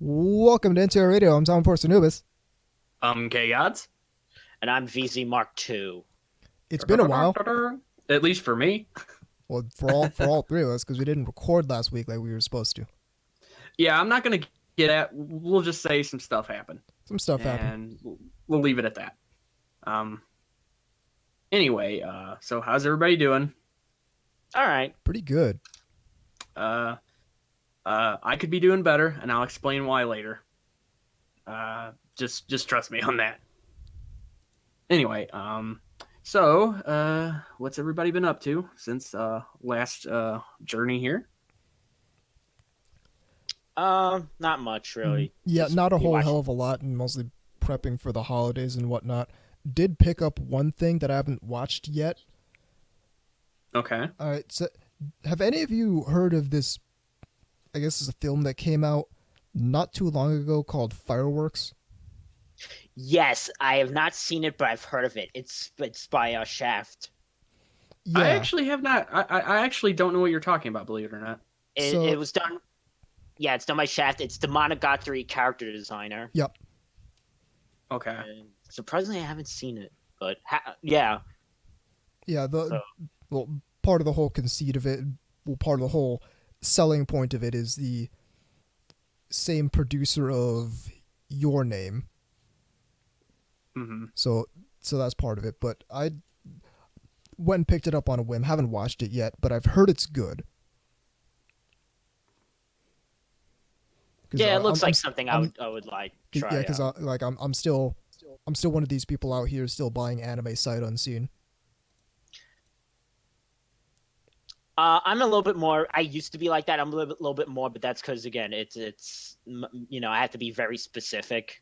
Welcome to NTR Radio. I'm Tom Force Anubis. K-Gods. And I'm VZ Mark II. It's been a while. At least for me. Well, for all three of us, because we didn't record last week like we were supposed to. Yeah, I'm not going to get at... We'll just say some stuff happened. Some stuff happened. And we'll leave it at that. Anyway, so how's everybody doing? All right. Pretty good. I could be doing better, and I'll explain why later. Just trust me on that. Anyway, so what's everybody been up to since last journey here? Not much really. Yeah, Just not a whole watching. hell of a lot, and mostly prepping for the holidays and whatnot. Did pick up one thing that I haven't watched yet. Okay. All right, so have any of you heard of this? I guess it's a film that came out not too long ago called Fireworks. Yes, I have not seen it, but I've heard of it. It's by Shaft. Yeah, I actually have not. I actually don't know what you're talking about, believe it or not. It was done. Yeah, it's done by Shaft. It's the Monogatari character designer. Yep. Okay. And surprisingly, I haven't seen it, but yeah. Yeah, well, part of the whole conceit of it, well, part of the whole selling point of it is the same producer of Your Name. Mm-hmm. So that's part of it. But I went and picked it up on a whim. Haven't watched it yet, but I've heard it's good. Yeah, it looks like something I would like try. Yeah, because I'm still one of these people out here still buying anime sight unseen. I'm a little bit more. I used to be like that. I'm a little bit more, but that's because again, it's I have to be very specific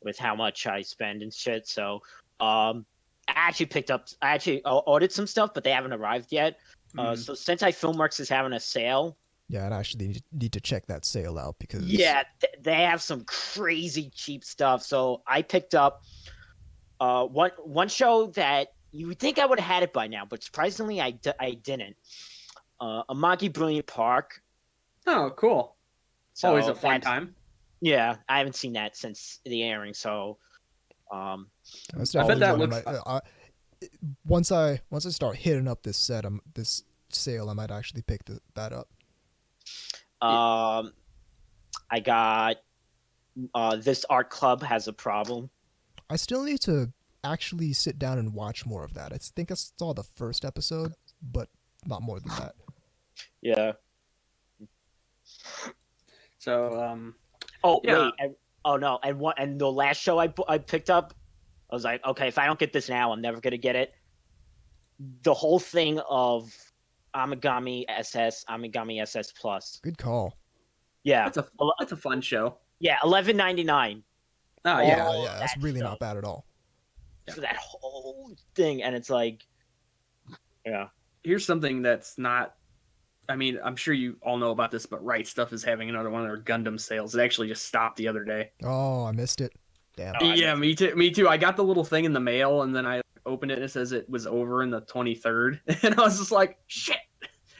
with how much I spend and shit. So, I actually ordered some stuff, but they haven't arrived yet. So since Filmworks is having a sale. Yeah, and I actually need to check that sale out because they have some crazy cheap stuff. So I picked up one show that you would think I would have had it by now, but surprisingly I didn't. Amagi Brilliant Park. Oh, cool. So always a fun time. Yeah, I haven't seen that since the airing. So, I bet that looks. Once I start hitting up this sale, I might actually pick that up. I got This Art Club Has a Problem. I still need to actually sit down and watch more of that. I think I saw the first episode, but not more than that. Yeah. So, wait. And the last show I picked up, I was like, okay, if I don't get this now, I'm never gonna get it. The whole thing of Amigami SS Plus. Good call. Yeah, that's a fun show. Yeah, $11.99. Oh yeah, that's really not bad at all. For that whole thing, and it's like, yeah. Here's something that's not. I mean, I'm sure you all know about this, but Right Stuff is having another one of their Gundam sales. It actually just stopped the other day. Oh, I missed it. Damn. Yeah, me too. I got the little thing in the mail, and then I opened it, and it says it was over in the 23rd. And I was just like, shit.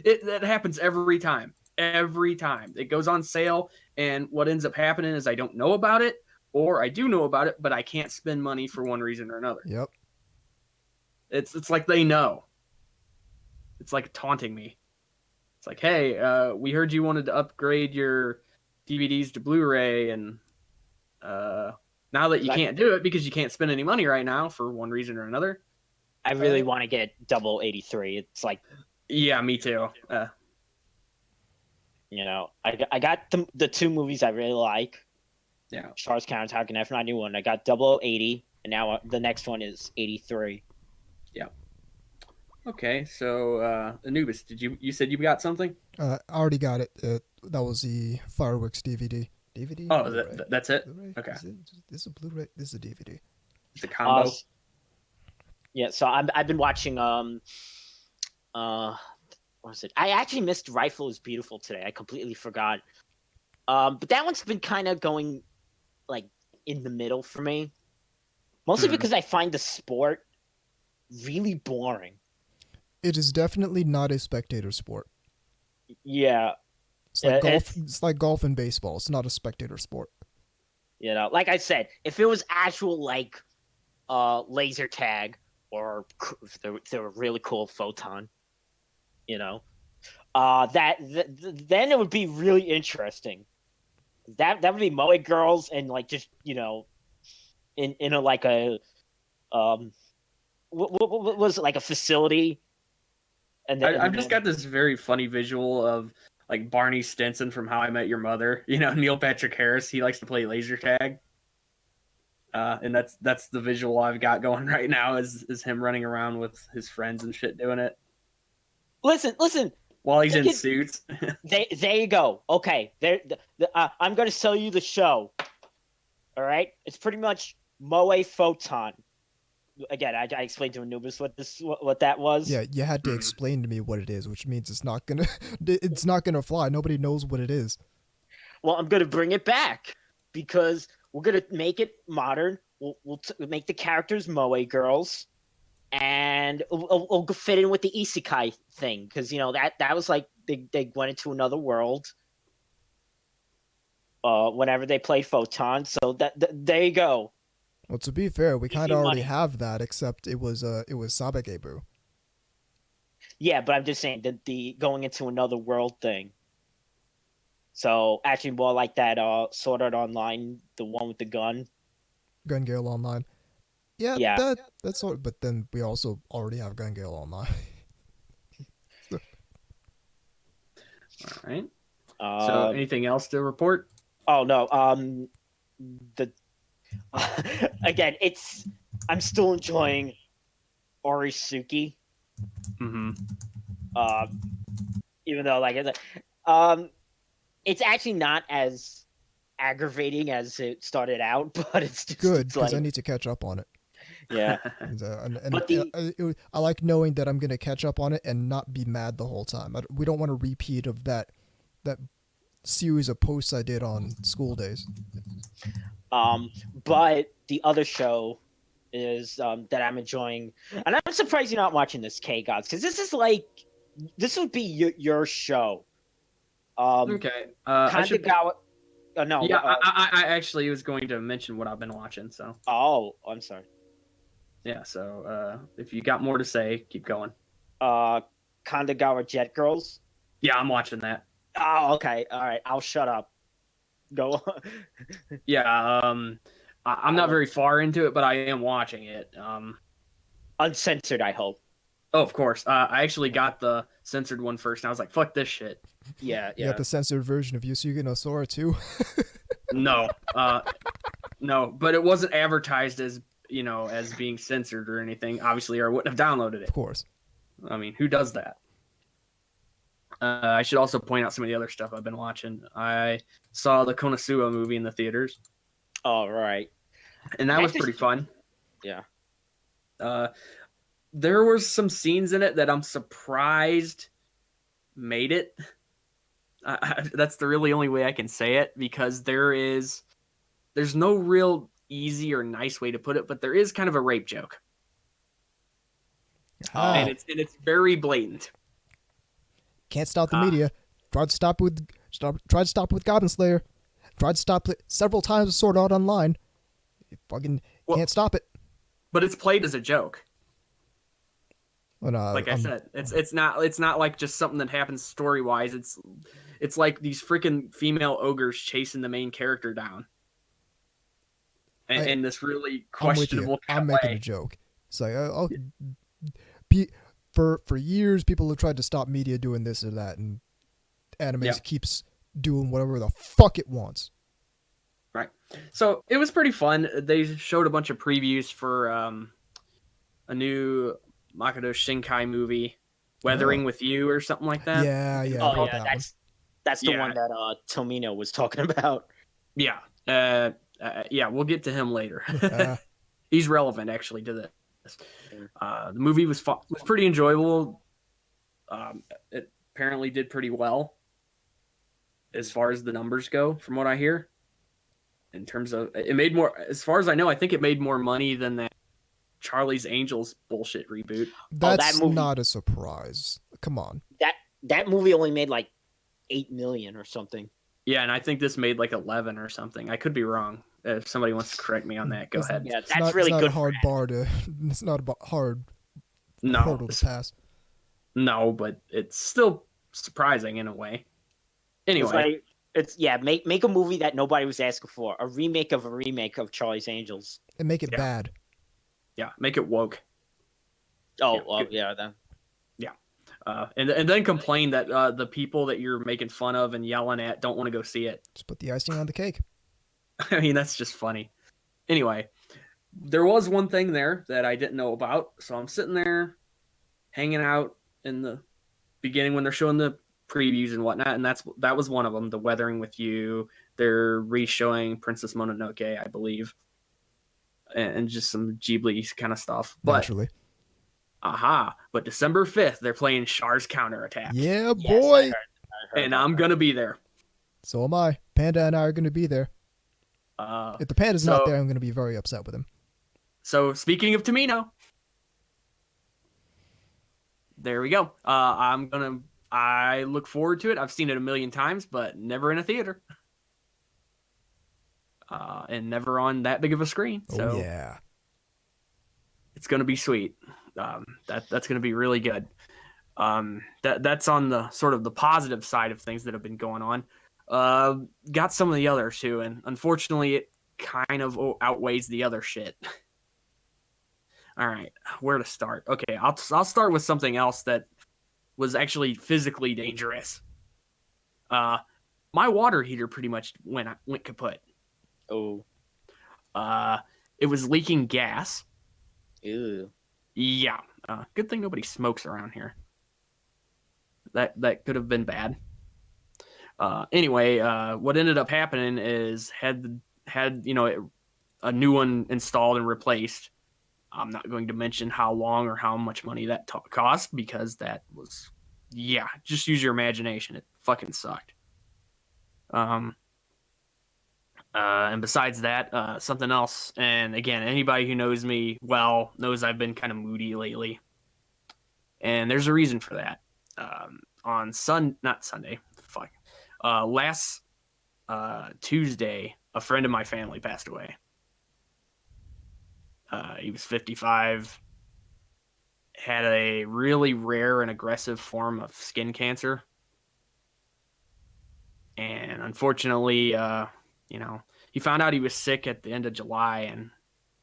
That happens every time. Every time. It goes on sale, and what ends up happening is I don't know about it, or I do know about it, but I can't spend money for one reason or another. Yep. It's like they know. It's like taunting me. It's like, hey, we heard you wanted to upgrade your DVDs to Blu-ray, and now that you can't do it because you can't spend any money right now for one reason or another. I really want to get Double 83. It's like, yeah, me too. I got the two movies I really like. Yeah, Charles Counterattack and F91. I got 0080, and now the next one is 83. Yeah. Okay, so Anubis, you said you got something? I already got it. That was the Fireworks DVD. DVD? Oh, that's it? Blu-ray? Okay. This is a Blu-ray. This is a DVD. It's a combo. Yeah, so I've been watching what was it? I actually missed Rifle is Beautiful today. I completely forgot. But that one's been kind of going like in the middle for me. Mostly because I find the sport really boring. It is definitely not a spectator sport. Yeah. It's like golf. It's like golf and baseball. It's not a spectator sport. You know, like I said, if it was actual like laser tag or if they were really cool photon, you know, then it would be really interesting. That would be Moe girls and like just, you know, in a like a what was it, like a facility? And then, I've just got this very funny visual of like Barney Stinson from How I Met Your Mother. You know, Neil Patrick Harris. He likes to play laser tag, and that's the visual I've got going right now. Is him running around with his friends and shit doing it. Listen. While he's in suits. There you go. Okay, I'm gonna sell you the show. All right, it's pretty much Moe Photon. Again, I explained to Anubis what that was. Yeah, you had to explain to me what it is, which means it's not gonna fly. Nobody knows what it is. Well, I'm gonna bring it back because we're gonna make it modern. We'll make the characters Moe girls, and we'll fit in with the isekai thing because you know that was like they went into another world. Whenever they play Photon, so there you go. Well, to be fair, we kind of already have that, except it was Sabagebu. Yeah, but I'm just saying that the going into another world thing. So actually, more like that Sword Art Online, the one with the gun. Gun Gale Online. Yeah. That's all. But then we also already have Gun Gale Online. All right. So anything else to report? Oh no. Again, I'm still enjoying Orisuki. Mm-hmm. Even though it's actually not as aggravating as it started out, but it's just good because I need to catch up on it. Yeah. I like knowing that I'm going to catch up on it and not be mad the whole time. We don't want a repeat of that series of posts I did on school days. But the other show is that I'm enjoying, and I'm surprised you're not watching this, K-Gods, because this would be your show. Okay. Kandagawa. No. Yeah, I actually was going to mention what I've been watching. So. Oh, I'm sorry. Yeah. So if you got more to say, keep going. Kandagawa Jet Girls. Yeah, I'm watching that. Oh, okay. All right. I'll shut up. Go on. Yeah. I'm not very far into it, but I am watching it. Uncensored, I hope. Oh, of course. I actually got the censored one first, and I was like, "Fuck this shit." Yeah. You got the censored version of Yusuke no Sora too? No, no, but it wasn't advertised as as being censored or anything. Obviously, or I wouldn't have downloaded it. Of course. I mean, who does that? I should also point out some of the other stuff I've been watching. I saw the Konosuba movie in the theaters. All right. And that was pretty fun. Yeah. There were some scenes in it that I'm surprised made it. That's the really only way I can say it, because there's no real easy or nice way to put it, but there is kind of a rape joke. And it's very blatant. Can't stop the media. Tried to stop with Goblin Slayer. Tried to stop it several times with Sword Art Online. You fucking can't stop it. But it's played as a joke. Well, like I said, it's not like just something that happens story wise. It's like these freaking female ogres chasing the main character down. In this really questionable kind I'm of making way. a joke. It's like for years people have tried to stop media doing this or that, and anime keeps doing whatever the fuck it wants. Right. So it was pretty fun. They showed a bunch of previews for a new Makoto Shinkai movie, Weathering with You or something like that. Yeah. Oh yeah, that's the one that Tomino was talking about. Yeah. Yeah, we'll get to him later. He's relevant actually to this. The movie was pretty enjoyable. It apparently did pretty well as far as the numbers go, from what I hear. In terms of, it made more, as far as I know, I think it made more money than that Charlie's Angels bullshit reboot. That's not a surprise. Come on. That movie only made like 8 million or something. Yeah, and I think this made like 11 or something. I could be wrong. If somebody wants to correct me on that, go ahead. Yeah, that's really good. It's not a hard bar to. It's not a hard No, hurdle to pass. No, but it's still surprising in a way. Anyway, make a movie that nobody was asking for. A remake of Charlie's Angels. And make it bad. Yeah, make it woke. Then. Yeah. And then complain that the people that you're making fun of and yelling at don't want to go see it. Just put the icing on the cake. I mean, that's just funny. Anyway, there was one thing there that I didn't know about. So I'm sitting there hanging out in the beginning when they're showing the previews and whatnot. And that was one of them, The Weathering with You. They're re-showing Princess Mononoke, I believe. And just some Ghibli kind of stuff. Naturally. But December 5th, they're playing Char's Counterattack. Yeah, boy. Yes, I heard and I'm going to be there. So am I. Panda and I are going to be there. If the Panda's not there, I'm going to be very upset with him. So speaking of Tamino, there we go. I look forward to it. I've seen it a million times, but never in a theater. And never on that big of a screen. So yeah. It's going to be sweet. That's going to be really good. That's on the sort of the positive side of things that have been going on. Got some of the others too, and unfortunately it kind of outweighs the other shit. All right, where to start? Okay, I'll start with something else that was actually physically dangerous. My water heater pretty much went kaput. Oh. It was leaking gas. Ew. Yeah. Good thing nobody smokes around here. That could have been bad. Anyway, what ended up happening is had a new one installed and replaced. I'm not going to mention how long or how much money that cost because that was, just use your imagination. It fucking sucked. And besides that, something else. And again, anybody who knows me well knows I've been kind of moody lately. And there's a reason for that. Last Tuesday, a friend of my family passed away. He was 55, had a really rare and aggressive form of skin cancer. And unfortunately, he found out he was sick at the end of July and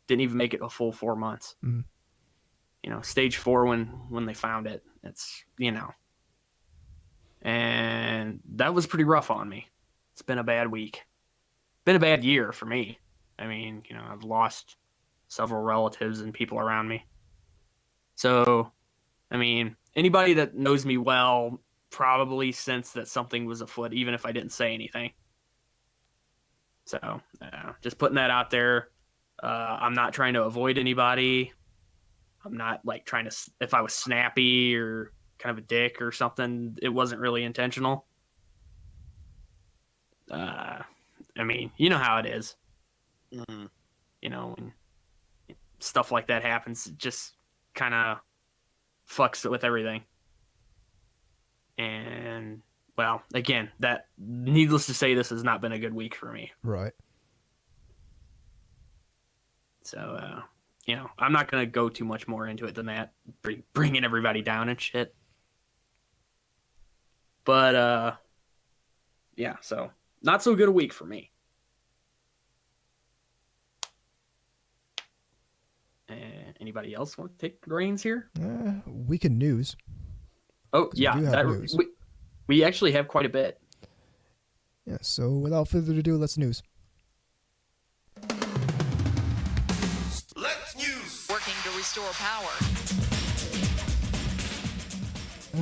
didn't even make it a full 4 months. Mm-hmm. Stage 4 when they found it. It's, and that was pretty rough on me. It's been a bad week. Been a bad year for me. I mean, I've lost several relatives and people around me. So, I mean, anybody that knows me well probably sensed that something was afoot, even if I didn't say anything. So, just putting that out there. I'm not trying to avoid anybody. I'm not like trying to, if I was snappy or kind of a dick or something, it wasn't really intentional. I mean, you know how it is. Mm-hmm. When stuff like that happens, it just kind of fucks with everything. And, well, again, that, needless to say, this has not been a good week for me. Right. So, I'm not going to go too much more into it than that, bringing everybody down and shit. But, so not so good a week for me. Anybody else want to take the reins here? Weekend news. Oh, yeah. News. We actually have quite a bit. Yeah, so without further ado, let's news. Let's news. Working to restore power.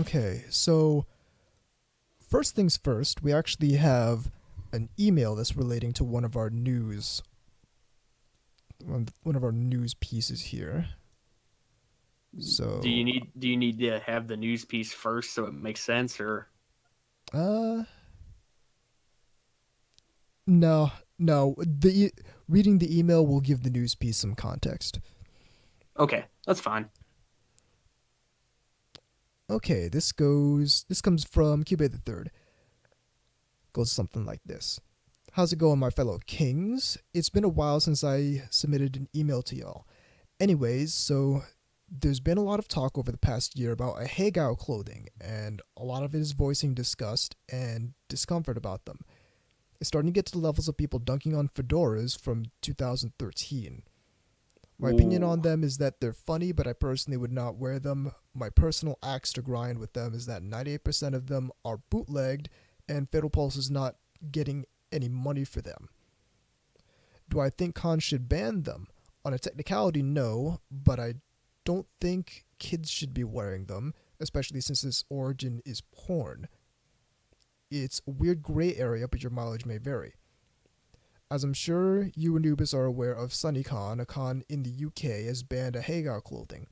Okay, so first things first, we actually have an email that's relating to one of our news pieces here. So do you need to have the news piece first so it makes sense, or no, reading the email will give the news piece some context. Okay, that's fine. Okay, this comes from Cube the Third. Goes something like this. How's it going, my fellow kings? It's been a while since I submitted an email to y'all. Anyways, so there's been a lot of talk over the past year about a Hagao clothing, and a lot of it is voicing disgust and discomfort about them. It's starting to get to the levels of people dunking on fedoras from 2013. My opinion on them is that they're funny, but I personally would not wear them. My personal axe to grind with them is that 98% of them are bootlegged, and Fatal Pulse is not getting any money for them. Do I think cons should ban them? On a technicality, no, but I don't think kids should be wearing them, especially since its origin is porn. It's a weird gray area, but your mileage may vary. As I'm sure you Anubis are aware of, SunnyCon, a con in the UK, has banned a Hagao clothing.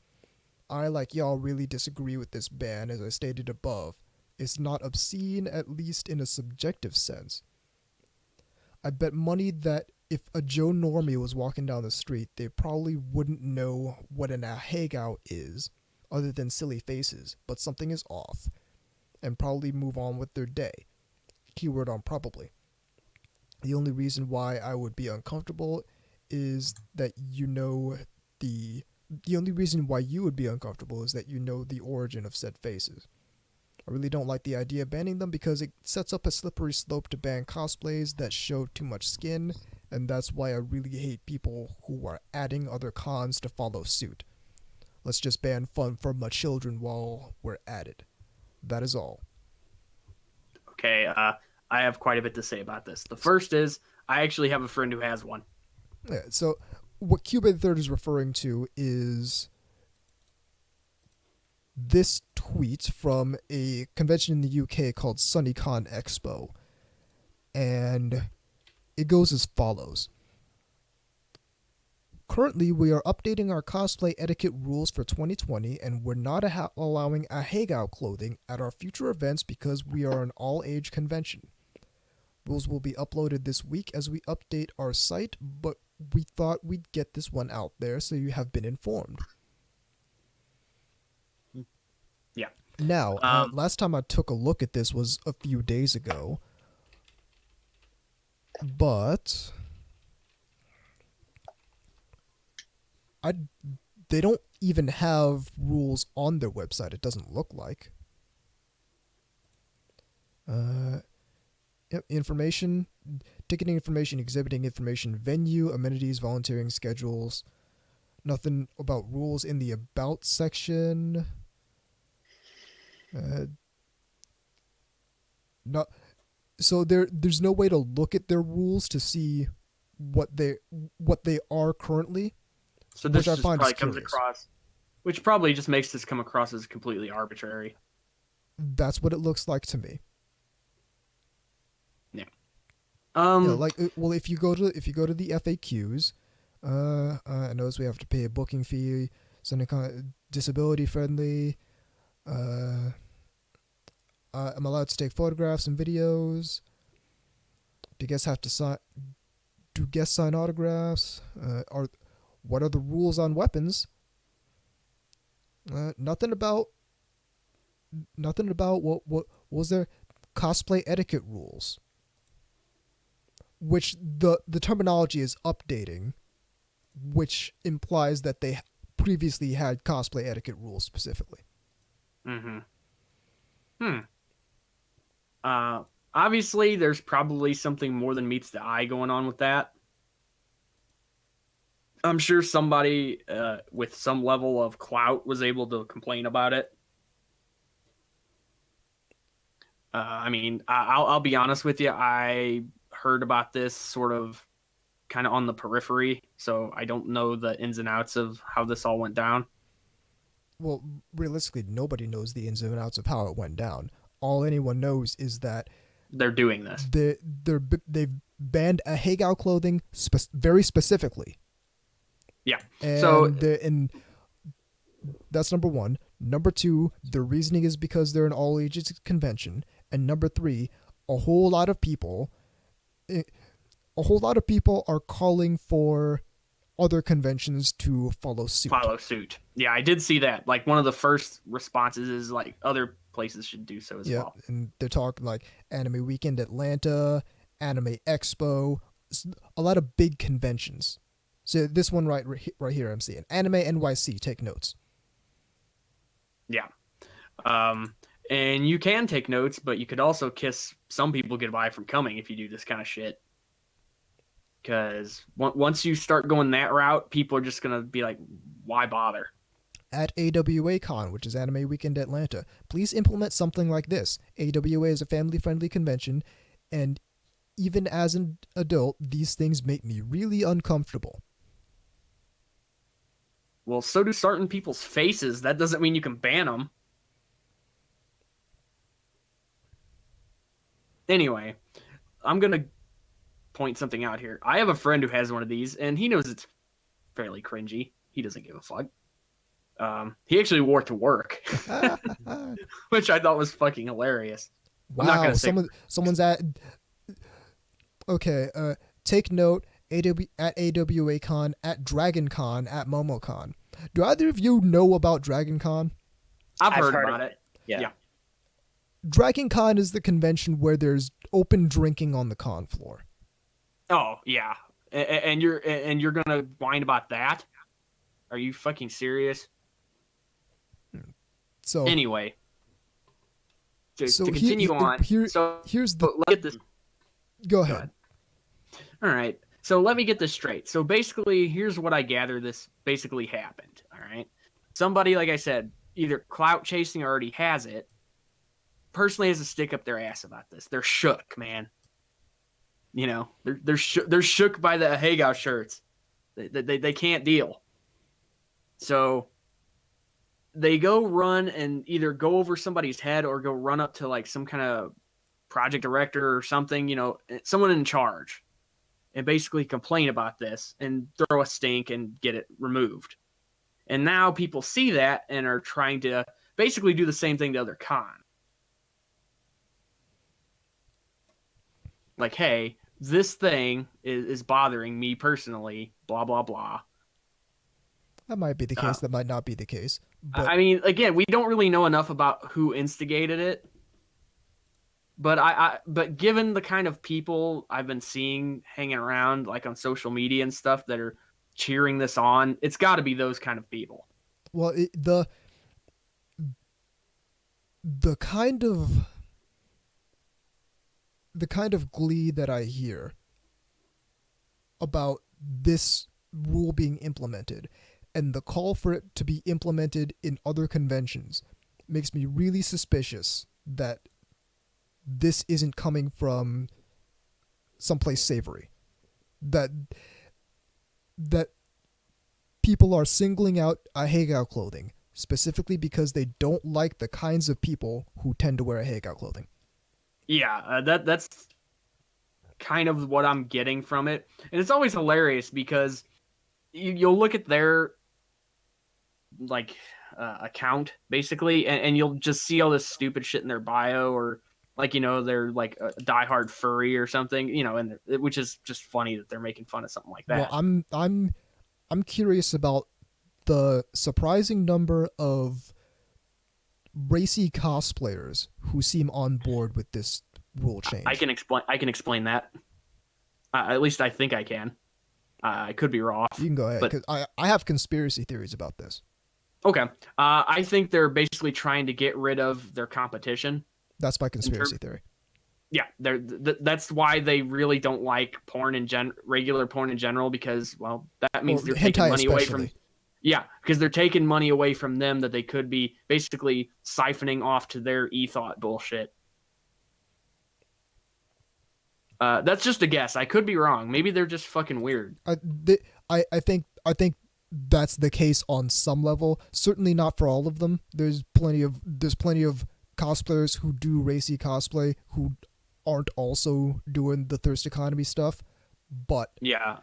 I, like y'all, really disagree with this ban, as I stated above. It's not obscene, at least in a subjective sense. I bet money that if a Joe Normie was walking down the street, they probably wouldn't know what an Hagao is, other than silly faces, but something is off, and probably move on with their day. Keyword on probably. The only reason why I would be uncomfortable is that the only reason why you would be uncomfortable is that you know the origin of said faces. I really don't like the idea of banning them because it sets up a slippery slope to ban cosplays that show too much skin, and that's why I really hate people who are adding other cons to follow suit. Let's just ban fun for my children while we're at it. That is all. Okay, I have quite a bit to say about this. The first is, I actually have a friend who has one. Yeah, so what Cuba the Third is referring to is this tweet from a convention in the UK called SunnyCon Expo. And it goes as follows. Currently, we are updating our cosplay etiquette rules for 2020, and we're not allowing a Hagao clothing at our future events because we are an all-age convention. Rules will be uploaded this week as we update our site, but we thought we'd get this one out there so you have been informed. Yeah. Now, last time I took a look at this was a few days ago, but they don't even have rules on their website, it doesn't look like. Yep, information, ticketing information, exhibiting information, venue, amenities, volunteering schedules. Nothing about rules in the about section. So there's no way to look at their rules to see what they are currently. So this just probably comes across, which probably just makes this come across as completely arbitrary. That's what it looks like to me. Yeah. Well, if you go to the FAQs, I notice we have to pay a booking fee, something kind of disability friendly. I'm allowed to take photographs and videos. Do guests sign autographs? What are the rules on weapons? Nothing about what was there cosplay etiquette rules, which the terminology is updating, which implies that they previously had cosplay etiquette rules specifically. Obviously, there's probably something more than meets the eye going on with that. I'm sure somebody with some level of clout was able to complain about it. I mean, I'll be honest with you. I heard about this sort of kind of on the periphery, so I don't know the ins and outs of how this all went down. Well, realistically, nobody knows the ins and outs of how it went down. All anyone knows is that they're doing this. They've banned a Hagao clothing very specifically. Yeah. And that's number one. Number two, the reasoning is because they're an all ages convention. And number three, a whole lot of people are calling for other conventions to follow suit. Yeah, I did see that. Like, one of the first responses is like other places should do so as Yeah, well. and they're talking like Anime Weekend Atlanta, Anime Expo, a lot of big conventions. So this one right here I'm seeing. Anime NYC, take notes. Yeah. And you can take notes, but you could also kiss some people goodbye from coming if you do this kind of shit. Because once you start going that route, people are just going to be like, why bother? At AWACon, which is Anime Weekend Atlanta, please implement something like this. AWA is a family-friendly convention, and even as an adult, these things make me really uncomfortable. Well, so do certain people's faces. That doesn't mean you can ban them. Anyway, I'm going to point something out here. I have a friend who has one of these, and he knows it's fairly cringy. He doesn't give a fuck. He actually wore it to work, which I thought was fucking hilarious. Wow, I'm not gonna say... someone's at... Okay, take note, at AWACon, at DragonCon, at MomoCon. Do either of you know about DragonCon? I've heard about it. Yeah. DragonCon is the convention where there's open drinking on the con floor. Oh, yeah. And you're gonna whine about that? Are you fucking serious? So anyway, to continue on. Here's the... Let me get this. Go ahead. All right. So let me get this straight. So basically, here's what I gather this basically happened. All right. Somebody, like I said, either clout chasing or already has it, personally has a stick up their ass about this. They're shook, man. You know, they're shook by the Hagao shirts. They can't deal. So they go run and either go over somebody's head or go run up to like some kind of project director or something, you know, someone in charge, and basically complain about this and throw a stink and get it removed. And now people see that and are trying to basically do the same thing to other cons. Like, hey, this thing is bothering me personally, blah, blah, blah. That might be the case. That might not be the case. But... I mean, again, we don't really know enough about who instigated it. But but given the kind of people I've been seeing hanging around, like on social media and stuff, that are cheering this on, it's got to be those kind of people. Well, the kind of glee that I hear about this rule being implemented and the call for it to be implemented in other conventions makes me really suspicious that this isn't coming from someplace savory. That people are singling out Hagao clothing specifically because they don't like the kinds of people who tend to wear Hagao clothing. Yeah, that's kind of what I'm getting from it. And it's always hilarious because you'll look at their account basically, and you'll just see all this stupid shit in their bio, or like, you know, they're like a diehard furry or something, you know, and which is just funny that they're making fun of something like that. Well, I'm curious about the surprising number of racy cosplayers who seem on board with this rule change. I can explain that. At least I think I can. I could be wrong. You can go ahead, because I have conspiracy theories about this. Okay. I think they're basically trying to get rid of their competition. That's my conspiracy theory. Yeah, that's why they really don't like regular porn in general, because, well, that means they're taking money away from... Yeah, because they're taking money away from them that they could be basically siphoning off to their e-thought bullshit. That's just a guess. I could be wrong. Maybe they're just fucking weird. I think that's the case on some level. Certainly not for all of them. There's plenty of cosplayers who do racy cosplay who aren't also doing the thirst economy stuff. But yeah,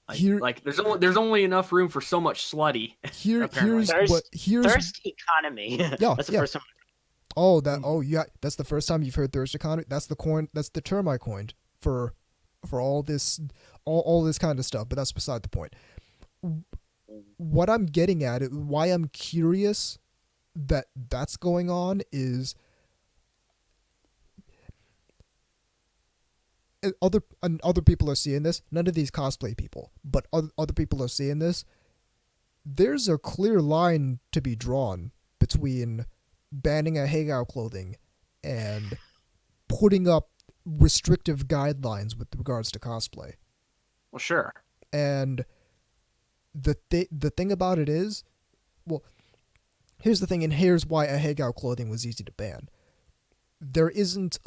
there's only enough room for so much slutty. Here's thirst economy. Yeah, that's the first time. Yeah, that's the first time you've heard thirst economy. That's the term I coined for all this kind of stuff, but that's beside the point. What I'm getting at, why I'm curious that's going on is other people are seeing this. None of these cosplay people, but other people are seeing this. There's a clear line to be drawn between banning a Hagao clothing and putting up restrictive guidelines with regards to cosplay. Well, sure. And the thing about it is, well, here's the thing, and here's why a Hagao clothing was easy to ban. There isn't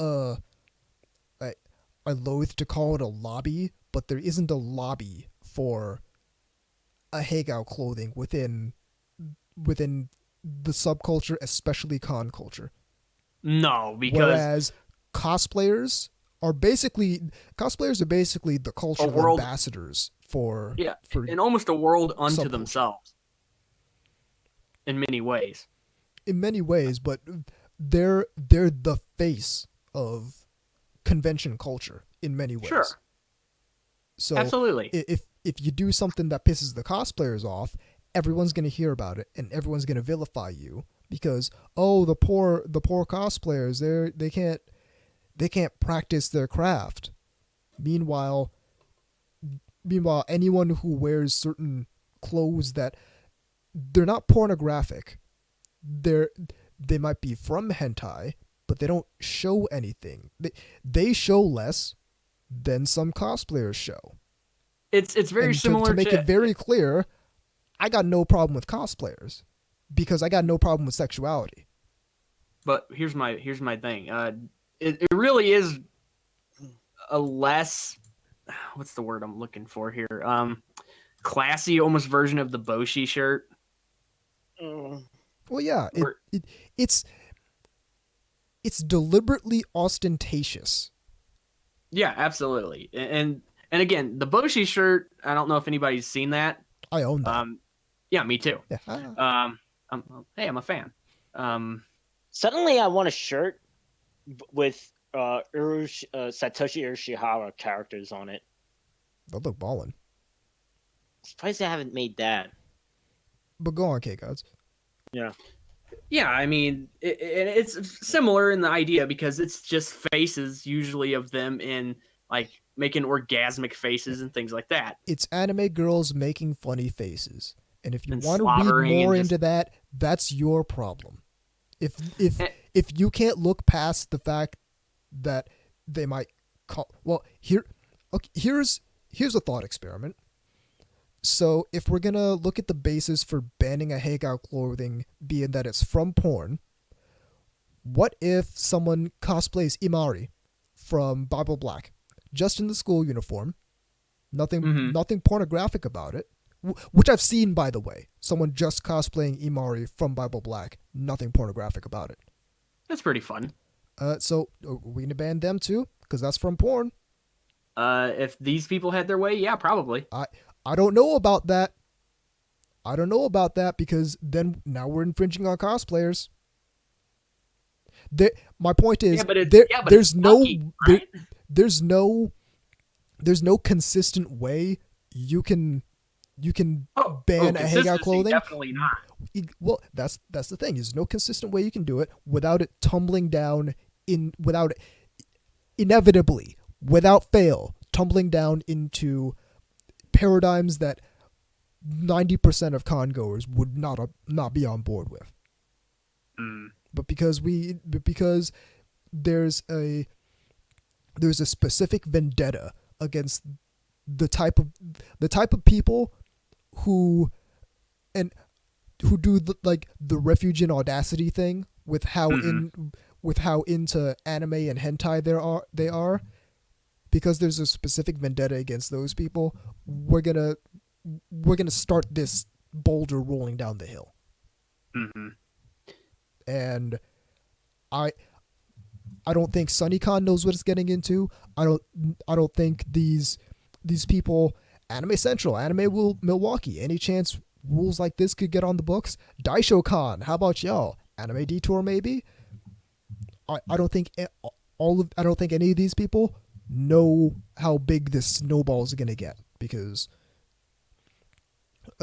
I loathe to call it a lobby, but there isn't a lobby for a Hagao clothing within the subculture, especially con culture. No, because whereas cosplayers are basically the cultural ambassadors for in almost a world unto subculture. themselves. In many ways. In many ways, but they're the face of convention culture in many ways. Sure. So absolutely. If you do something that pisses the cosplayers off, everyone's going to hear about it and everyone's going to vilify you because the poor cosplayers, they can't practice their craft. Meanwhile anyone who wears certain clothes that they're not pornographic, they might be from hentai, but they don't show anything. They show less than some cosplayers show. It's very similar to make it very clear, I got no problem with cosplayers because I got no problem with sexuality. But here's my thing. It really is a less, what's the word I'm looking for here? Classy almost version of the Boshi shirt. Well, yeah, it's deliberately ostentatious. Yeah, absolutely. And again, the Boshi shirt, I don't know if anybody's seen that. I own that. Yeah, me too. Yeah. I'm a fan. Suddenly I want a shirt with Satoshi Urashihara characters on it. They'll look ballin'. Surprised I haven't made that. But go on, K-Gods. Yeah. Yeah, I mean, it's similar in the idea because it's just faces usually of them in like making orgasmic faces and things like that. It's anime girls making funny faces. And if you want to read more into that, that's your problem. If you can't look past the fact that they might call, well, here's a thought experiment. So if we're going to look at the basis for banning a Hagao clothing being that it's from porn, what if someone cosplays Imari from Bible Black just in the school uniform, nothing pornographic about it, which I've seen, by the way, someone just cosplaying Imari from Bible Black, nothing pornographic about it. That's pretty fun. So are we going to ban them too? Because that's from porn. If these people had their way, yeah, probably. I don't know about that. Because then now we're infringing on cosplayers. My point is, there's no consistent way you can ban a Hagao clothing. Definitely not. Well, that's the thing. There's no consistent way you can do it without it tumbling down inevitably, without fail, tumbling down into paradigms that 90% of con-goers would not be on board with. But because there's a specific vendetta against the type of people who do the refuge in audacity thing with how into anime and hentai they are. Because there's a specific vendetta against those people, we're gonna start this boulder rolling down the hill. Mm-hmm. And I don't think SunnyCon knows what it's getting into. I don't think these people, Anime Central, Anime Milwaukee, any chance rules like this could get on the books? DaishoCon, how about y'all? Anime Detour maybe? I don't think any of these people know how big this snowball is going to get because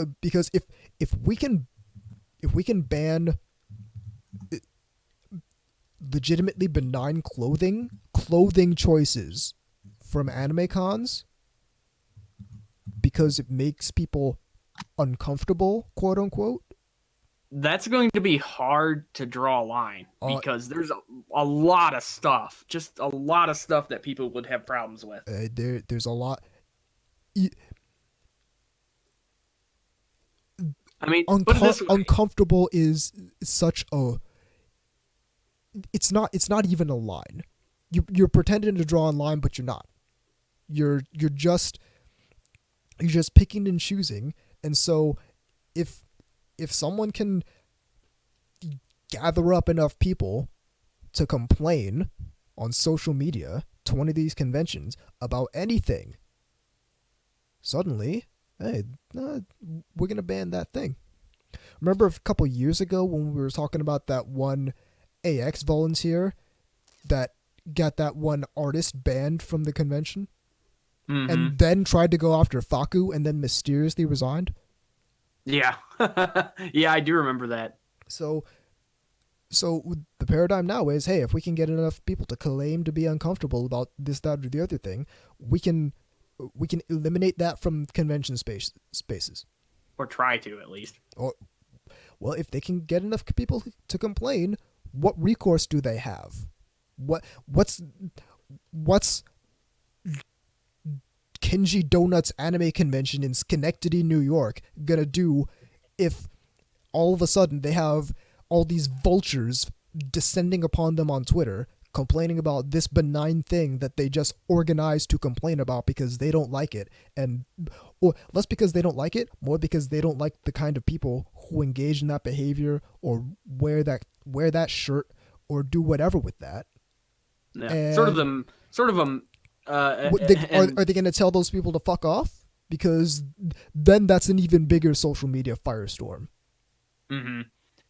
if we can ban legitimately benign clothing choices from anime cons because it makes people uncomfortable, quote unquote. That's going to be hard to draw a line because there's a lot of stuff, just a lot of stuff that people would have problems with. There's a lot. I mean, put it this way. Uncomfortable is such a. It's not even a line. You're pretending to draw a line, but you're not. You're just picking and choosing, and so if someone can gather up enough people to complain on social media to one of these conventions about anything, suddenly, hey, we're going to ban that thing. Remember a couple years ago when we were talking about that one AX volunteer that got that one artist banned from the convention? Mm-hmm. And then tried to go after Faku and then mysteriously resigned? Yeah. Yeah, I do remember that. So the paradigm now is, hey, if we can get enough people to claim to be uncomfortable about this, that, or the other thing, we can eliminate that from convention spaces. Or try to, at least. Or, well, if they can get enough people to complain, what recourse do they have? What's Kenji Donuts Anime Convention in Schenectady, New York gonna do if all of a sudden they have all these vultures descending upon them on Twitter complaining about this benign thing that they just organized to complain about because they don't like it, and or less because they don't like it, more because they don't like the kind of people who engage in that behavior or wear that shirt or do whatever with that. Yeah. And sort of them are they going to tell those people to fuck off? Because then that's an even bigger social media firestorm. Mm-hmm.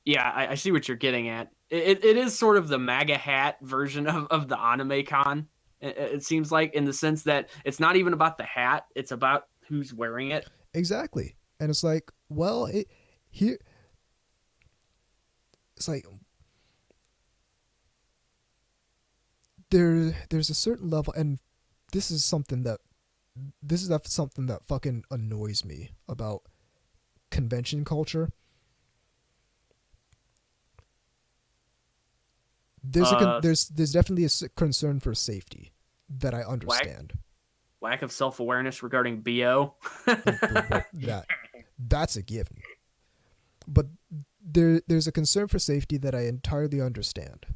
Yeah, I see what you're getting at. It is sort of the MAGA hat version of the anime con. It seems like, in the sense that it's not even about the hat; it's about who's wearing it. Exactly, and it's like, well, it's like there's a certain level, and this is something that fucking annoys me about convention culture. There's definitely a concern for safety that I understand. Lack of self-awareness regarding BO. That's a given. But there's a concern for safety that I entirely understand.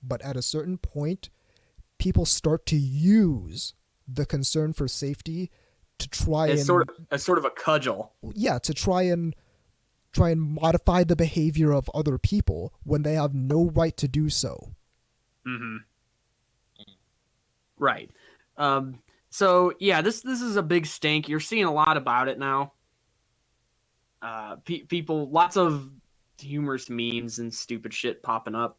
But at a certain point, people start to use the concern for safety to try as sort of a cudgel. Yeah, to try and modify the behavior of other people when they have no right to do so. Mm-hmm. Right. So yeah, this is a big stink. You're seeing a lot about it now. People, lots of humorous memes and stupid shit popping up.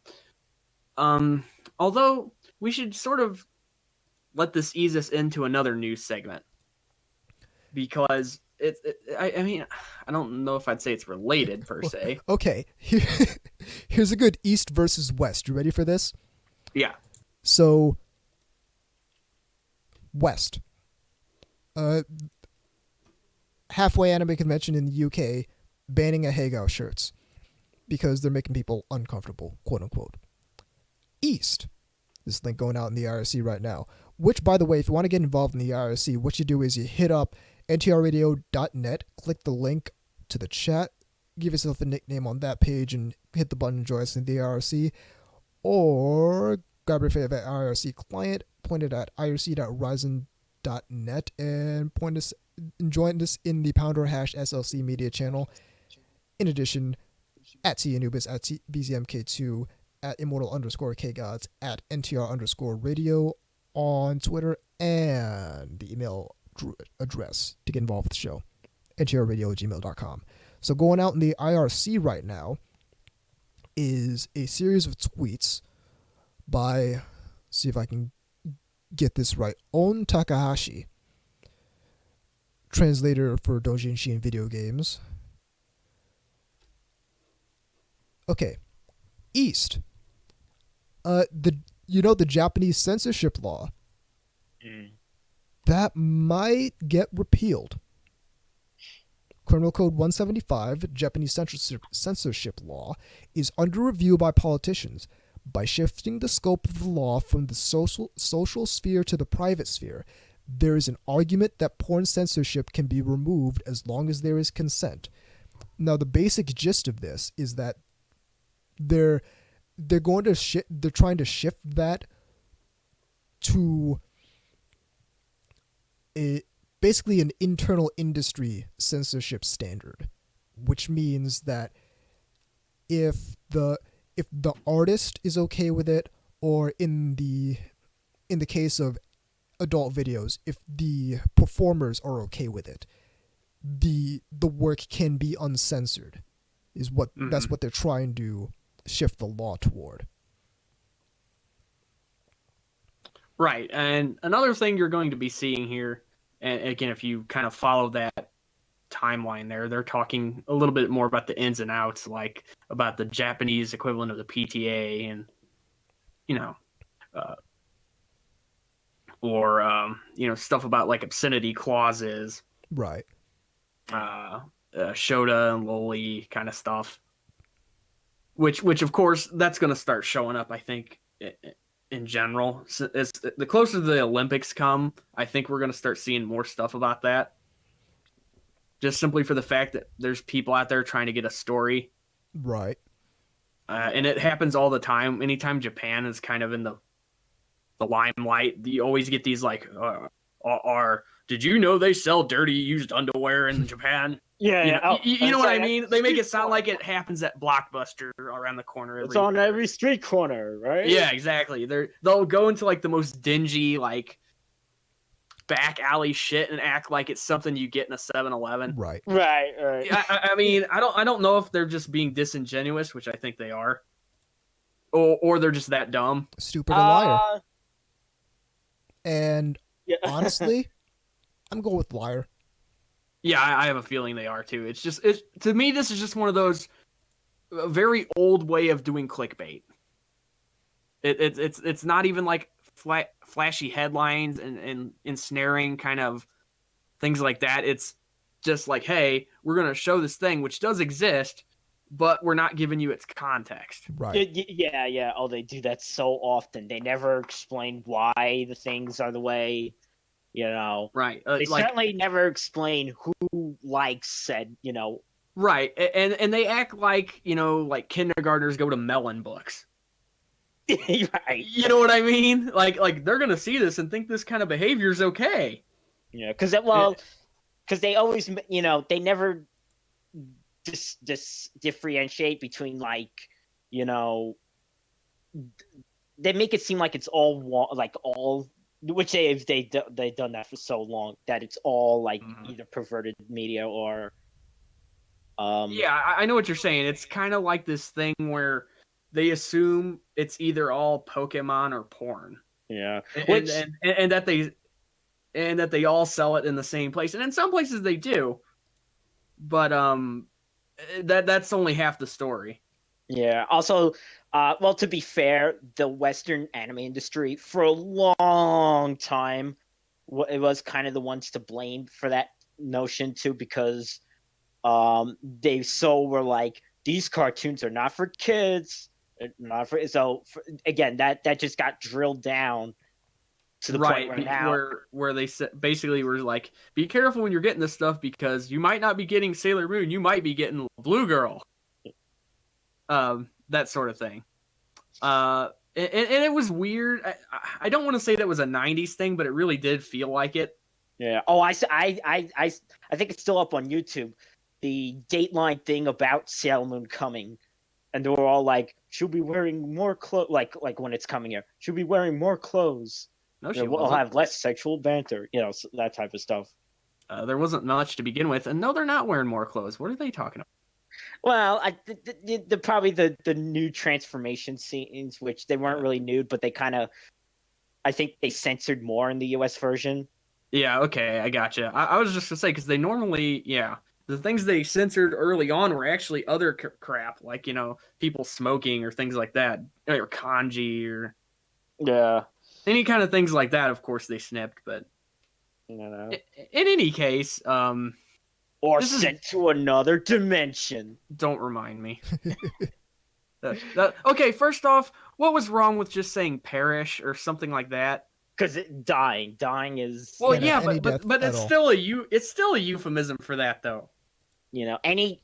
Although we should sort of let this ease us into another news segment, because I mean, I don't know if I'd say it's related per se. Okay, here's a good East versus West. You ready for this? Yeah. So, West. Halfway anime convention in the UK banning a Hagao shirts because they're making people uncomfortable, quote unquote. East. This link going out in the IRC right now. Which, by the way, if you want to get involved in the IRC, what you do is you hit up ntrradio.net, click the link to the chat, give yourself a nickname on that page, and hit the button join us in the IRC, or grab your favorite IRC client, point it at irc.ryzen.net, and join us in the # SLC media channel. In addition, at TAnubis, at BZMK2, at immortal_kgods, at NTR_radio on Twitter, and the email address to get involved with the show, ntrradio@gmail.com. So going out in the IRC right now is a series of tweets by, see if I can get this right, On Takahashi, translator for doujinshi in video games. Okay. East. The Japanese censorship law that might get repealed. Criminal Code 175, Japanese censorship law, is under review by politicians. By shifting the scope of the law from the social sphere to the private sphere, there is an argument that porn censorship can be removed as long as there is consent. Now, the basic gist of this is that they're trying to shift that to basically an internal industry censorship standard, which means that if the artist is okay with it, or in the case of adult videos, if the performers are okay with it, the work can be uncensored. That's what they're trying to shift the law toward. Right. And another thing you're going to be seeing here, and again, if you kind of follow that timeline there, they're talking a little bit more about the ins and outs, like about the Japanese equivalent of the PTA, and stuff about like obscenity clauses, right? Shota and loli kind of stuff, which of course that's going to start showing up, I think, in general. As the closer the Olympics come, I think we're going to start seeing more stuff about that. Just simply for the fact that there's people out there trying to get a story. Right. And it happens all the time. Anytime Japan is kind of in the limelight, you always get these like, did you know they sell dirty used underwear in Japan? Yeah, you know what I mean? They make it sound like it happens at Blockbuster around the corner. It's on every street corner, right? Yeah, exactly. They'll go into like the most dingy, like back alley shit and act like it's something you get in a 7-Eleven. Right. I mean, I don't know if they're just being disingenuous, which I think they are, or they're just that dumb, stupid, and liar. And honestly, I'm going with liar. Yeah, I have a feeling they are too. It's to me, this is just one of those very old way of doing clickbait. It's not even like flashy headlines and ensnaring kind of things like that. It's just like, hey, we're going to show this thing, which does exist, but we're not giving you its context. Right. Yeah. Oh, they do that so often. They never explain why the things are the way, Right. They certainly never explain who likes said, Right. And they act like, like kindergartners go to melon books. Right. You know what I mean? Like they're gonna see this and think this kind of behavior is okay. Yeah, because they always, they never differentiate between like, they make it seem like it's all, which they've done that for so long that it's all like either perverted media or. Yeah, I know what you're saying. It's kind of like this thing where they assume it's either all Pokemon or porn. Yeah, and that they all sell it in the same place, and in some places they do, but that's only half the story. Yeah. Also, well, to be fair, the Western anime industry for a long time, it was kind of the ones to blame for that notion too, because they were like, these cartoons are not for kids. Again, that just got drilled down to the point where now where they basically were like, be careful when you're getting this stuff because you might not be getting Sailor Moon, you might be getting Blue Girl, that sort of thing. And it was weird. I don't want to say that was a '90s thing, but it really did feel like it. Yeah. Oh, I think it's still up on YouTube. The Dateline thing about Sailor Moon coming. And they were all like, she'll be wearing more clothes, like when it's coming here. She'll be wearing more clothes. No, she will have less sexual banter, that type of stuff. There wasn't much to begin with. And no, they're not wearing more clothes. What are they talking about? Well, probably the new transformation scenes, which they weren't really nude, but they kind of, I think they censored more in the US version. Yeah, okay, I gotcha. I was just going to say, because they normally, The things they censored early on were actually other crap, like, people smoking or things like that, or kanji or any kind of things like that. Of course, they snipped, but in any case, or sent to another dimension. Don't remind me. Okay, first off, what was wrong with just saying perish or something like that? Because dying is but it's still a euphemism for that, though. Any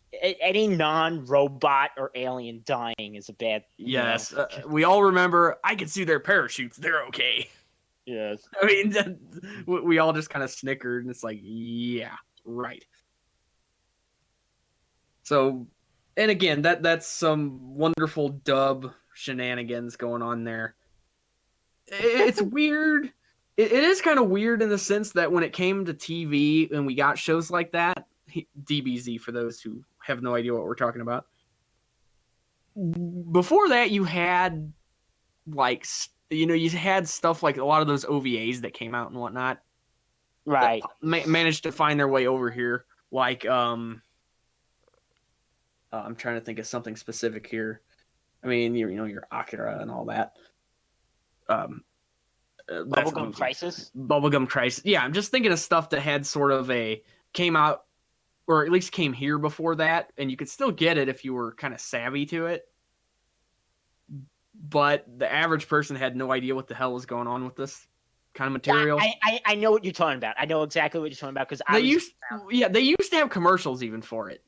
non-robot or alien dying is a bad. Yes, we all remember. I can see their parachutes; they're okay. Yes, I mean, we all just kind of snickered, and it's like, yeah, right. So, and again, that's some wonderful dub shenanigans going on there. It's weird. It is kind of weird in the sense that when it came to TV and we got shows like that, DBZ for those who have no idea what we're talking about. Before that, you had you had stuff like a lot of those OVAs that came out and whatnot, right? Managed to find their way over here. Like, I'm trying to think of something specific here. I mean, your Akira and all that. Bubblegum Crisis. Bubblegum Crisis. Yeah, I'm just thinking of stuff that had sort of came out, or at least came here before that, and you could still get it if you were kind of savvy to it. But the average person had no idea what the hell was going on with this kind of material. I know what you're talking about. I know exactly what you're talking about because they used to have commercials even for it.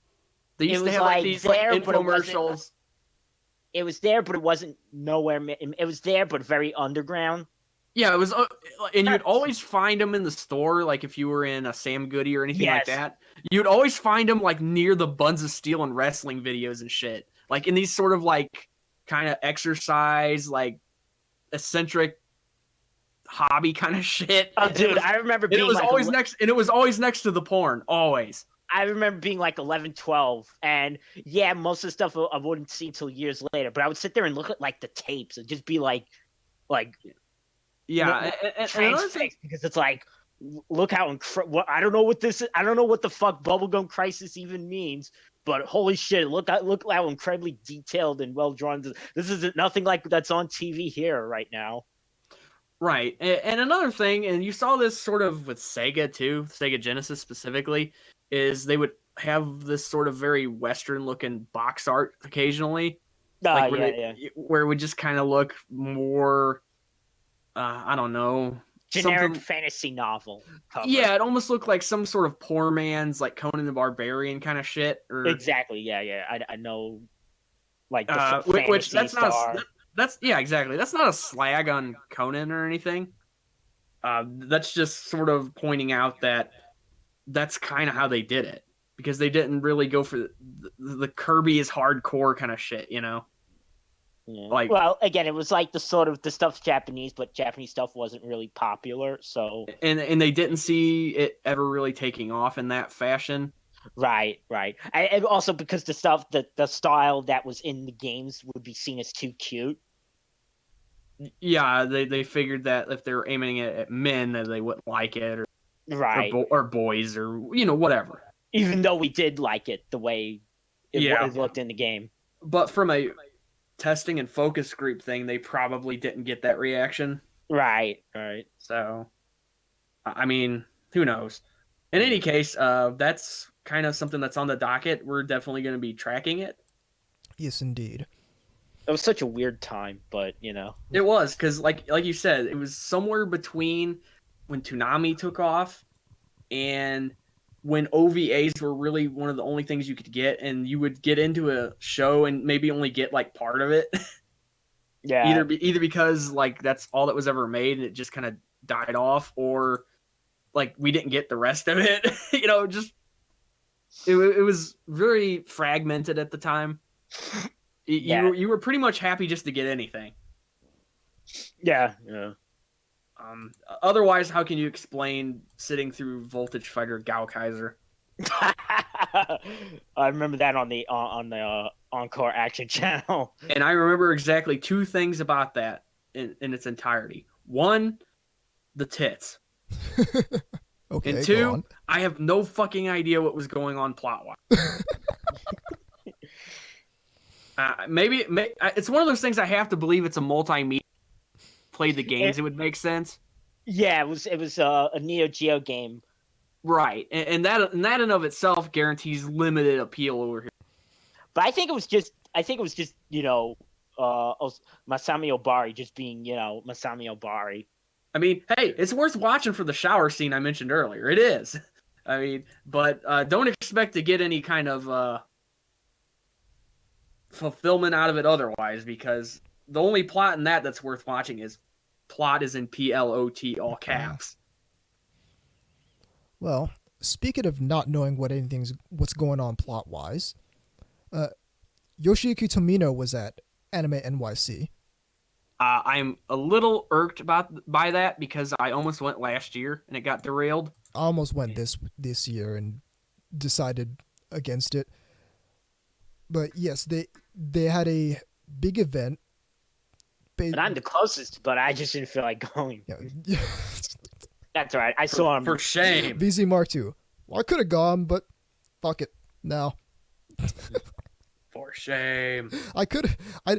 They used to have these infomercials. It was there, but it wasn't nowhere. It was there, but very underground. Yeah, it was, and you'd always find them in the store, like if you were in a Sam Goody or anything like that. You'd always find them like near the Buns of Steel and wrestling videos and shit, like in these sort of like kind of exercise, like eccentric hobby kind of shit. Oh, dude, I remember being always next, and it was always next to the porn, always. I remember being like 11, 12, and yeah, most of the stuff I wouldn't see until years later. But I would sit there and look at like the tapes and just be like. Yeah, transfixed because it's like, look how I don't know what this is. I don't know what the fuck Bubblegum Crisis even means, but holy shit, look how incredibly detailed and well drawn. This is nothing like that's on TV here right now. Right, and another thing, and you saw this sort of with Sega too, Sega Genesis specifically, is they would have this sort of very Western looking box art occasionally. Where it would just kind of look more, I don't know, generic fantasy novel cover. Yeah, it almost looked like some sort of poor man's like Conan the Barbarian kind of shit. Exactly, yeah. I know, like which that's not. Exactly. That's not a slag on Conan or anything. That's just sort of pointing out that that's kind of how they did it. Because they didn't really go for the Kirby is hardcore kind of shit, Yeah. Like, well, again, it was like the stuff's Japanese, but Japanese stuff wasn't really popular, so. And they didn't see it ever really taking off in that fashion. Right. And also because the style that was in the games would be seen as too cute. Yeah, they figured that if they were aiming it at men, that they wouldn't like it, or boys, or whatever. Even though we did like it the way it looked in the game. But from a testing and focus group thing, they probably didn't get that reaction. Right. So, I mean, who knows? In any case, that's kind of something that's on the docket. We're definitely going to be tracking it. Yes, indeed. It was such a weird time, but, It was, because like you said, it was somewhere between when Toonami took off and when OVAs were really one of the only things you could get, and you would get into a show and maybe only get like part of it. Yeah. Either because like that's all that was ever made and it just kind of died off, or like we didn't get the rest of it. Just it was very fragmented at the time. You were pretty much happy just to get anything. Yeah. Otherwise, how can you explain sitting through Voltage Fighter Gao Kaiser? I remember that on the Encore Action Channel. And I remember exactly two things about that in its entirety. One, the tits. Okay, And go two, on. I have no fucking idea what was going on plot-wise. Maybe it's one of those things I have to believe it's a multimedia. Played the games, it would make sense. Yeah, it was a Neo Geo game. Right, and that in of itself guarantees limited appeal over here. But I think it was just Masami Obari just being Masami Obari. I mean, hey, it's worth watching for the shower scene I mentioned earlier. It is. I mean, but don't expect to get any kind of fulfillment out of it otherwise, because the only plot in that's worth watching is plot is in PLOT, all caps. Well, speaking of not knowing what's going on plot-wise, Yoshiyuki Tomino was at Anime NYC. I'm a little irked by that because I almost went last year and it got derailed. I almost went this year and decided against it. But yes, they had a big event. But I'm the closest, but I just didn't feel like going. Yeah. That's all right. I saw him. For shame. VZ Mark II. Well, I could have gone, but fuck it. No. For shame. I could. I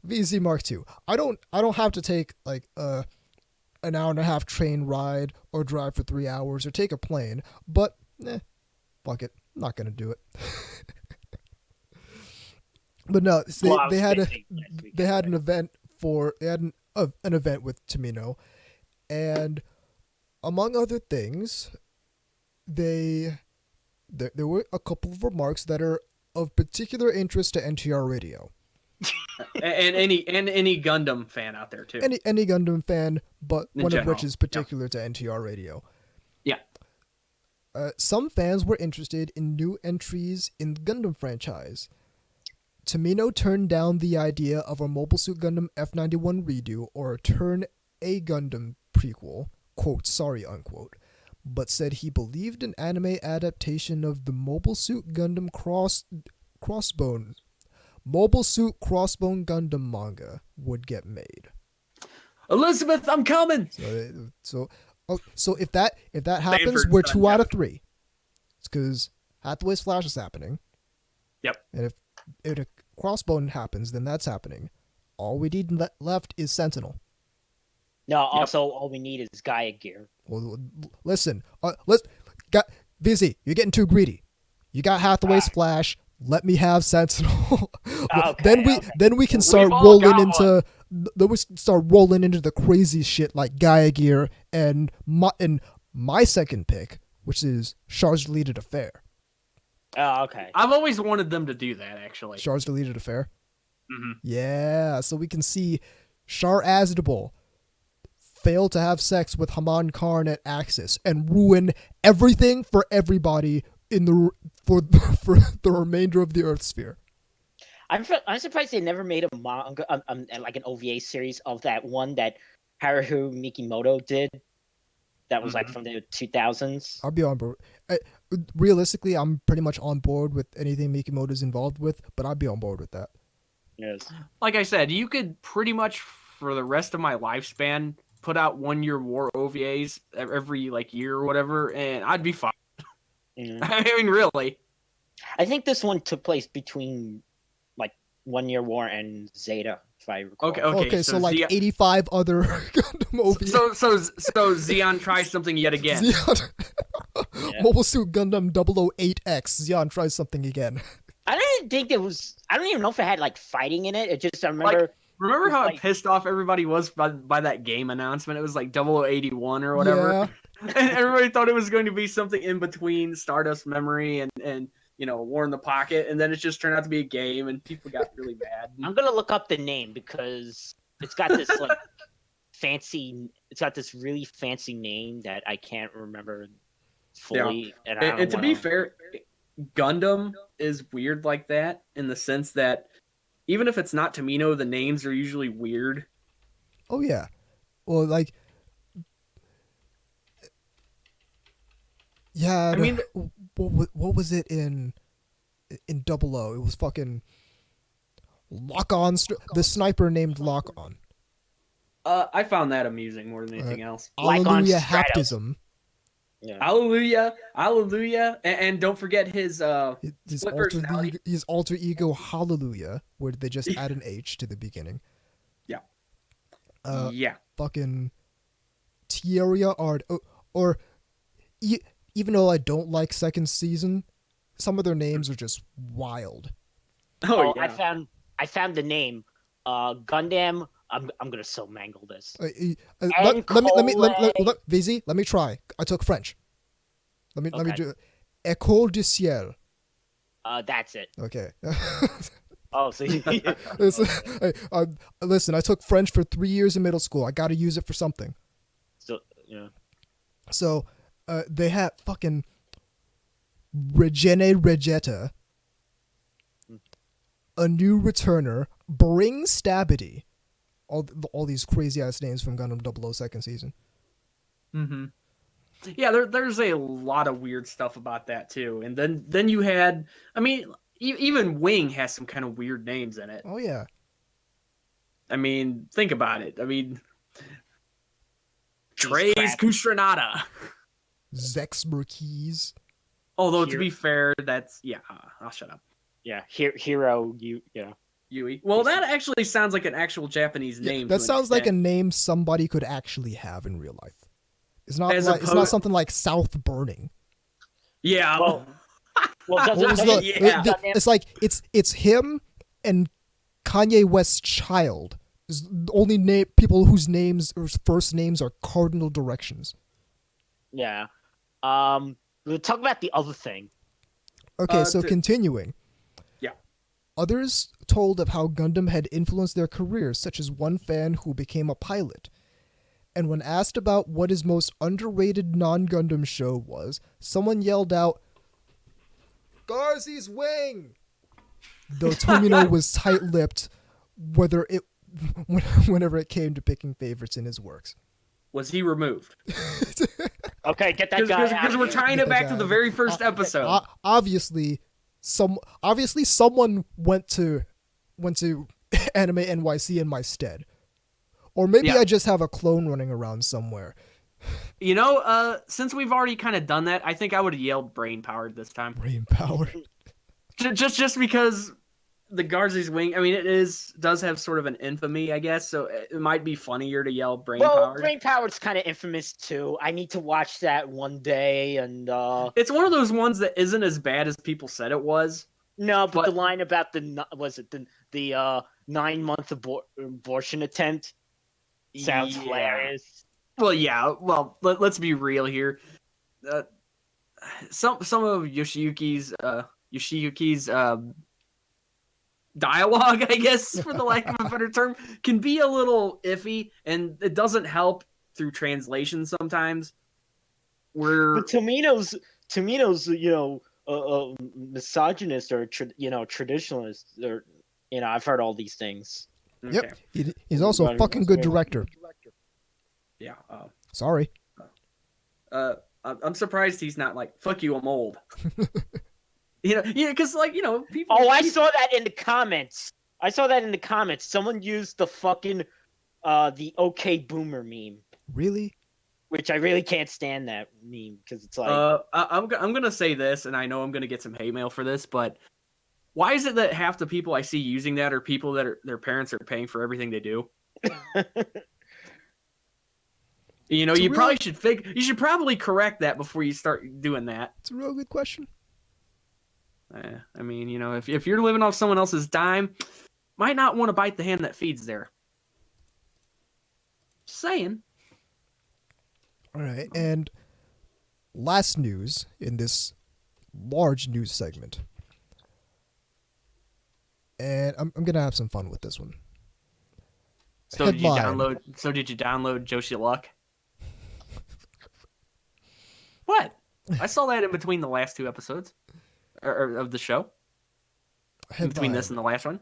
VZ Mark II. I don't have to take like an hour and a half train ride or drive for 3 hours or take a plane. But fuck it. I'm not gonna do it. But no, they had an event an event with Tomino, and among other things, there were a couple of remarks that are of particular interest to NTR Radio. and any Gundam fan out there too. Any Gundam fan, but In one general, of which is particular to NTR Radio. Yeah. Some fans were interested in new entries in the Gundam franchise. Tomino turned down the idea of a Mobile Suit Gundam F91 redo or a Turn A Gundam prequel, quote, sorry, unquote, but said he believed an anime adaptation of the Mobile Suit Gundam Crossbone Gundam manga would get made. Elizabeth, I'm coming. So if that happens, we're 2 out of 3. It's because Hathaway's Flash is happening. Yep. And if a Crossbone happens, then that's happening. All we need left is Sentinel. No, also all we need is Gaia Gear. Well, listen, VZ, you're getting too greedy. You got Hathaway's Flash. Let me have Sentinel. Then we can start rolling into the crazy shit like Gaia Gear and my second pick, which is Char's Deleted Affair. Oh, okay. I've always wanted them to do that, actually. Char's Deleted Affair? Mm-hmm. Yeah, so we can see Char Aznable fail to have sex with Haman Karn at Axis and ruin everything for everybody for the remainder of the Earth sphere. I'm surprised they never made a manga, like an OVA series of that one that Haruhi Mikimoto did. That was like from the 2000s. I'll be on board. Realistically, I'm pretty much on board with anything Mikimoto's involved with, but I'd be on board with that. Yes. Like I said, you could pretty much for the rest of my lifespan put out 1 year war OVAs every like year or whatever, and I'd be fine. Mm. I mean, really. I think this one took place between like 1 Year War and Zeta, if I recall. Okay, so like 85 other Gundam OVAs. So Zeon tries something yet again. Mobile Suit Gundam 008X. Zeon tries something again. I don't even know if it had like fighting in it. It just, I remember. Remember how pissed off everybody was by that game announcement? It was like 0081 or whatever. Yeah. And everybody thought it was going to be something in between Stardust Memory and War in the Pocket, and then it just turned out to be a game, and people got really mad. I'm gonna look up the name because it's got this like fancy. It's got this really fancy name that I can't remember fully. Yeah. And to be fair, Gundam is weird like that in the sense that even if it's not Tomino, the names are usually weird. Oh yeah, well like. Yeah, I mean, what was it in 00? It was fucking Lock On, the sniper named Lock On. I found that amusing more than anything else. Alleluia Haptism. Yeah. Hallelujah, hallelujah, and don't forget his split personality. His alter ego, Hallelujah, where they just add an H to the beginning. Yeah. Uh, Yeah. Fucking Tierra Art, even though I don't like second season, some of their names are just wild. Oh yeah. I found the name. Gundam. I'm gonna so mangle this. VZ, let me try. I took French. Let me do École du ciel. That's it. Okay. Oh, so listen, I took French for 3 years in middle school. I got to use it for something. So yeah. So, they had fucking Regine Regetta, a new returner, Bring Stabity. All these crazy ass names from Gundam 00 second season. Mm-hmm. Yeah, there's a lot of weird stuff about that too. And then you had, I mean, even Wing has some kind of weird names in it. Oh yeah. I mean, think about it. I mean, Trey's Kustranada. Zex Merkees. Although to be fair, that's I'll shut up. Yeah, Hero. Yui. Well, that actually sounds like an actual Japanese name. That sounds like a name somebody could actually have in real life. It's not it's not something like South Burning. Yeah. Well, it's like it's him and Kanye West's child. Is the only people whose names or first names are cardinal directions. Yeah. We'll talk about the other thing. Okay, so continuing. Yeah. Others told of how Gundam had influenced their careers, such as one fan who became a pilot. And when asked about what his most underrated non-Gundam show was, someone yelled out, "Garzy's Wing!" Though Tomino was tight-lipped whenever it came to picking favorites in his works. Was he removed? Okay, get that guy out. Because we're tying it back to the very first episode. Obviously, someone went to Anime NYC in my stead. Or maybe I just have a clone running around somewhere. You know, since we've already kind of done that, I think I would have yelled brain powered this time. Brain powered. Just because the Garzy's Wing, I mean, does have sort of an infamy, I guess, so it might be funnier to yell brain powered. Well, brain powered's kind of infamous too. I need to watch that one day, and it's one of those ones that isn't as bad as people said it was. No, but the line about the 9-month abortion attempt sounds hilarious. Well, yeah. Well, let's be real here. Some of Yoshiyuki's dialogue, I guess, for the lack of a better term, can be a little iffy, and it doesn't help through translation sometimes. But Tomino's, misogynist or traditionalist, or I've heard all these things. Okay. Yep, he's also a fucking good director. Yeah. Sorry. I'm surprised he's not like, fuck you, I'm old. Because people. Oh, I saw that in the comments. Someone used the fucking the OK Boomer meme. Really? Which I really can't stand that meme because it's like. I'm gonna say this, and I know I'm gonna get some hate mail for this, but why is it that half the people I see using that are people that their parents are paying for everything they do? Probably you should probably correct that before you start doing that. It's a real good question. I mean, if you're living off someone else's dime, might not want to bite the hand that feeds there. Just saying. All right, and last news in this large news segment. And I'm gonna have some fun with this one. So did you download Joshi Luck? What? I saw that in between the last two episodes of the show. In between this and the last one.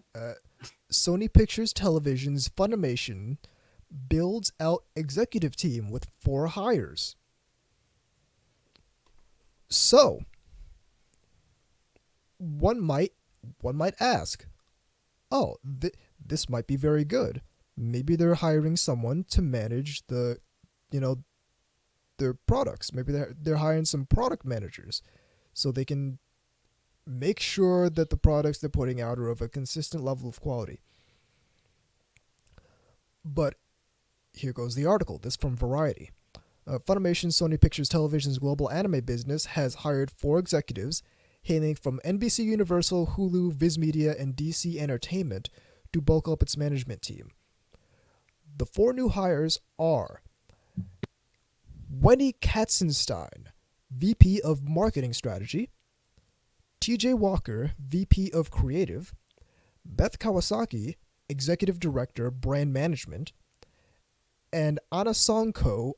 Sony Pictures Television's Funimation builds out executive team with 4 hires. So, one might ask, oh, this might be very good. Maybe they're hiring someone to manage the their products. Maybe they're hiring some product managers so they can make sure that the products they're putting out are of a consistent level of quality. But here goes the article. This from Variety. Funimation, Sony Pictures Television's global anime business, has hired 4 executives hailing from NBC Universal, Hulu, Viz Media, and DC Entertainment to bulk up its management team. The 4 new hires are Wendy Katzenstein, VP of Marketing Strategy, TJ Walker, VP of Creative, Beth Kawasaki, Executive Director, Brand Management, and Anna Sonko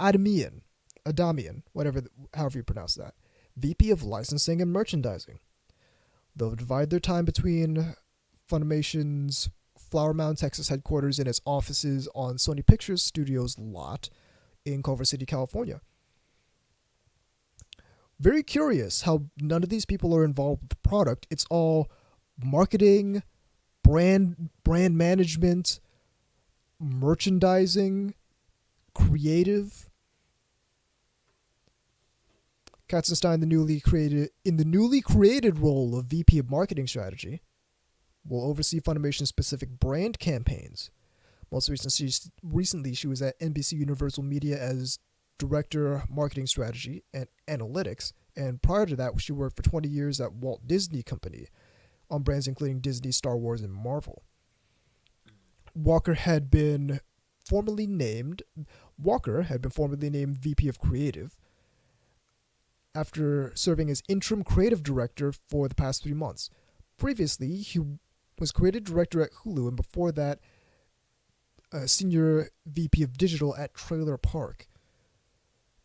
Adamian, however you pronounce that, VP of Licensing and Merchandising. They'll divide their time between Funimation's Flower Mound, Texas headquarters and its offices on Sony Pictures Studios lot in Culver City, California. Very curious how none of these people are involved with the product. It's all marketing, brand management, merchandising, creative. Katzenstein, in the newly created role of VP of Marketing Strategy, will oversee Funimation's specific brand campaigns. Most recently, she was at NBC Universal Media as Director, Marketing Strategy and Analytics, and prior to that, she worked for 20 years at Walt Disney Company on brands including Disney, Star Wars, and Marvel. Walker had been formerly named VP of Creative after serving as interim creative director for the past 3 months. Previously, he was creative director at Hulu, and before that, senior VP of digital at Trailer Park.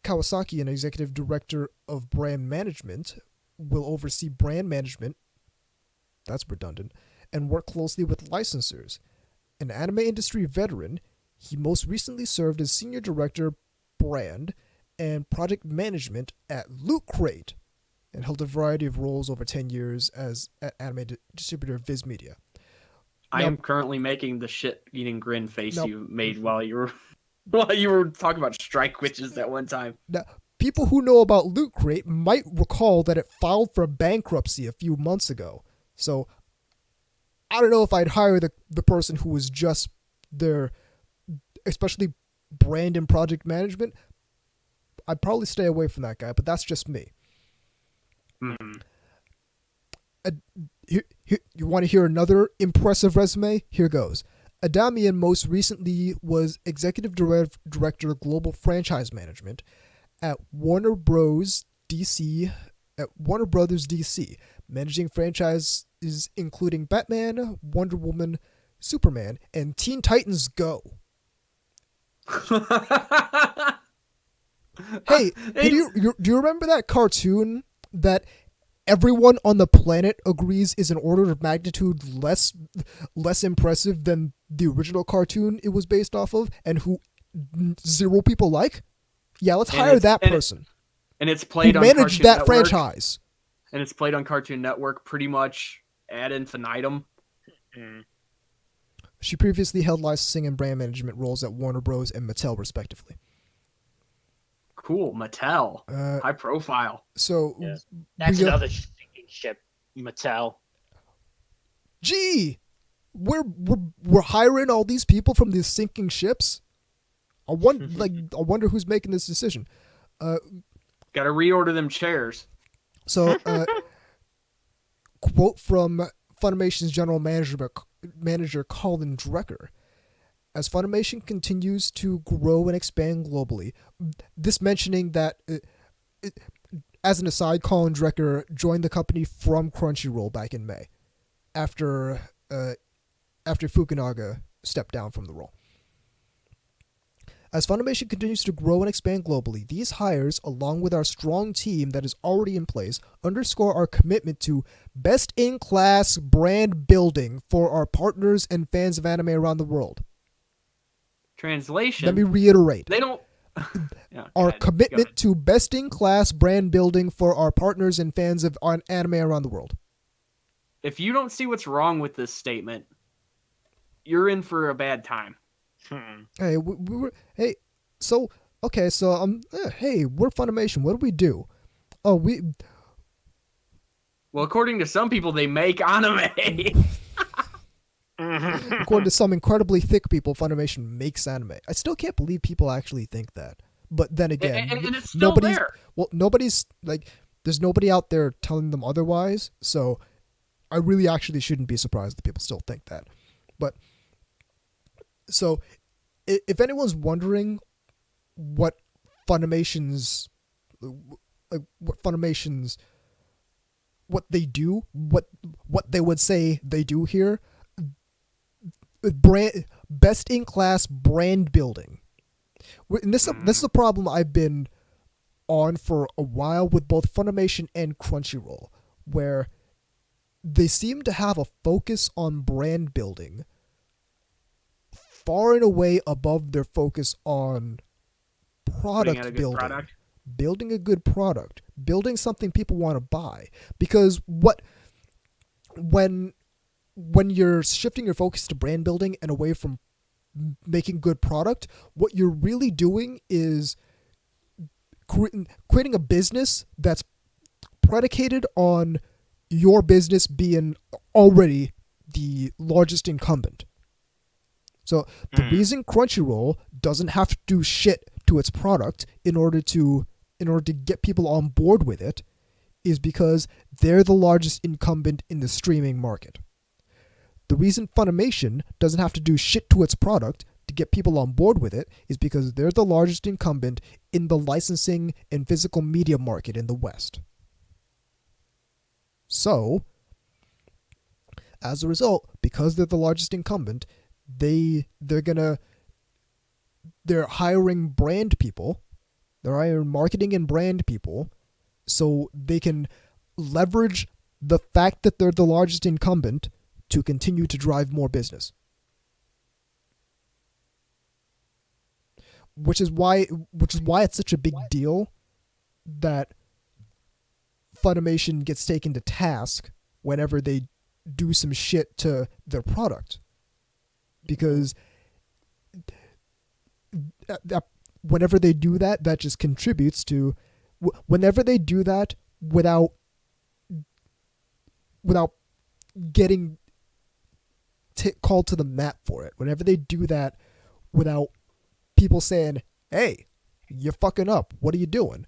Kawasaki, an executive director of brand management, will oversee brand management, that's redundant, and work closely with licensors. An anime industry veteran, he most recently served as senior director, brand, and project management at Loot Crate, and held a variety of roles over 10 years as at anime distributor Viz Media. I am currently making the shit-eating grin face you made while you were talking about strike witches that one time. Now, people who know about Loot Crate might recall that it filed for bankruptcy a few months ago. So I don't know if I'd hire the person who was just their, especially brand and project management. I'd probably stay away from that guy, but that's just me. Mm-hmm. You want to hear another impressive resume? Here goes. Adamian most recently was Executive Director Global Franchise Management at Warner Brothers DC, managing franchises including Batman, Wonder Woman, Superman, and Teen Titans Go. Hey, do you remember that cartoon that everyone on the planet agrees is an order of magnitude less impressive than the original cartoon it was based off of, and who 0 people like? Yeah, let's hire that person. And it's played on managed Cartoon that Network, franchise. And it's played on Cartoon Network pretty much ad infinitum. Mm. She previously held licensing and brand management roles at Warner Bros. And Mattel, respectively. Cool, Mattel, high profile. So yeah. That's another sinking ship, Mattel. Gee, we're hiring all these people from these sinking ships. I wonder who's making this decision. Got to reorder them chairs. So, quote from Funimation's general manager Colin Drecker. As Funimation continues to grow and expand globally, this mentioning that, as an aside, Colin Drecker joined the company from Crunchyroll back in May, after Fukunaga stepped down from the role. As Funimation continues to grow and expand globally, these hires, along with our strong team that is already in place, underscore our commitment to best-in-class brand building for our partners and fans of anime around the world. Translation. Let me reiterate. They don't. Our commitment to best-in-class brand building for our partners and fans of anime around the world. If you don't see what's wrong with this statement, you're in for a bad time. Hey, so okay, so hey, we're Funimation. What do we do? Oh, Well, according to some people, they make anime. according to some incredibly thick people, Funimation makes anime. I still can't believe people actually think that. But then again, and it's still there. Nobody's like, there's nobody out there telling them otherwise. So I really actually shouldn't be surprised that people still think that. But so if anyone's wondering what Funimation's what they do, what they would say they do here, best in class brand building. And this is a problem I've been on for a while with both Funimation and Crunchyroll, where they seem to have a focus on brand building far and away above their focus on product building. Building a good product, building something people want to buy. Because when you're shifting your focus to brand building and away from making good product, what you're really doing is creating a business that's predicated on your business being already the largest incumbent. So the reason Crunchyroll doesn't have to do shit to its product in order to get people on board with it is because they're the largest incumbent in the streaming market. The reason Funimation doesn't have to do shit to its product to get people on board with it is because they're the largest incumbent in the licensing and physical media market in the West. So, as a result, because they're the largest incumbent, they're hiring brand people. They're hiring marketing and brand people so they can leverage the fact that they're the largest incumbent to continue to drive more business. Which is why it's such a big deal that Funimation gets taken to task whenever they do some shit to their product. Because whenever they do that, that just contributes to... Whenever they do that without getting called to the mat for it, whenever they do that without people saying, hey, you're fucking up, what are you doing?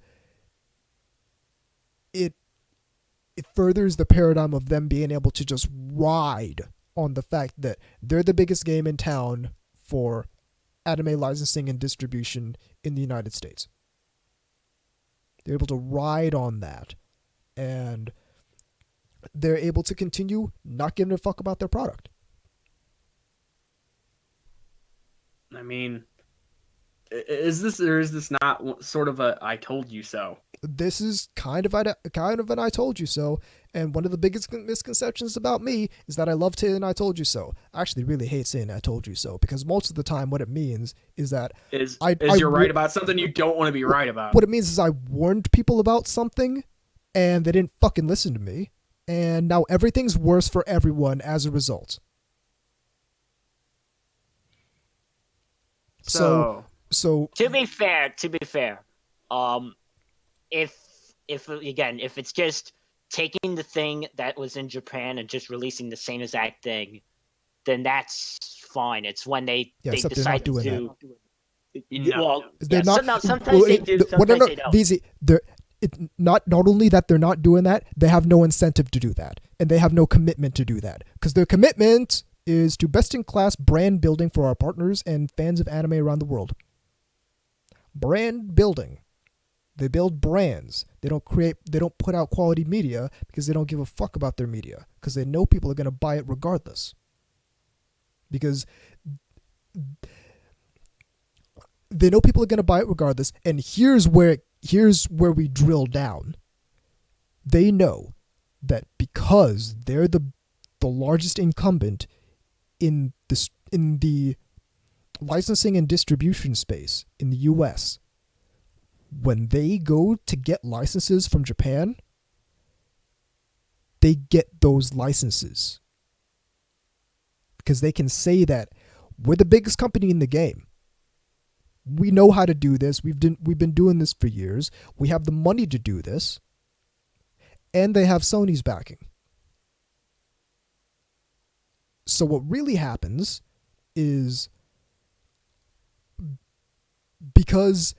It furthers the paradigm of them being able to just ride on the fact that they're the biggest game in town for anime licensing and distribution in the United States. They're able to ride on that, and they're able to continue not giving a fuck about their product. I mean, is this or is this not sort of a "I told you so"? This is kind of an "I told you so," and one of the biggest misconceptions about me is that I love saying "I told you so." I actually really hate saying "I told you so" because most of the time, what it means is that you're right about something you don't want to be right about. What it means is I warned people about something, and they didn't fucking listen to me, and now everything's worse for everyone as a result. So to be fair, if it's just taking the thing that was in Japan and just releasing the same exact thing, then that's fine. It's when they decide to do. Sometimes they do. Sometimes they don't. Not only that they're not doing that, they have no incentive to do that, and they have no commitment to do that, because their commitment is to best-in-class brand building for our partners and fans of anime around the world. Brand building. They build brands. They don't put out quality media because they don't give a fuck about their media, because they know people are going to buy it regardless. Because they know people are going to buy it regardless, and here's where we drill down. They know that because they're the largest incumbent in the licensing and distribution space in the US, when they go to get licenses from Japan, they get those licenses because they can say that we're the biggest company in the game. We know how to do this. We've been doing this for years. We have the money to do this. And they have Sony's backing. So what really happens is because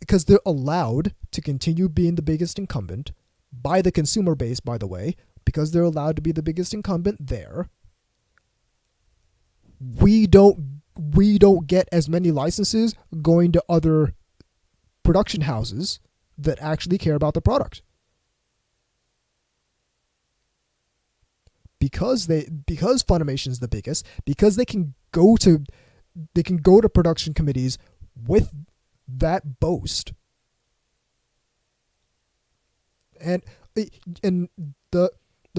they're allowed to continue being the biggest incumbent by the consumer base, by the way, because they're allowed to be the biggest incumbent there, we don't get as many licenses going to other production houses that actually care about the product. Because Funimation's the biggest, because they can go to production committees with that boast, and the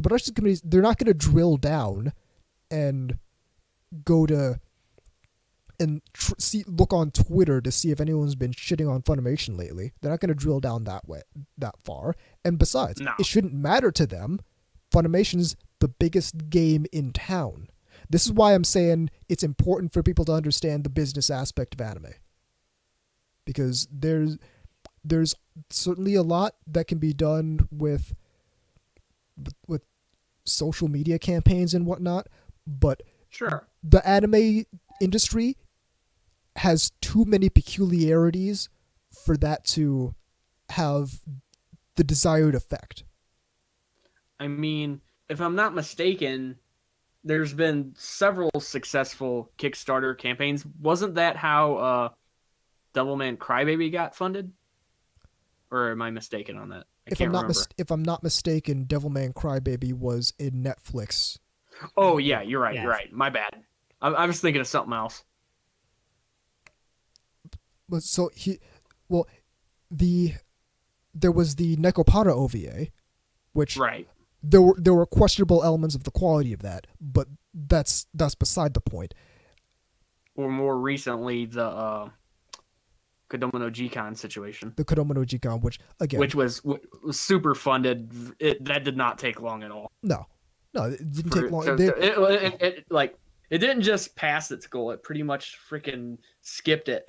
production committees, they're not going to drill down and go to and look on Twitter to see if anyone's been shitting on Funimation lately. They're not going to drill down that far. And besides, No. It shouldn't matter to them. Funimation's the biggest game in town. This is why I'm saying it's important for people to understand the business aspect of anime. Because there's certainly a lot that can be done with social media campaigns and whatnot, but Sure. the anime industry has too many peculiarities for that to have the desired effect. I mean, if I'm not mistaken, there's been several successful Kickstarter campaigns. Wasn't that how Devilman Crybaby got funded? Or am I mistaken on that? I can't remember. If I'm not mistaken, Devilman Crybaby was a Netflix. Oh, yeah, you're right. Yes. You're right. My bad. I was thinking of something else. But so there was the Nekopara OVA, which Right. there were questionable elements of the quality of that, but that's beside the point. Or more recently, the Kodomo no Jikan situation. The Kodomo no Jikan, which was super funded. That did not take long at all. No, it didn't take long. It didn't just pass its goal. It pretty much freaking skipped it.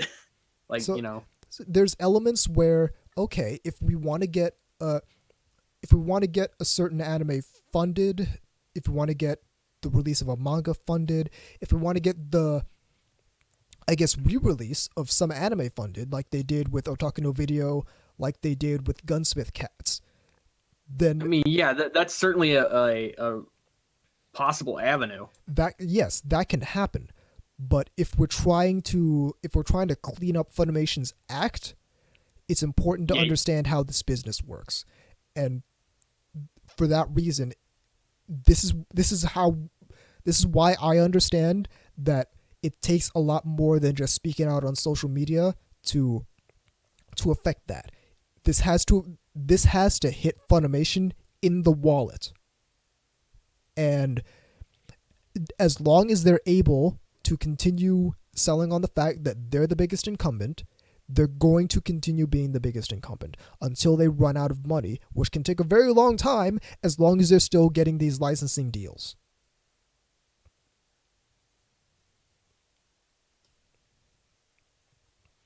So there's elements where, okay, if we want to get a certain anime funded, if we want to get the release of a manga funded, if we want to get the, I guess, re-release of some anime funded, like they did with Otaku no Video, like they did with Gunsmith Cats, then I mean, yeah, that's certainly a possible avenue. that can happen. But if we're trying to clean up Funimation's act, it's important to understand how this business works. And for that reason, this is why I understand that it takes a lot more than just speaking out on social media to affect that. This has to hit Funimation in the wallet. And as long as they're able to continue selling on the fact that they're the biggest incumbent, they're going to continue being the biggest incumbent until they run out of money, which can take a very long time as long as they're still getting these licensing deals.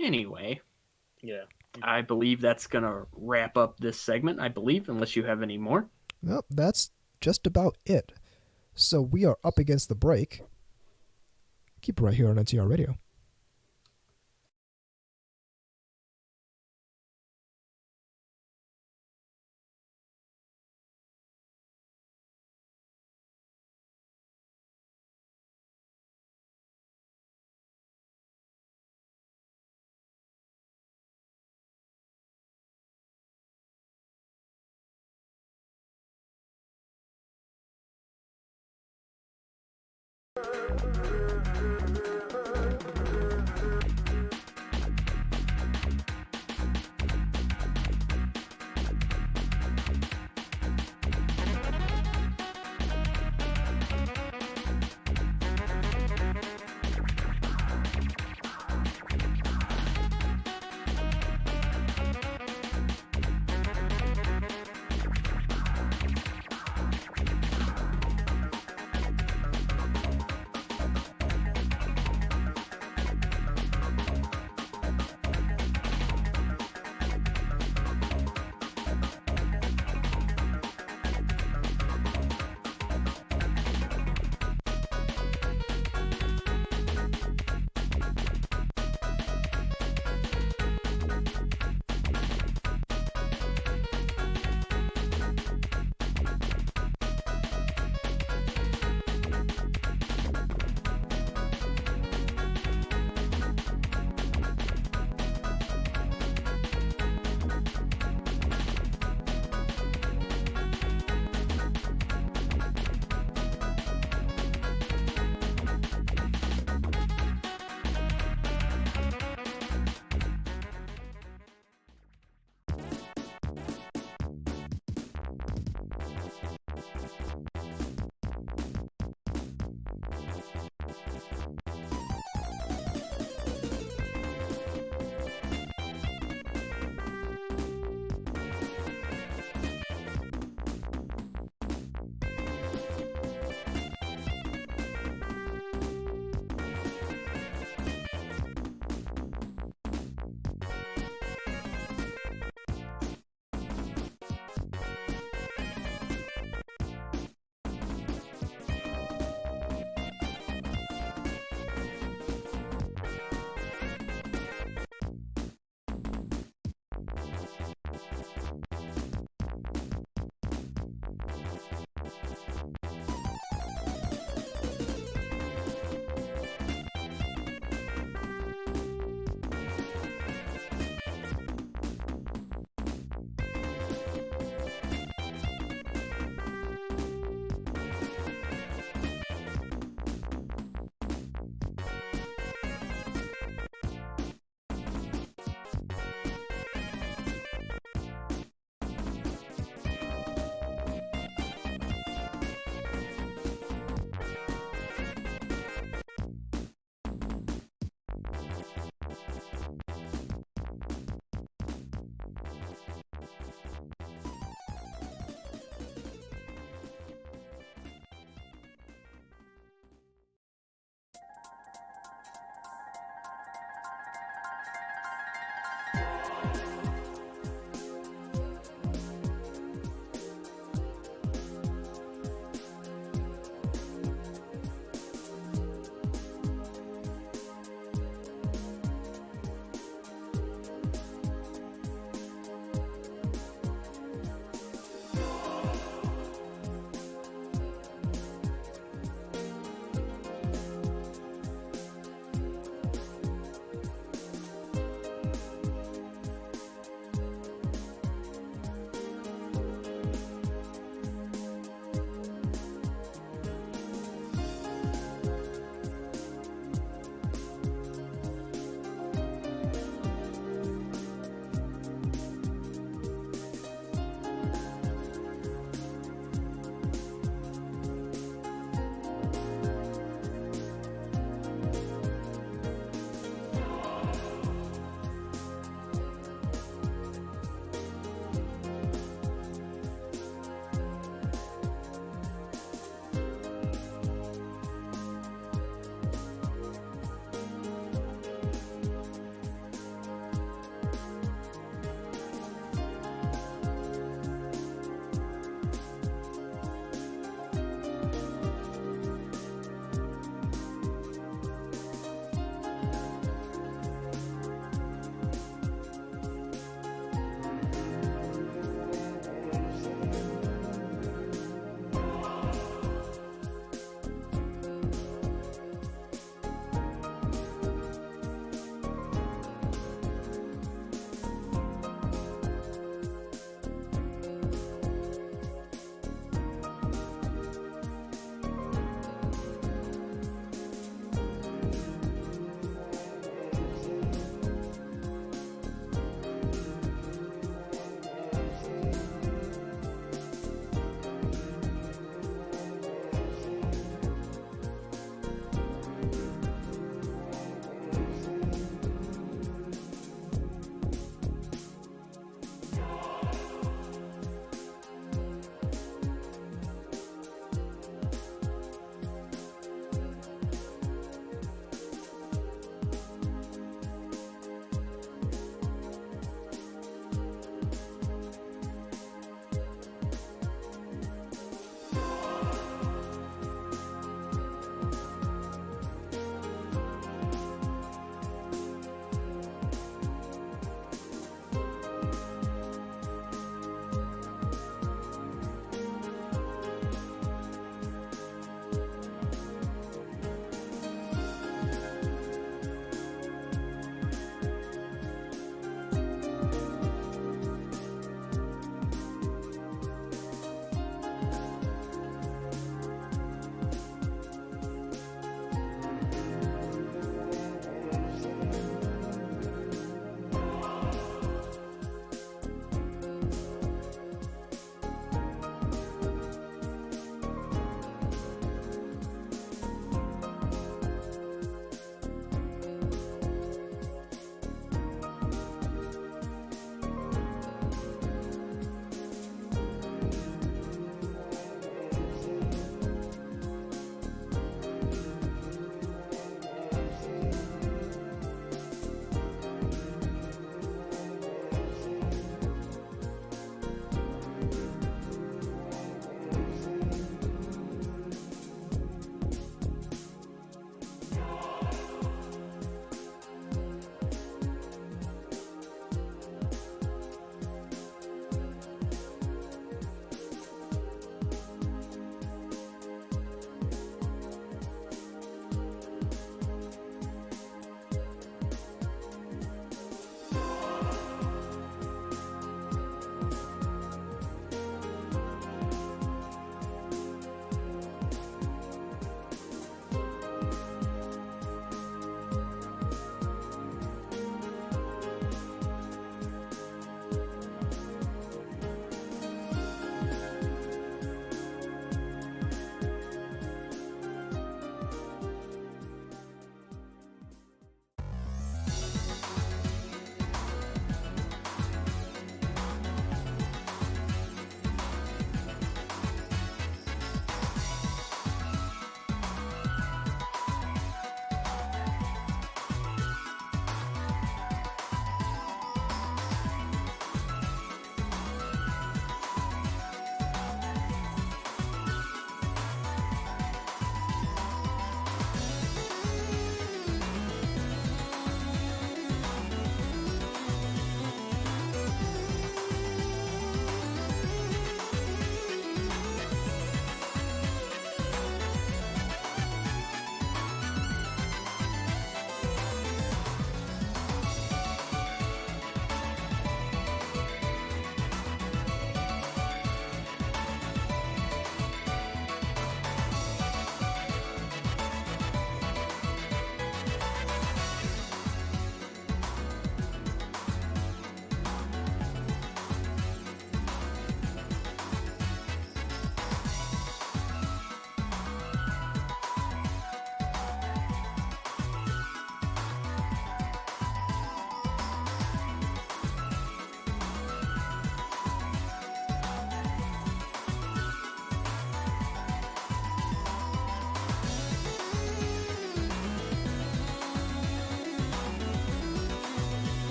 Anyway, Yeah. I believe that's going to wrap up this segment, unless you have any more. Nope, that's just about it. So we are up against the break. Keep it right here on NTR Radio.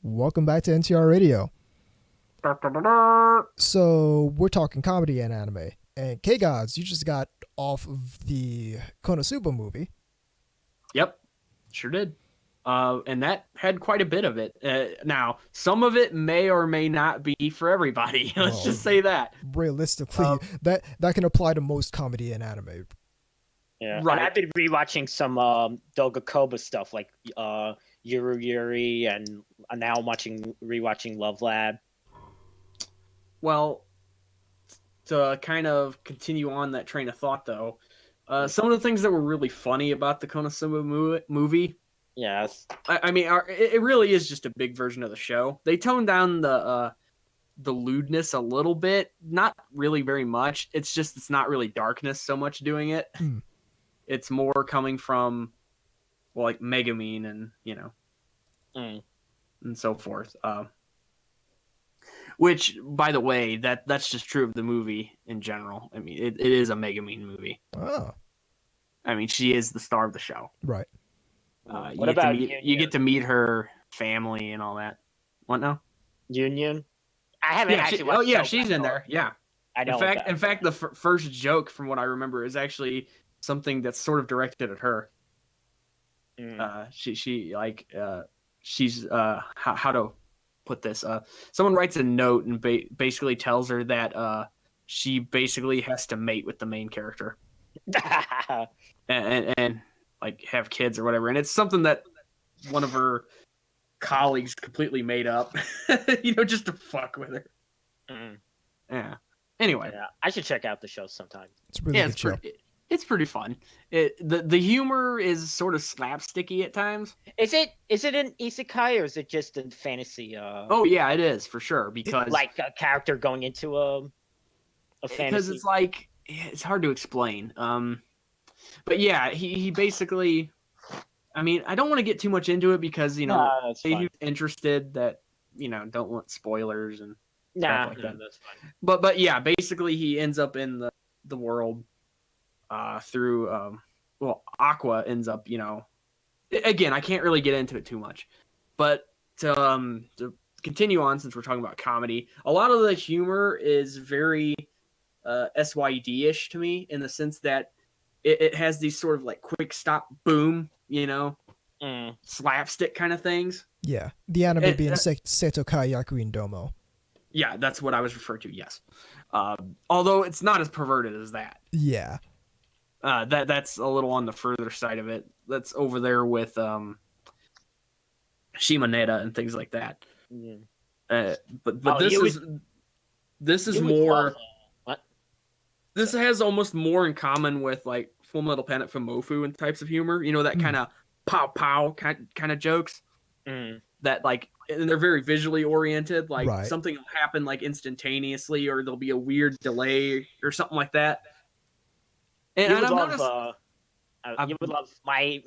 Welcome back to NTR Radio. So we're talking comedy and anime. And K-Gods, you just got off of the Konosuba movie. Yep, sure did. And that had quite a bit of it. Now, some of it may or may not be for everybody. Let's just say that. Realistically, that can apply to most comedy and anime. Yeah, right. And I've been rewatching some Doga Koba stuff like Yuru Yuri, and now I'm rewatching Love Lab. Well, to kind of continue on that train of thought, though, some of the things that were really funny about the Konosuba movie. Yes. I mean, it really is just a big version of the show. They toned down the lewdness a little bit, not really very much. It's not really darkness so much doing it. It's more coming from, well, like Megumin and and so forth. Which, by the way, that's just true of the movie in general. I mean, it is a Megumin movie. Oh. I mean, she is the star of the show. Right. What about you get to meet her family and all that. What now? Union? I haven't actually watched. Oh yeah, she's in there. Yeah. I know. In fact, the first joke, from what I remember, is actually something that's sort of directed at her. She's how to put this. Someone writes a note and basically tells her that she basically has to mate with the main character. and like have kids or whatever, and it's something that one of her colleagues completely made up, just to fuck with her. Yeah. Anyway, I should check out the show sometime. It's really good show. It's pretty fun. The humor is sort of slapsticky at times. Is it an isekai or is it just a fantasy? Oh yeah, it is for sure, because like a character going into a fantasy. Because it's like it's hard to explain. But yeah, he basically. I mean, I don't want to get too much into it because who's interested that don't want spoilers and stuff like that. That's fine. But yeah, basically he ends up in the world through Aqua ends up again, I can't really get into it too much, but to continue on, since we're talking about comedy, a lot of the humor is very SYD-ish to me, in the sense that it has these sort of like quick stop boom, slapstick kind of things. Yeah, the anime being Seto Kai Yakuin Domo. Yeah, that's what I was referring to, yes. Although it's not as perverted as that. Yeah. That's a little on the further side of it. That's over there with Shimoneta and things like that. Yeah. But this is more. What? This has almost more in common with like Full Metal Panic Fumofu and types of humor. That kind of pow kind of jokes. That like, and they're very visually oriented. Like something will happen like instantaneously, or there'll be a weird delay or something like that. And you would love my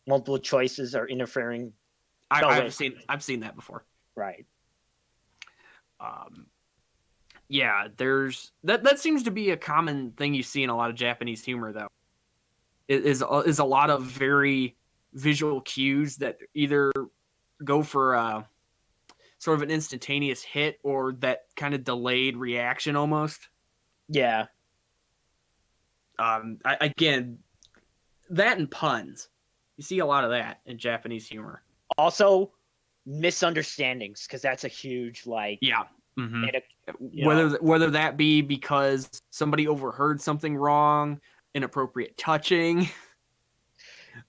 multiple choices are interfering. I've seen that before. Right. Yeah, there's that seems to be a common thing you see in a lot of Japanese humor, though. It is a lot of very visual cues that either go for sort of an instantaneous hit or that kind of delayed reaction almost. Yeah. Again, that and puns. You see a lot of that in Japanese humor. Also, misunderstandings, because that's a huge Yeah. Mm-hmm. Whether that be because somebody overheard something wrong, inappropriate touching.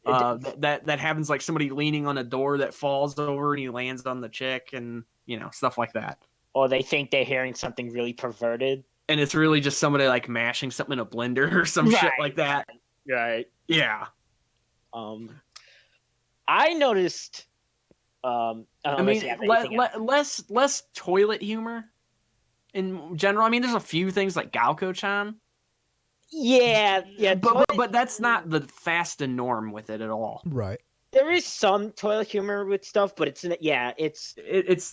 That happens, like somebody leaning on a door that falls over and he lands on the chick, and stuff like that. Or they think they're hearing something really perverted, and it's really just somebody like mashing something in a blender or some shit like that. Right. Yeah. I noticed. Less toilet humor in general. I mean, there's a few things like Gaoko-chan. Yeah, but that's not the fast and norm with it at all. Right. There is some toilet humor with stuff, but it's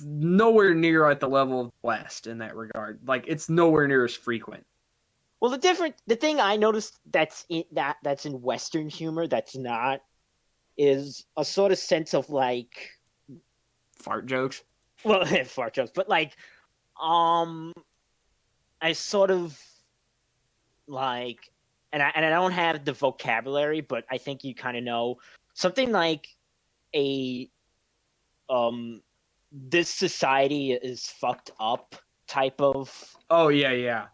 nowhere near at the level of West in that regard. Like, it's nowhere near as frequent. Well, the thing I noticed that's in Western humor that's not is a sort of sense of like fart jokes. Well, fart jokes, but like, I sort of like, and I don't have the vocabulary, but I think you kind of know something like a this society is fucked up type of, Oh yeah.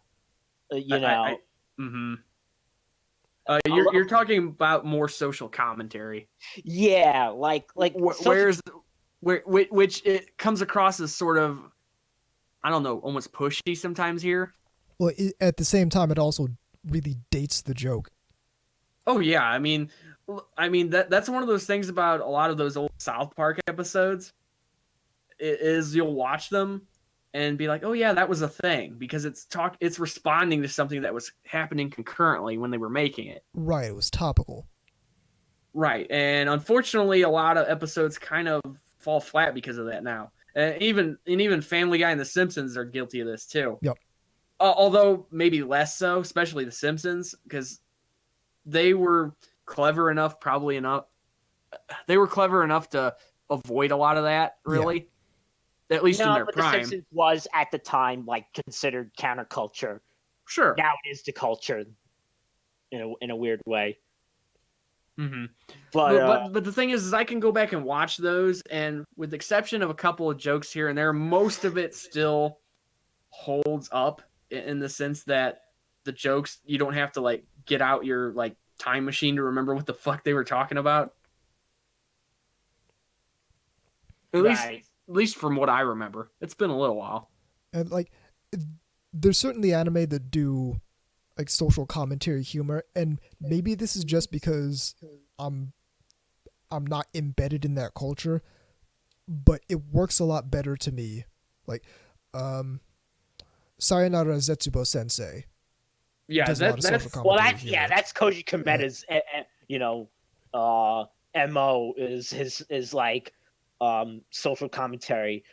you know. Mm-hmm. You're talking about more social commentary. Yeah, like where's which it comes across as sort of, I don't know, almost pushy sometimes here. Well, at the same time, it also really dates the joke. Oh yeah, I mean that's one of those things about a lot of those old South Park episodes. Is you'll watch them and be like, oh yeah, that was a thing, because it's responding to something that was happening concurrently when they were making it. Right, it was topical. Right, and unfortunately, a lot of episodes kind of fall flat because of that now. And even Family Guy and The Simpsons are guilty of this too. Yep. Although maybe less so, especially The Simpsons, because they were clever enough, They were clever enough to avoid a lot of that, really. Yeah. At least in their prime. The Simpsons was at the time like considered counterculture. Sure. Now it is the culture, in a weird way. Mm-hmm. But the thing is I can go back and watch those, and with the exception of a couple of jokes here and there, most of it still holds up in the sense that the jokes, you don't have to like get out your like time machine to remember what the fuck they were talking about. At least from what I remember. It's been a little while. And like, there's certainly anime that do like social commentary humor, and maybe this is just because I'm not embedded in that culture, but it works a lot better to me. Like, Sayonara Zetsubo Sensei. Yeah, that's Koji Komeda's MO is his like social commentary.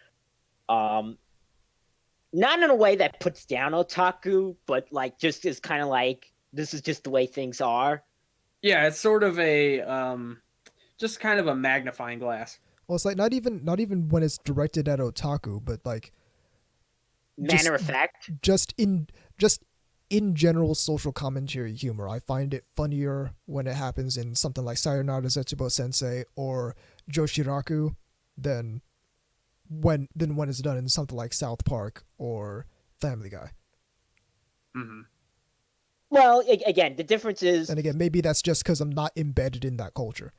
Not in a way that puts down otaku, but like just is kind of like, this is just the way things are. Yeah, it's sort of a just kind of a magnifying glass. Well, it's like not even when it's directed at otaku, but like matter of fact, just in general social commentary humor. I find it funnier when it happens in something like Sayonara Zetsubo Sensei or Joshiraku than when it's done in something like South Park or Family Guy. Mm-hmm. Well, again, the difference is... And again, maybe that's just because I'm not embedded in that culture.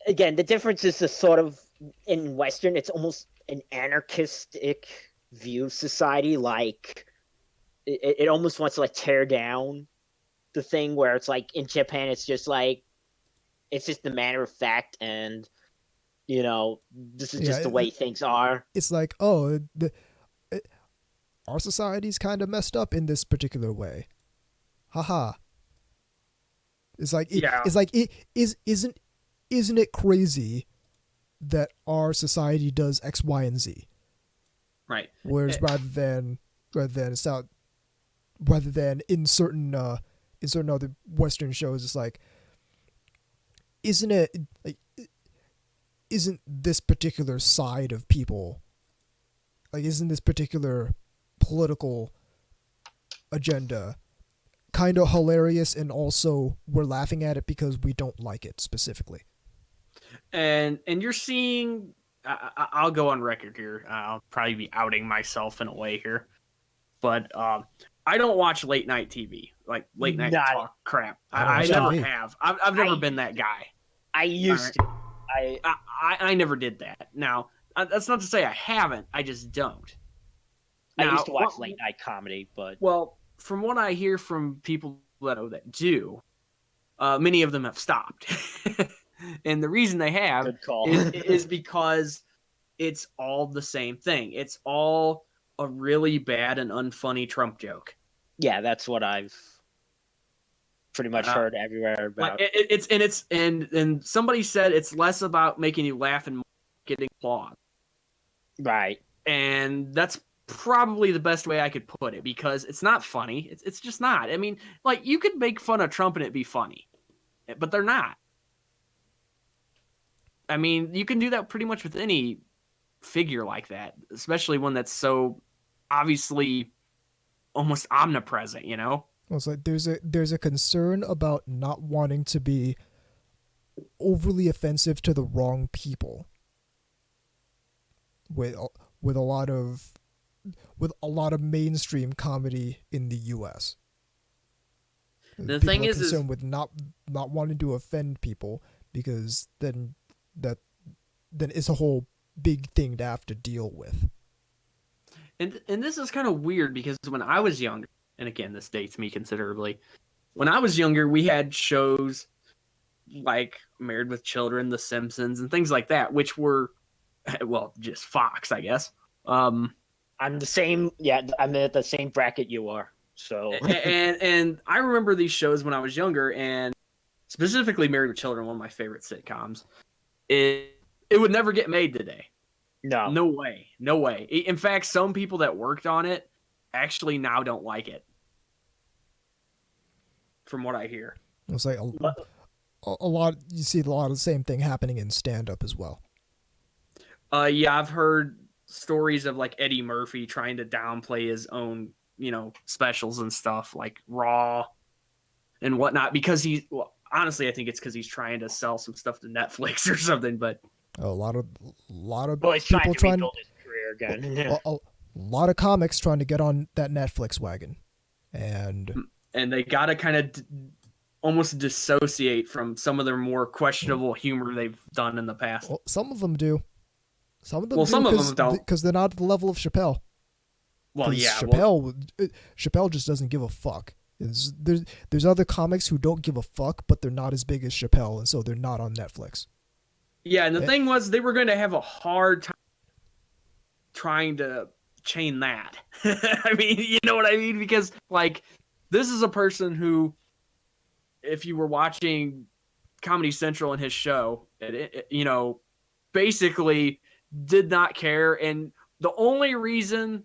Again, the difference is the sort of... In Western, it's almost an anarchistic view of society. Like, it almost wants to, like, tear down the thing, where it's like, in Japan, it's just like... It's just the matter of fact, and... this is just the way things are. It's like, our society's kind of messed up in this particular way. Haha. It's like, isn't it crazy that our society does X, Y, and Z? Right. Whereas rather than in certain other Western shows, it's like, isn't this particular side of people, like, isn't this particular political agenda kind of hilarious, and also we're laughing at it because we don't like it specifically? And you're seeing, I'll go on record here. I'll probably be outing myself in a way here, but I don't watch late night TV, like late night talk crap. I never have. I've never been that guy. I used to. I never did that. Now, that's not to say I haven't. I just don't. I used to watch late night comedy, but... Well, from what I hear from people that do, many of them have stopped. And the reason they have is because it's all the same thing. It's all a really bad and unfunny Trump joke. Yeah, that's what I've pretty much heard everywhere about. And somebody said it's less about making you laugh and more getting applause. Right. And that's probably the best way I could put it, because it's not funny. It's just not. I mean, like, you could make fun of Trump and it be funny, but they're not. I mean, you can do that pretty much with any figure like that, especially one that's so obviously almost omnipresent, you know? Well, it's like there's a concern about not wanting to be overly offensive to the wrong people with a lot of mainstream comedy in the US. The People thing are is concerned with not wanting to offend people, because then it's a whole big thing to have to deal with. And this is kind of weird because when I was younger, and again, this dates me considerably. When I was younger, we had shows like Married with Children, The Simpsons, and things like that, which were, well, just Fox, I guess. I'm the same. Yeah, I'm at the same bracket you are. So and I remember these shows when I was younger, and specifically Married with Children, one of my favorite sitcoms. It would never get made today. No way. In fact, some people that worked on it actually now don't like it, from what I hear. It's like a lot. You see a lot of the same thing happening in stand-up as well. Yeah, I've heard stories of like Eddie Murphy trying to downplay his own, specials and stuff like Raw and whatnot, because honestly, I think it's because he's trying to sell some stuff to Netflix or something. But a lot of well, he's people trying to rebuild his career again. a lot of comics trying to get on that Netflix wagon, and they gotta kind of almost dissociate from some of their more questionable humor they've done in the past. Well, some of them do. Some of them don't, because they're not at the level of Chappelle. Well, yeah, Chappelle just doesn't give a fuck. There's other comics who don't give a fuck, but they're not as big as Chappelle, and so they're not on Netflix. Yeah, and the thing was, they were going to have a hard time trying to chain that. I mean, you know what I mean? Because, like, this is a person who, if you were watching Comedy Central and his show, basically did not care. And the only reason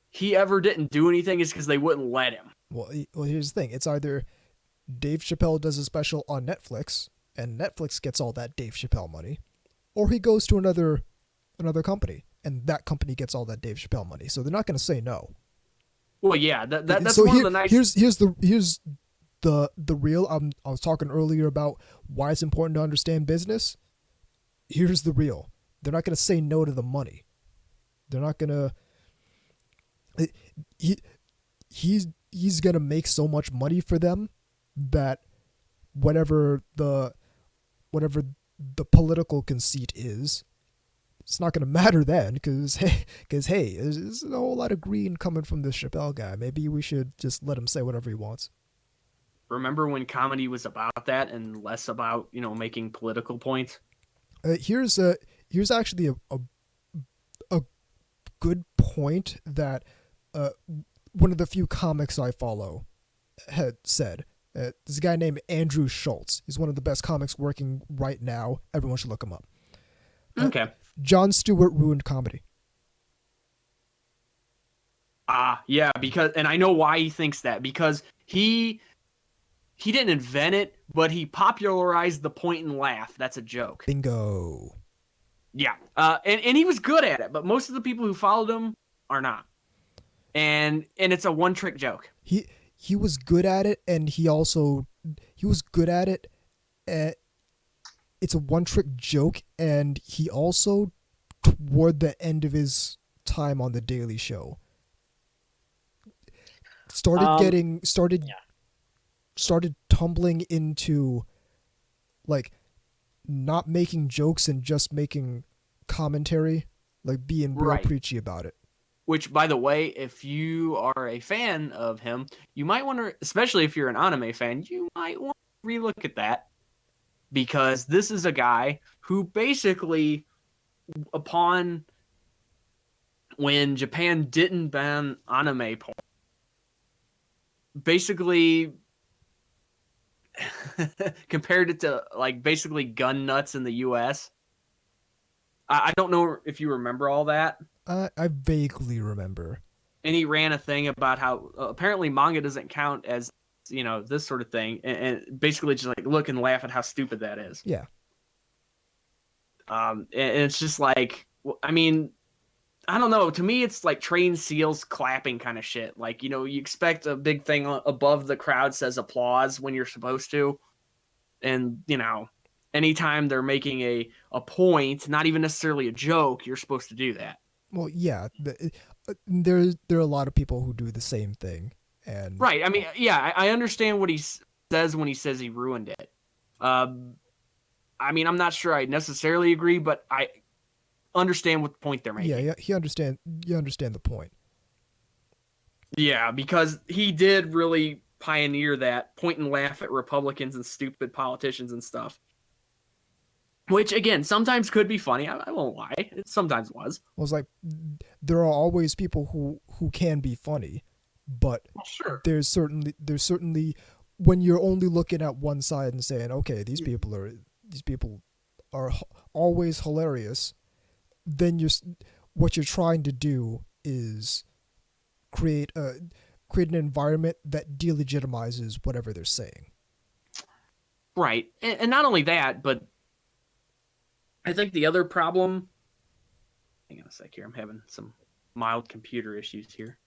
he ever didn't do anything is because they wouldn't let him. Well, here's the thing. It's either Dave Chappelle does a special on Netflix, and Netflix gets all that Dave Chappelle money, or he goes to another company, and that company gets all that Dave Chappelle money. So they're not going to say no. Well, yeah, that's so one of the nice. Here's the real. I was talking earlier about why it's important to understand business. Here's the real. They're not going to say no to the money. They're not going to. He's going to make so much money for them that whatever the political conceit is, it's not going to matter then, because hey, there's a whole lot of green coming from this Chappelle guy. Maybe we should just let him say whatever he wants. Remember when comedy was about that and less about, making political points? Here's actually a good point that one of the few comics I follow had said. This guy named Andrew Schultz. He's one of the best comics working right now. Everyone should look him up. Okay. Jon Stewart ruined comedy. Yeah, and I know why he thinks that, because he didn't invent it, but he popularized the point and laugh. That's a joke. Bingo. Yeah. And he was good at it, but most of the people who followed him are not. And it's a one-trick joke. He was good at it, and he was good at it. It's a one-trick joke, and he also, toward the end of his time on The Daily Show, started tumbling into, like, not making jokes and just making commentary, like being real preachy about it. Which, by the way, if you are a fan of him, you might want to, especially if you're an anime fan, you might want to relook at that. Because this is a guy who basically, upon when Japan didn't ban anime porn, basically compared it to, like, basically gun nuts in the U.S. I don't know if you remember all that. I vaguely remember. And he ran a thing about how apparently manga doesn't count as, this sort of thing. And basically just like look and laugh at how stupid that is. Yeah. And it's just like, I mean, I don't know. To me, it's like trained seals clapping kind of shit. Like, you expect a big thing above the crowd says applause when you're supposed to. And, anytime they're making a point, not even necessarily a joke, you're supposed to do that. Well, yeah, there are a lot of people who do the same thing. And right. I mean, yeah, I understand what he says when he says he ruined it. I mean, I'm not sure I necessarily agree, but I understand what the point they're making. Yeah, you understand the point. Yeah, because he did really pioneer that point and laugh at Republicans and stupid politicians and stuff. Which, again, sometimes could be funny. I won't lie. It sometimes was. Well, it's like there are always people who can be funny, but sure. there's certainly when you're only looking at one side and saying, okay, these people are always hilarious, then what you're trying to do is create an environment that delegitimizes whatever they're saying. Right. And not only that, but I think the other problem, hang on a sec here, I'm having some mild computer issues here.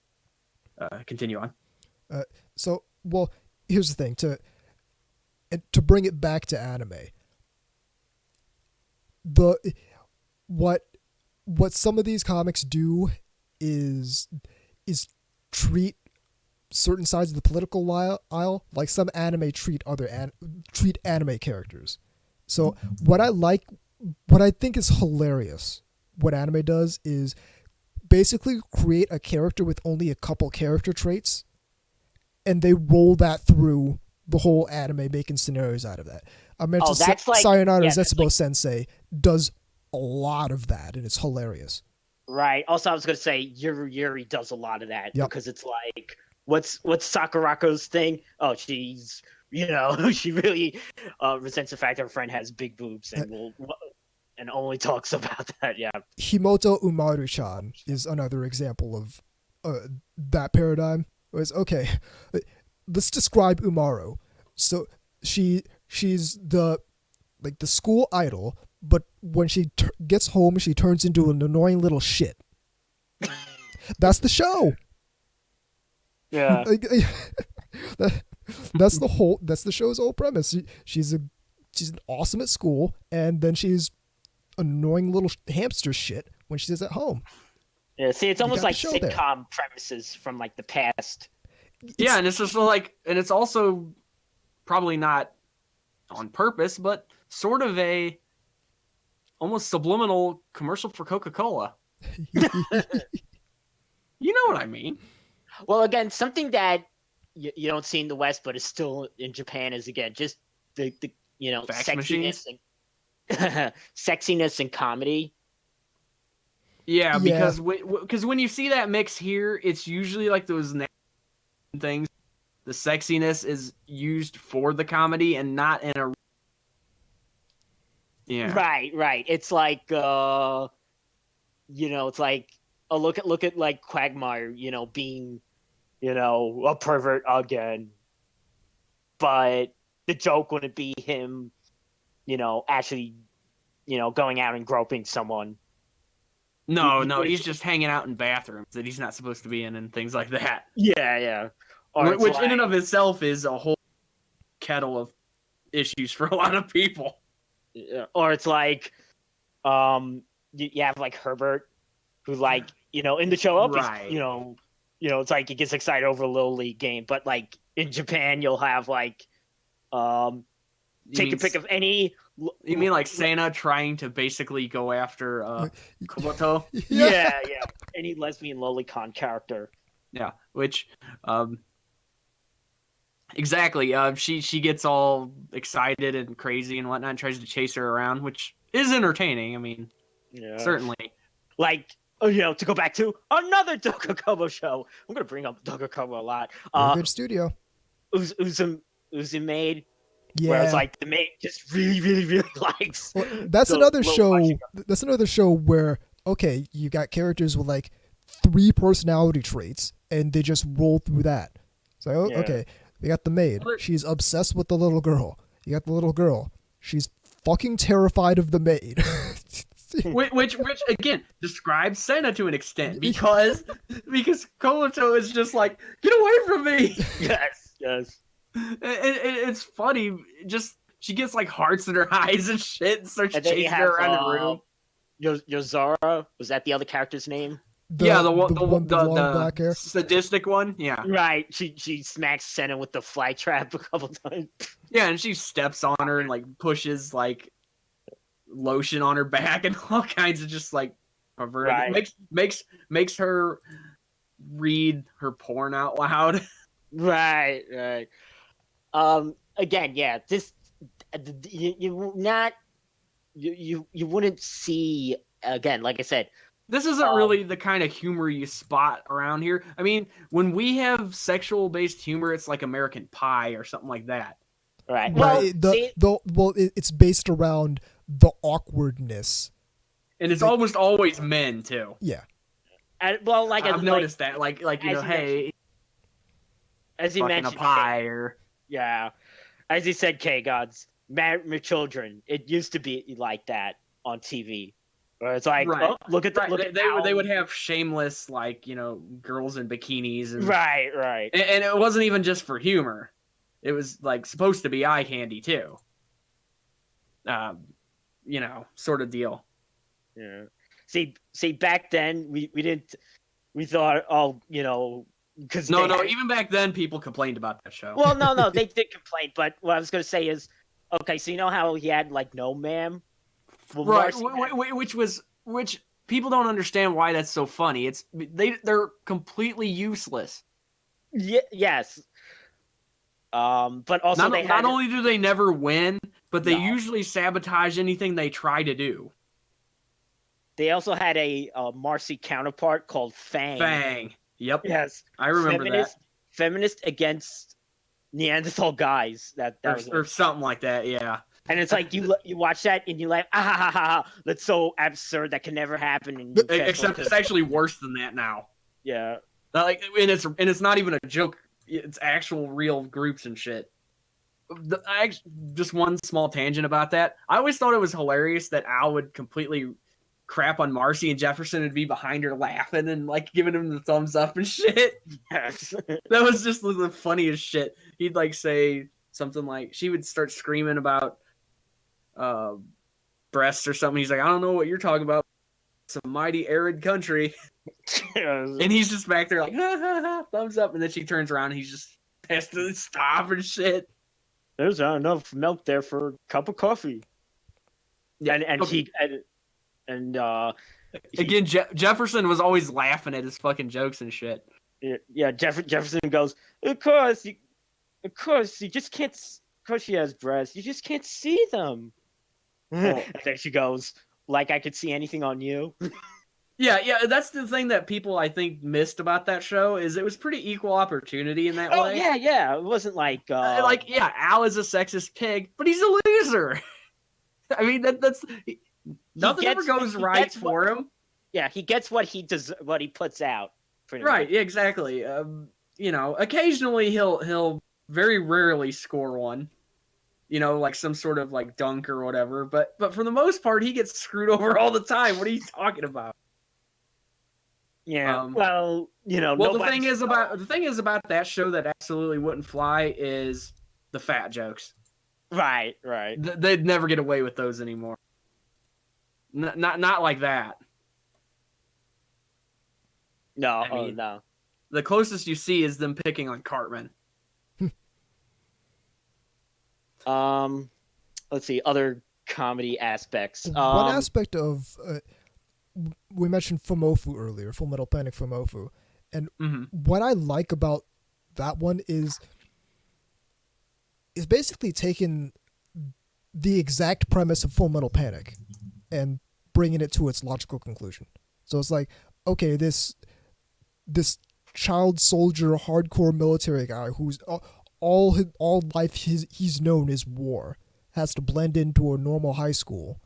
Continue on. So, well, here's the thing, to bring it back to anime, what some of these comics do is treat certain sides of the political aisle like some anime treat anime characters. So what I think is hilarious, what anime does is basically create a character with only a couple character traits, and they roll that through the whole anime, making scenarios out of that. I mentioned Sayonara Zetsubo Sensei does a lot of that, and it's hilarious. Right. Also, I was going to say Yuri does a lot of that because it's like, what's Sakurako's thing? Oh, she's, she really resents the fact that her friend has big boobs and only talks about that. Yeah. Himoto Umaru-chan is another example of that paradigm. Was okay. Let's describe Umaru. So she's the school idol, but when she gets home, she turns into an annoying little shit. That's the show. Yeah. That's the show's whole premise. She's awesome at school, and then she's an annoying little hamster shit when she's at home. Yeah, see, it's almost like sitcom premises from like the past. Yeah, and it's just like, and it's also probably not on purpose, but sort of a almost subliminal commercial for Coca-Cola. You know what I mean? Well, again, something that you don't see in the West, but is still in Japan is, again, just the sexiness and comedy. Yeah, because when you see that mix here, it's usually like those things. The sexiness is used for the comedy and not in a. Yeah. Right. It's like, it's like a look at like Quagmire, being, a pervert again. But the joke wouldn't be him, actually, going out and groping someone. No, he's just hanging out in bathrooms that he's not supposed to be in and things like that. Yeah. Which in and of itself is a whole kettle of issues for a lot of people. Or it's like, you have like Herbert, who like, in the show right. It's like he gets excited over a Little League game, but like in Japan, you'll have like, take a pick of any. You mean like Santa trying to basically go after Komoto? Yeah. Any lesbian lolicon character. Yeah, which, exactly. She gets all excited and crazy and whatnot and tries to chase her around, which is entertaining. I mean, certainly. Like, to go back to another Dokokobo show. I'm going to bring up Dokokobo a lot. Good studio. Uzumade. Yeah. Where it's like the maid just really, really, really likes. Well, that's another show. That's another show where, okay, you got characters with like 3 personality traits, and they just roll through that. So okay, we got the maid. She's obsessed with the little girl. You got the little girl. She's fucking terrified of the maid. which again describes Senna to an extent because Komoto is just like, get away from me. Yes. It's funny. Just she gets like hearts in her eyes and shit, and starts And then you chasing have her around the room. Yozora, was that the other character's name? The long black hair. sadistic one. Yeah. Right. She smacks Senna with the fly trap a couple times. Yeah, and she steps on her and like pushes like lotion on her back and all kinds of just like perverted. Right. Makes her read her porn out loud. Right. Again, yeah, this you wouldn't see, again, like I said. This isn't really the kind of humor you spot around here. I mean, when we have sexual-based humor, it's like American Pie or something like that. Right. Well, it's based around the awkwardness, and it's almost always men too. Yeah. Like I've noticed that. Like you know, hey, as he mentioned, a pie or yeah, as he said, K-Gods, marry my children. It used to be like that on TV. Where it's like, right. Look at they would have shameless, like, you know, girls in bikinis and right. And it wasn't even just for humor. It was like supposed to be eye candy too. You know, sort of deal. Yeah. See, back then we thought, oh, you know, because no, even back then people complained about that show. Well, no, they did complain, but what I was gonna say is, okay, so you know how he had like no ma'am. Well, right, which people don't understand why that's so funny. They're completely useless. Yes. But also not only do they never win, but they usually sabotage anything they try to do. They also had a Marcy counterpart called Fang. Fang. Yep. Yes. I remember that. Feminist against Neanderthal guys. That was or something like that. Yeah. And it's like you watch that and you laugh, that's so absurd, that can never happen. And except it's actually worse than that now. Yeah, like and it's not even a joke. It's actual real groups and shit. Just one small tangent about that. I always thought it was hilarious that Al would completely crap on Marcy and Jefferson would be behind her laughing and like giving him the thumbs up and shit. Yes. That was just the funniest shit. He'd like say something like, she would start screaming about breasts or something. He's like, I don't know what you're talking about. It's a mighty arid country. And he's just back there like, ha, ha, ha, thumbs up. And then she turns around and he's just has to stop and shit. There's not enough milk there for a cup of coffee. Yeah, again, Jefferson was always laughing at his fucking jokes and shit. Yeah, Jefferson goes, of course, you just can't. Of course, she has breasts. You just can't see them. And then she goes, like I could see anything on you. Yeah, that's the thing that people, I think, missed about that show, is it was pretty equal opportunity in that way. Oh, yeah. It wasn't like... Al is a sexist pig, but he's a loser. I mean, that's... Nothing ever goes right for him. Yeah, he gets what he does, what he puts out. Right, yeah, exactly. You know, occasionally he'll very rarely score one. You know, like some sort of like dunk or whatever. But for the most part, he gets screwed over all the time. What are you talking about? Yeah. Well, you know. Well, the thing is about that show that absolutely wouldn't fly is the fat jokes. Right. They'd never get away with those anymore. Not like that. No. I mean, no. The closest you see is them picking on Cartman. Let's see, other comedy aspects. One aspect of we mentioned Fumofu earlier, Full Metal Panic Fumofu, and what I like about that one is basically taking the exact premise of Full Metal Panic and bringing it to its logical conclusion. So it's like, okay, this child soldier, hardcore military guy who's all life he's known is war, has to blend into a normal high school,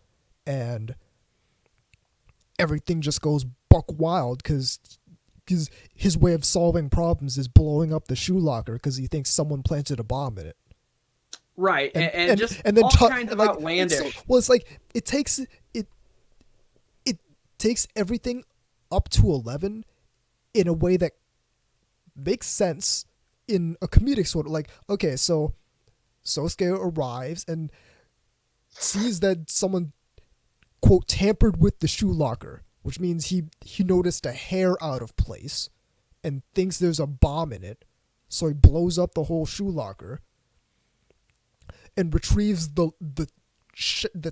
and everything just goes buck wild because his way of solving problems is blowing up the shoe locker because he thinks someone planted a bomb in it. Right, and then all kinds of outlandish. It's like it takes it. takes everything up to 11 in a way that makes sense in a comedic sort of like, okay, so Sosuke arrives and sees that someone, quote, tampered with the shoe locker, which means he noticed a hair out of place and thinks there's a bomb in it. So he blows up the whole shoe locker and retrieves the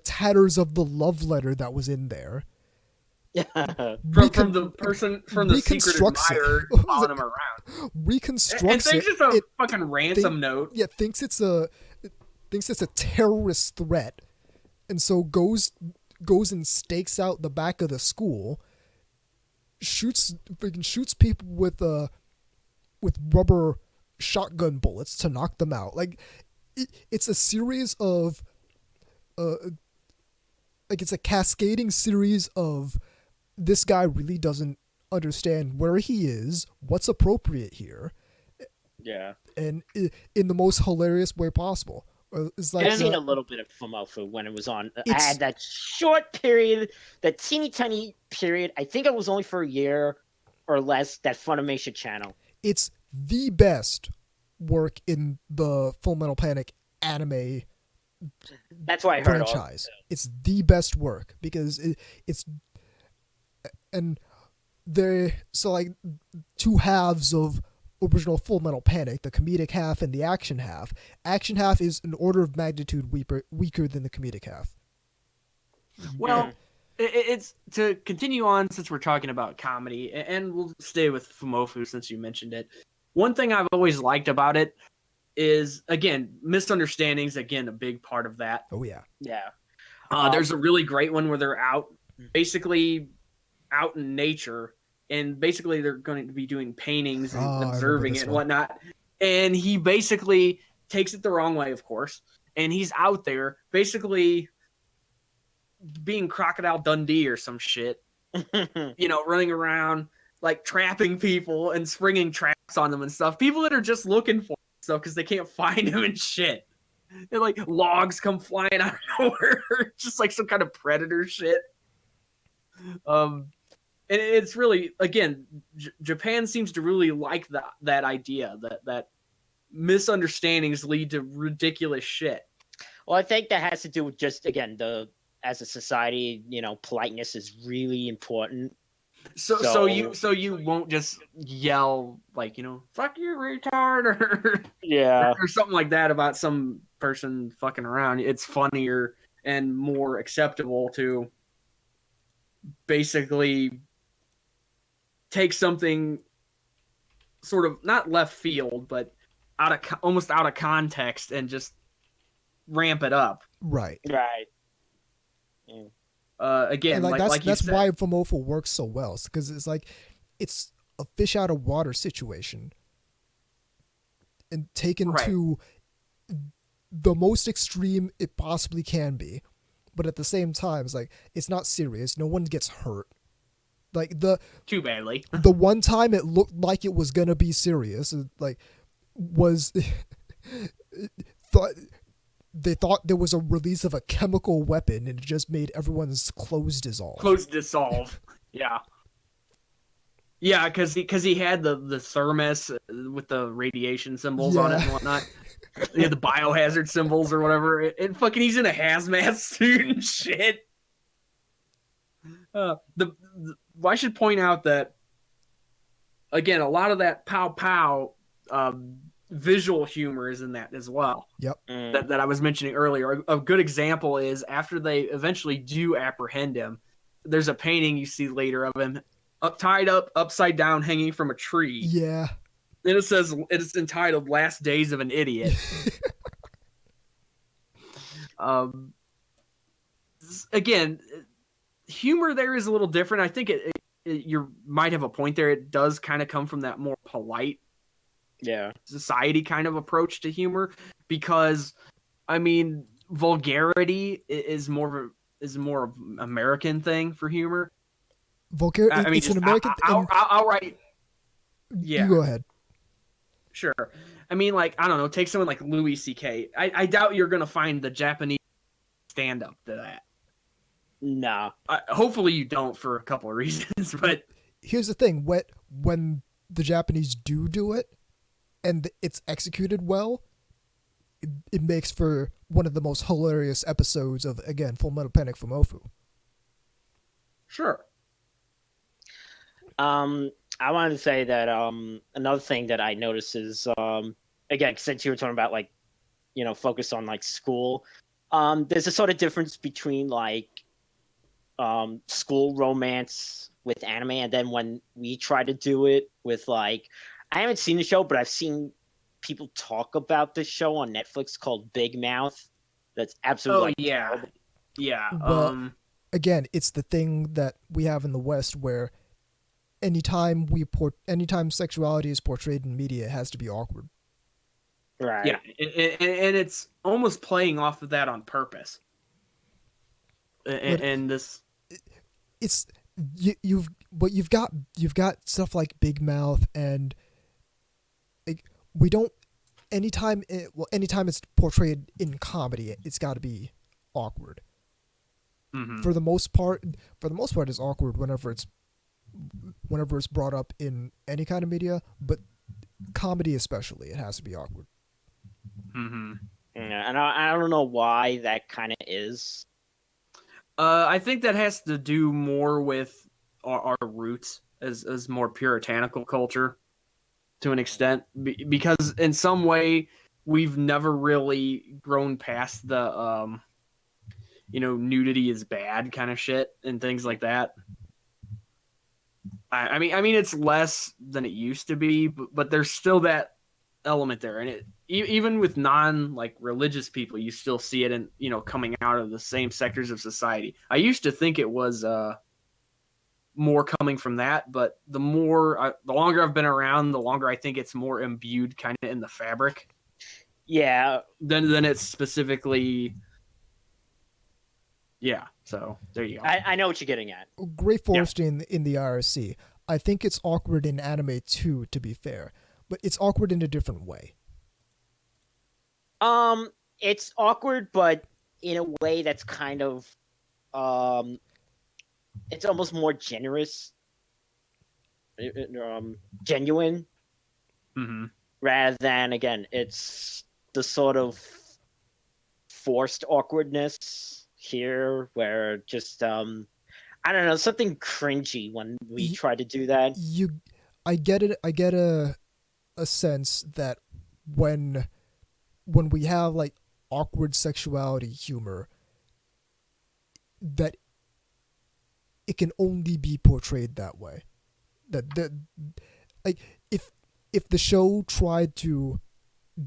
tatters of the love letter that was in there. from the secret admirer following him around. Reconstructs and thinks it's a fucking ransom note. Yeah, thinks it's a terrorist threat, and so goes and stakes out the back of the school, shoots people with rubber shotgun bullets to knock them out. Like it's a series of it's a cascading series of this guy really doesn't understand where he is, what's appropriate here. Yeah. And in the most hilarious way possible. It's like I've seen a little bit of Fumofu when it was on. I had that short period, that teeny tiny period. I think it was only for a year or less, that Funimation channel. It's the best work in the Full Metal Panic anime That's why I heard franchise. It's the best work because it's and they're so like two halves of original Full Metal Panic, the comedic half and the action half. Action half is an order of magnitude weaker than the comedic half. Well, it's to continue on since we're talking about comedy, and we'll stay with Fumofu since you mentioned it. One thing I've always liked about it is, again, misunderstandings, again, a big part of that. Oh, yeah. Yeah. There's a really great one where they're basically out in nature, and basically they're going to be doing paintings and observing it and whatnot. And he basically takes it the wrong way, of course. And he's out there basically being Crocodile Dundee or some shit, running around, like trapping people and springing traps on them and stuff. People that are just looking for stuff because they can't find him and shit. And like logs come flying out of nowhere, just like some kind of predator shit. And it's really, again, Japan seems to really like that idea that misunderstandings lead to ridiculous shit. Well, I think that has to do with just, again, as a society, politeness is really important. So you won't just yell like, fuck you, retard, or yeah, or something like that about some person fucking around. It's funnier and more acceptable to basically take something sort of not left field, but almost out of context and just ramp it up. Right. Again, and like that's said, why Fumofu works so well, because it's like it's a fish out of water situation, and taken to the most extreme it possibly can be, but at the same time, it's like it's not serious. No one gets hurt. Like too badly. The one time it looked like it was gonna be serious, they thought there was a release of a chemical weapon, and it just made everyone's clothes dissolve. Yeah. Yeah, because he had the thermos with the radiation symbols on it and whatnot. He had the biohazard symbols or whatever. And fucking he's in a hazmat suit and shit. I should point out that, again, a lot of that pow visual humor is in that as well. Yep. That I was mentioning earlier. A good example is after they eventually do apprehend him, there's a painting you see later of him tied up, upside down, hanging from a tree. Yeah. And it's entitled "Last Days of an Idiot." Again, humor there is a little different. I think you might have a point there. It does kind of come from that more polite, society kind of approach to humor, because I mean, vulgarity is more of an American thing for humor. Vulgarity. It's an American. Outright. Yeah. You go ahead. Sure. I mean, like, I don't know. Take someone like Louis C.K. I doubt you're gonna find the Japanese stand up to that. No. Hopefully you don't for a couple of reasons, but Here's the thing: when the Japanese do it, and it's executed well, it makes for one of the most hilarious episodes of, again, Full Metal Panic from Ofu. sure. I wanted to say that another thing that I noticed is again, since you were talking about like, focus on like school, there's a sort of difference between like school romance with anime, and then when we try to do it with like, I haven't seen the show, but I've seen people talk about this show on Netflix called Big Mouth. That's absolutely like yeah, terrible. yeah. Well, again, it's the thing that we have in the West where anytime sexuality is portrayed in media, it has to be awkward. Right. Yeah, and it's almost playing off of that on purpose. And this, it's you've got stuff like Big Mouth, and like we don't anytime it's portrayed in comedy, it's got to be awkward. mm-hmm. For the most part, it's awkward whenever it's brought up in any kind of media, but comedy especially, it has to be awkward. Mm-hmm. Yeah, and I don't know why that kind of is. I think that has to do more with our roots as more puritanical culture, to an extent, because in some way we've never really grown past the nudity is bad kind of shit and things like that. I mean it's less than it used to be, but there's still that element there, and it even with non like religious people, you still see it in coming out of the same sectors of society. I used to think it was more coming from that, but the longer I've been around, the longer I think it's more imbued kind of in the fabric. Yeah. Then it's specifically. Yeah, so there you go. I know what you're getting at. Great Forestry in the IRC. I think it's awkward in anime too, to be fair, but it's awkward in a different way. It's awkward, but in a way that's kind of, it's almost more generous, genuine, Mm-hmm. rather than, again, it's the sort of forced awkwardness here where just, I don't know, something cringy when we try to do that. I get it. I get a sense that when we have like awkward sexuality humor, that it can only be portrayed that way. That like if the show tried to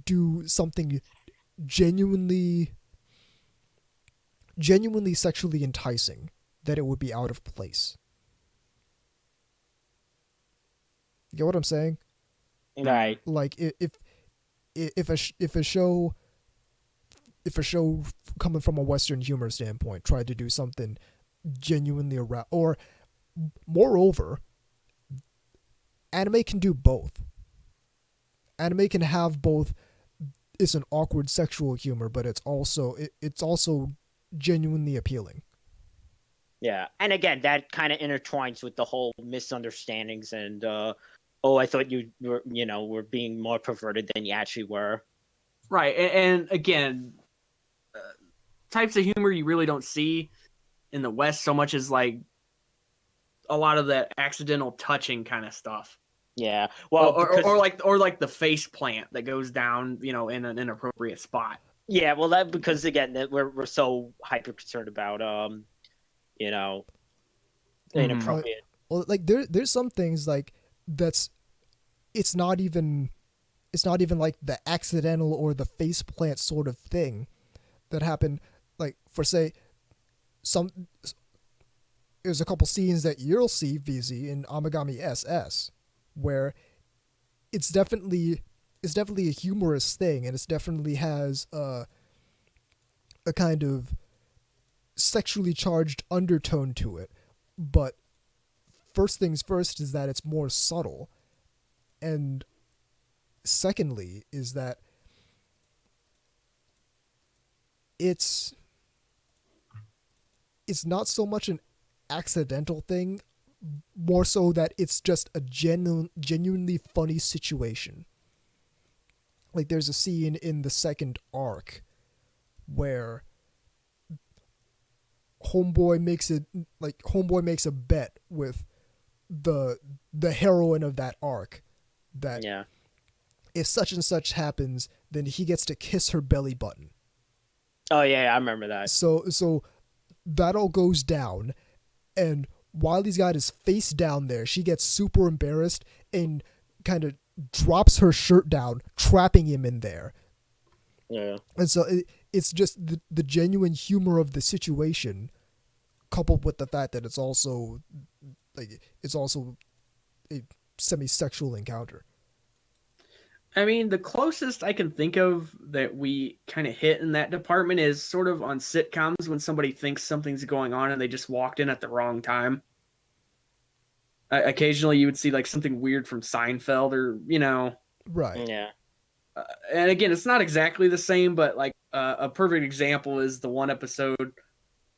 do something genuinely sexually enticing, that it would be out of place. You get what I'm saying? Right. Like if a show coming from a Western humor standpoint tried to do something genuinely or moreover, anime can do both. Anime can have both. It's an awkward sexual humor, but it's also genuinely appealing. Yeah, and again, that kind of intertwines with the whole misunderstandings and I thought you were being more perverted than you actually were. Right, and again, types of humor you really don't see in the West so much as like a lot of that accidental touching kind of stuff. Yeah, well, or like the face plant that goes down, in an inappropriate spot. Yeah, well, that because again, that we're so hyper concerned about inappropriate. Well, like there's some things like that's it's not even like the accidental or the face plant sort of thing that happened. Like for say, there's a couple scenes that you'll see VZ in Amagami SS where it's definitely a humorous thing, and it definitely has a kind of sexually charged undertone to it. But first things first is that it's more subtle, and secondly is that it's it's not so much an accidental thing, more so that it's just a genuinely funny situation. Like there's a scene in the second arc where Homeboy makes a bet with the heroine of that arc that if such and such happens, then he gets to kiss her belly button. Oh yeah, I remember that. So that all goes down, and while he's got his face down there, she gets super embarrassed and kind of drops her shirt down, trapping him in there. Yeah. And so it's just the genuine humor of the situation, coupled with the fact that it's also a semi-sexual encounter. I mean, the closest I can think of that we kind of hit in that department is sort of on sitcoms when somebody thinks something's going on and they just walked in at the wrong time. Occasionally you would see like something weird from Seinfeld or, Right. Yeah. And again, it's not exactly the same, but like a perfect example is the one episode,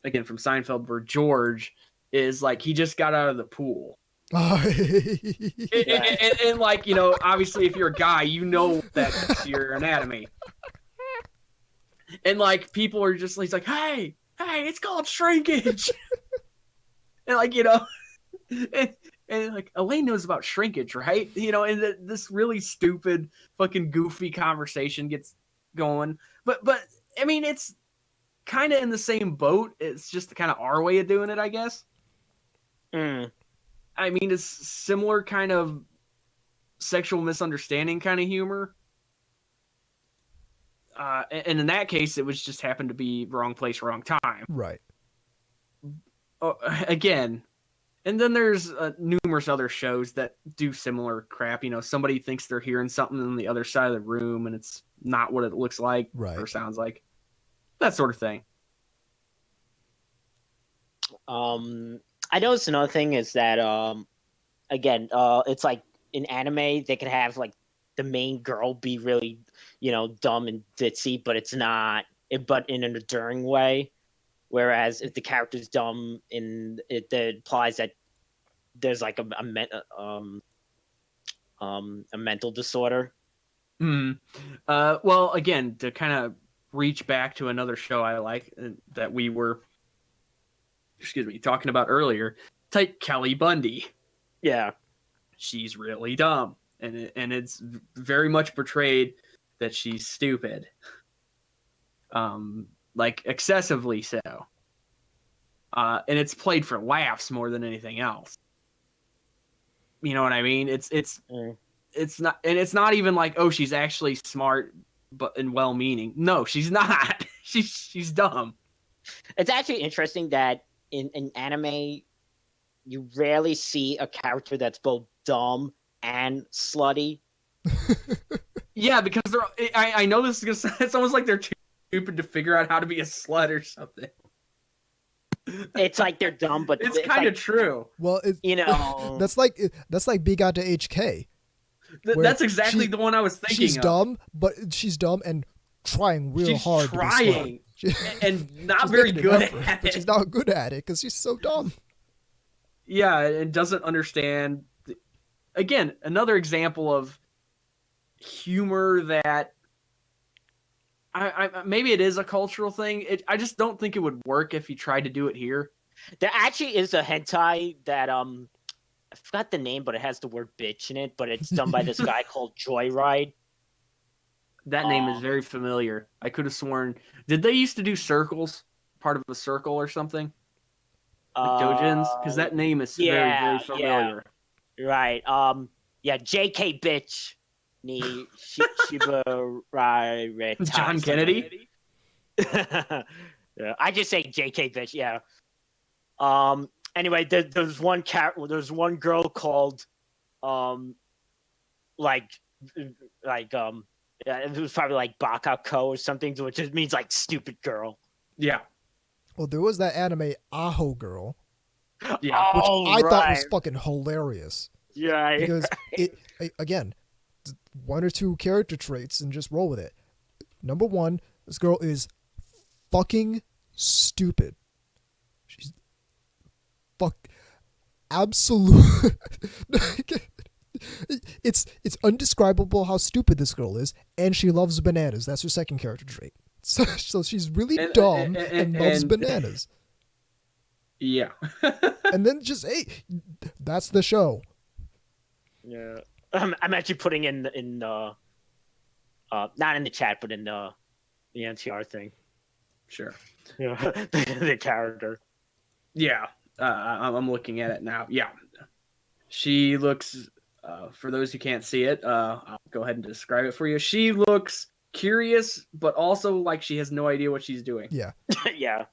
again, from Seinfeld where George is like, he just got out of the pool. and like, obviously if you're a guy, that's your anatomy. And like people are just like, hey, it's called shrinkage. And like, and like Elaine knows about shrinkage, right? And this really stupid fucking goofy conversation gets going. But I mean, it's kind of in the same boat. It's just kind of our way of doing it, I guess. I mean, it's similar kind of sexual misunderstanding kind of humor. And in that case, it was just happened to be wrong place, wrong time. Right. Again, and then there's numerous other shows that do similar crap. Somebody thinks they're hearing something on the other side of the room, and it's not what it looks like or sounds like. That sort of thing. I noticed another thing is that, again, it's like in anime, they can have like the main girl be really, dumb and ditzy, but it's not, but in an enduring way. Whereas if the character's dumb, it implies that there's like a mental disorder. Well, again, to kind of reach back to another show I like that we were, talking about earlier, take Kelly Bundy. Yeah. She's really dumb. And it's very much portrayed that she's stupid. Like excessively so. And it's played for laughs more than anything else. You know what I mean? It's not, and it's not even like, oh, she's actually smart and well-meaning. No, she's not. She's dumb. It's actually interesting that in anime, you rarely see a character that's both dumb and slutty. Yeah, because I know this is gonna. It's almost like they're too stupid to figure out how to be a slut or something. It's like they're dumb, but it's kind of like, true. Well, that's like Big Out to HK. That's exactly the one I was thinking. She's dumb, but she's dumb and trying real hard. Trying to be and not very good at it. But she's not good at it because she's so dumb. Yeah, and doesn't understand. Again, another example of humor that I maybe it is a cultural thing. I just don't think it would work if you tried to do it here. There actually is a hentai that I forgot the name, but it has the word bitch in it, but it's done by this guy called Joyride. That name is very familiar. I could have sworn. Did they used to do circles? Part of a circle or something? Like Dojins? Because that name is very familiar. Yeah. Right. Yeah, JK bitch. John Kennedy? Yeah, I just say JK bitch, yeah. Anyway, there's one girl called it was probably like Bakako or something, which just means like stupid girl. Yeah. Well, there was that anime Aho Girl. Yeah. Which I thought was fucking hilarious. Yeah. Because again, one or two character traits and just roll with it. Number one, this girl is fucking stupid. absolute. It's undescribable how stupid this girl is, and she loves bananas. That's her second character trait. So she's really dumb and loves bananas. Yeah. And then just, hey, that's the show. Yeah. I'm actually putting in not in the chat, but in the NTR thing. Sure. Yeah. The character. Yeah. I'm looking at it now. Yeah. She looks, for those who can't see it, I'll go ahead and describe it for you. She looks curious, but also like she has no idea what she's doing. Yeah. Yeah.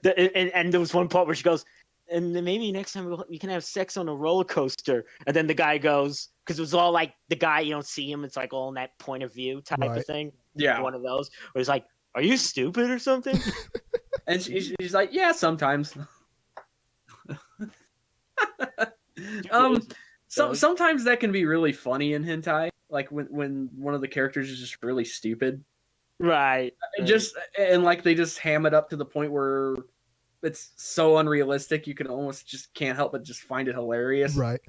And there was one part where she goes, and then maybe next time we can have sex on a roller coaster. And then the guy goes, because it was all like the guy, you don't see him. It's like all in that point of view type of thing. Yeah. One of those where he's like, are you stupid or something? And she's like, yeah, sometimes. Sometimes that can be really funny in hentai. Like when one of the characters is just really stupid. Right. And like they just ham it up to the point where it's so unrealistic you can almost just can't help but just find it hilarious. Right.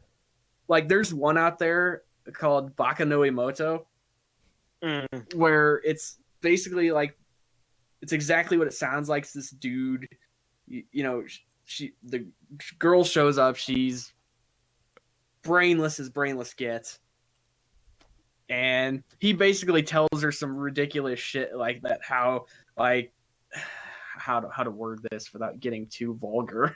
Like there's one out there called Baka no Emoto, where it's basically like it's exactly what it sounds like. It's this dude, the girl shows up, she's brainless as brainless gets. And he basically tells her some ridiculous shit like that. How to word this without getting too vulgar?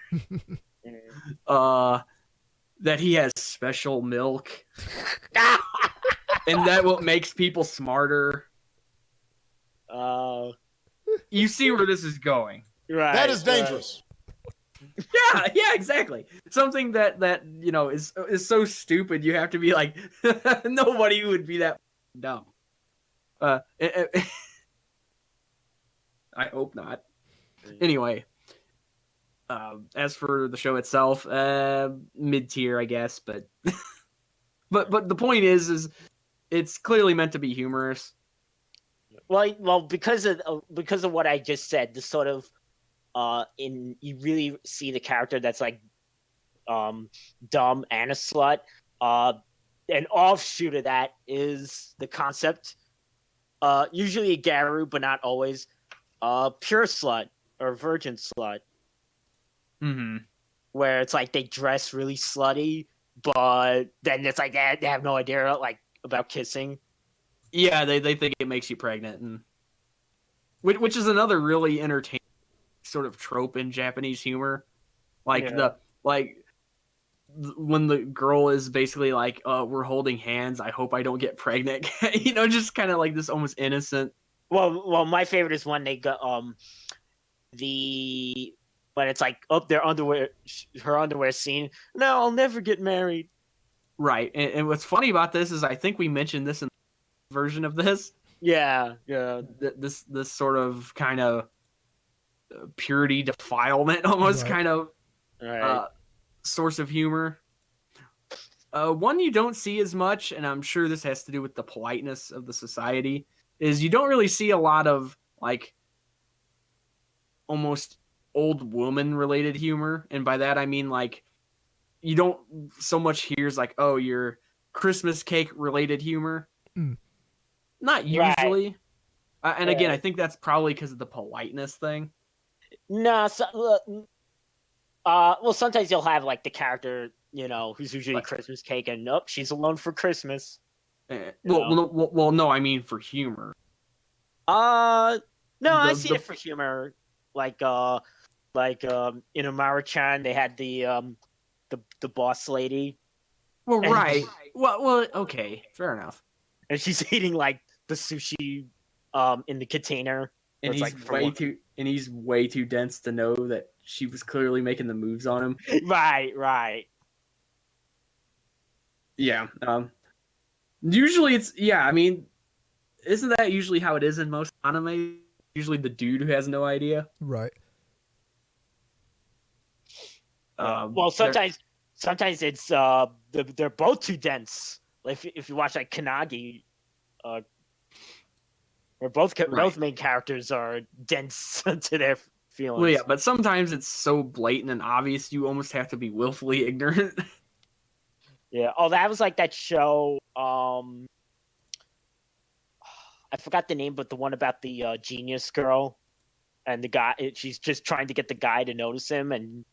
That he has special milk, and that what makes people smarter. You see where this is going? Right. That is dangerous. Yeah, exactly. Something that is so stupid you have to be like, nobody would be that dumb. I hope not. Anyway, as for the show itself, mid-tier, I guess, but but the point is it's clearly meant to be humorous. Well, because of what I just said, the sort of you really see the character that's like dumb and a slut. An offshoot of that is the concept, usually a garu, but not always, pure slut or virgin slut. Mm-hmm. Where it's like they dress really slutty, but then it's like they have no idea like about kissing. Yeah, they think it makes you pregnant, and which is another really entertaining sort of trope in Japanese humor, like when the girl is basically like, we're holding hands, I hope I don't get pregnant. Just kind of like this almost innocent. Well, my favorite is when they go when it's like, their underwear, her underwear scene. No, I'll never get married. Right, and what's funny about this is I think we mentioned this in the version of this. Yeah. This sort of kind of purity defilement, almost kind of source of humor. One you don't see as much, and I'm sure this has to do with the politeness of the society, is you don't really see a lot of like almost old woman related humor, and by that I mean like you don't so much hears like, oh, your Christmas cake related humor. Not usually. And again, I think that's probably because of the politeness thing. No, well, sometimes you'll have like the character, who's usually Christmas cake, and nope, she's alone for Christmas. No, I mean for humor. No, I see it for humor. Like in Amara-chan, they had the boss lady. Well, right. Well, okay, fair enough. And she's eating like the sushi, in the container. And he's way too dense to know that she was clearly making the moves on him. Right. Yeah. Usually I mean, isn't that usually how it is in most anime? Usually the dude who has no idea. Right. Well, sometimes it's they're both too dense. Like if you watch like Kanagi, where both main characters are dense to feelings. Well, yeah, but sometimes it's so blatant and obvious you almost have to be willfully ignorant. Yeah. Oh, that was like that show. I forgot the name, but the one about the genius girl and the guy. She's just trying to get the guy to notice him, and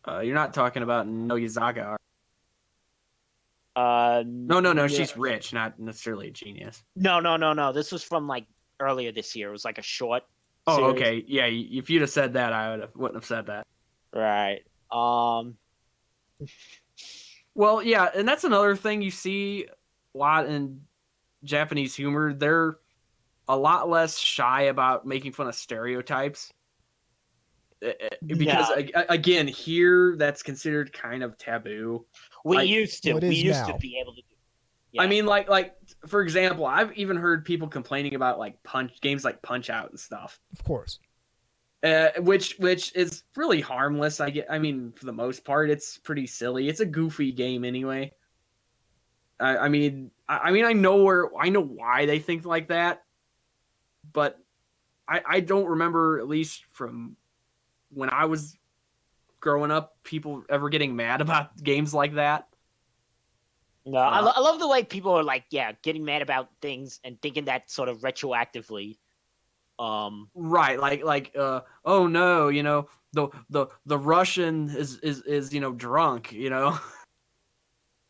You're not talking about Noyazaga. No. yeah. She's rich, not necessarily a genius. No. This was from like earlier this year. It was like a short. Oh, series. okay. Yeah, if you'd have said that, wouldn't have said that. Right. Well, yeah, and that's another thing you see a lot in Japanese humor. They're a lot less shy about making fun of stereotypes. Because, again, here that's considered kind of taboo. We used to. Well, we used now. to be able to do. Yeah. I mean, like for example, I've even heard people complaining about like games like Punch Out and stuff. Of course. Which is really harmless. I mean, for the most part, it's pretty silly. It's a goofy game anyway. I mean, I know why they think like that, but I don't remember, at least from when I was growing up, people ever getting mad about games like that. No, I love the way people are like, getting mad about things and thinking that sort of retroactively. Right, like oh no, the Russian is drunk,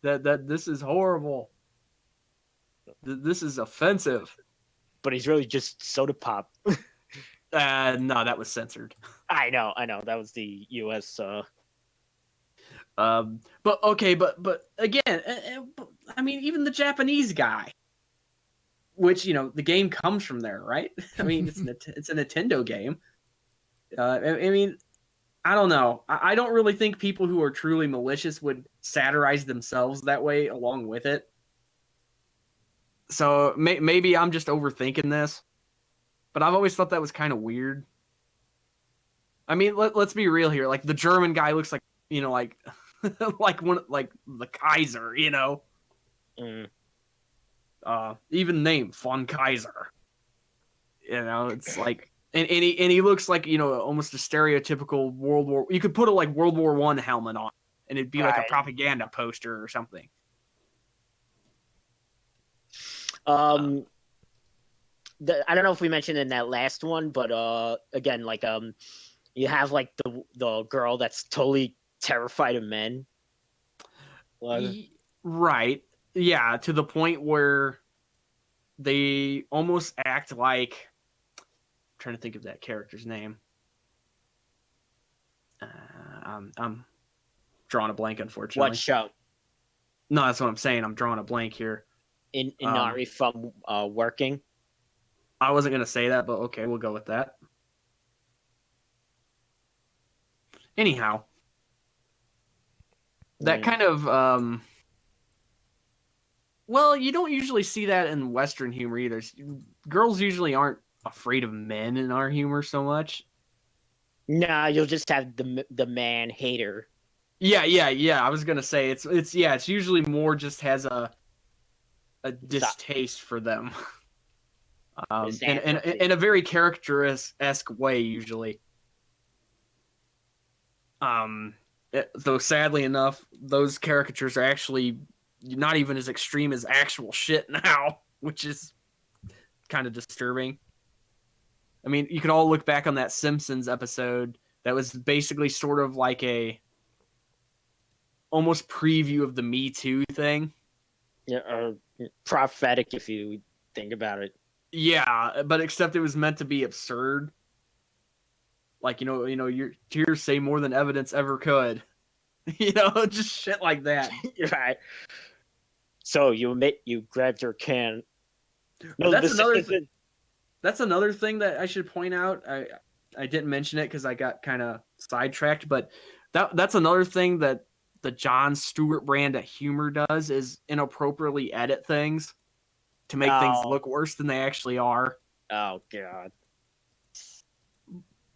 that this is horrible. This is offensive. But he's really just soda pop. No, that was censored. I know. That was the U.S. But okay, but again, I mean, even the Japanese guy, which the game comes from there, right? I mean, it's a Nintendo game. I mean, I don't know. I don't really think people who are truly malicious would satirize themselves that way along with it. So maybe I'm just overthinking this, but I've always thought that was kind of weird. I mean, let's be real here. Like the German guy looks like like like the Kaiser, Mm. Even name von Kaiser. It's like, and he looks like almost a stereotypical World War. You could put a like World War I helmet on, and it'd be like a propaganda poster or something. I don't know if we mentioned in that last one, but again, like you have like the girl that's totally terrified of men. Right. Yeah, to the point where they almost act like, I'm trying to think of that character's name. I'm drawing a blank, unfortunately. What show? No, that's what I'm saying. I'm drawing a blank here. Inari from Working. I wasn't going to say that, but okay, we'll go with that. Anyhow, that kind of well, you don't usually see that in Western humor either. Girls usually aren't afraid of men in our humor so much. Nah, you'll just have the man hater. Yeah. I was gonna say it's usually more just has a distaste for them, in a very character-esque way usually. Though sadly enough, those caricatures are actually not even as extreme as actual shit now, which is kind of disturbing. I mean, you can all look back on that Simpsons episode that was basically sort of like a almost preview of the Me Too thing. Yeah, or prophetic if you think about it. Yeah, but except it was meant to be absurd. Like, your tears say more than evidence ever could. Just shit like that. Right. So you admit you grabbed your can. No, that's another thing that I should point out. I didn't mention it because I got kind of sidetracked, but that's another thing that the Jon Stewart brand of humor does is inappropriately edit things to make things look worse than they actually are. Oh God.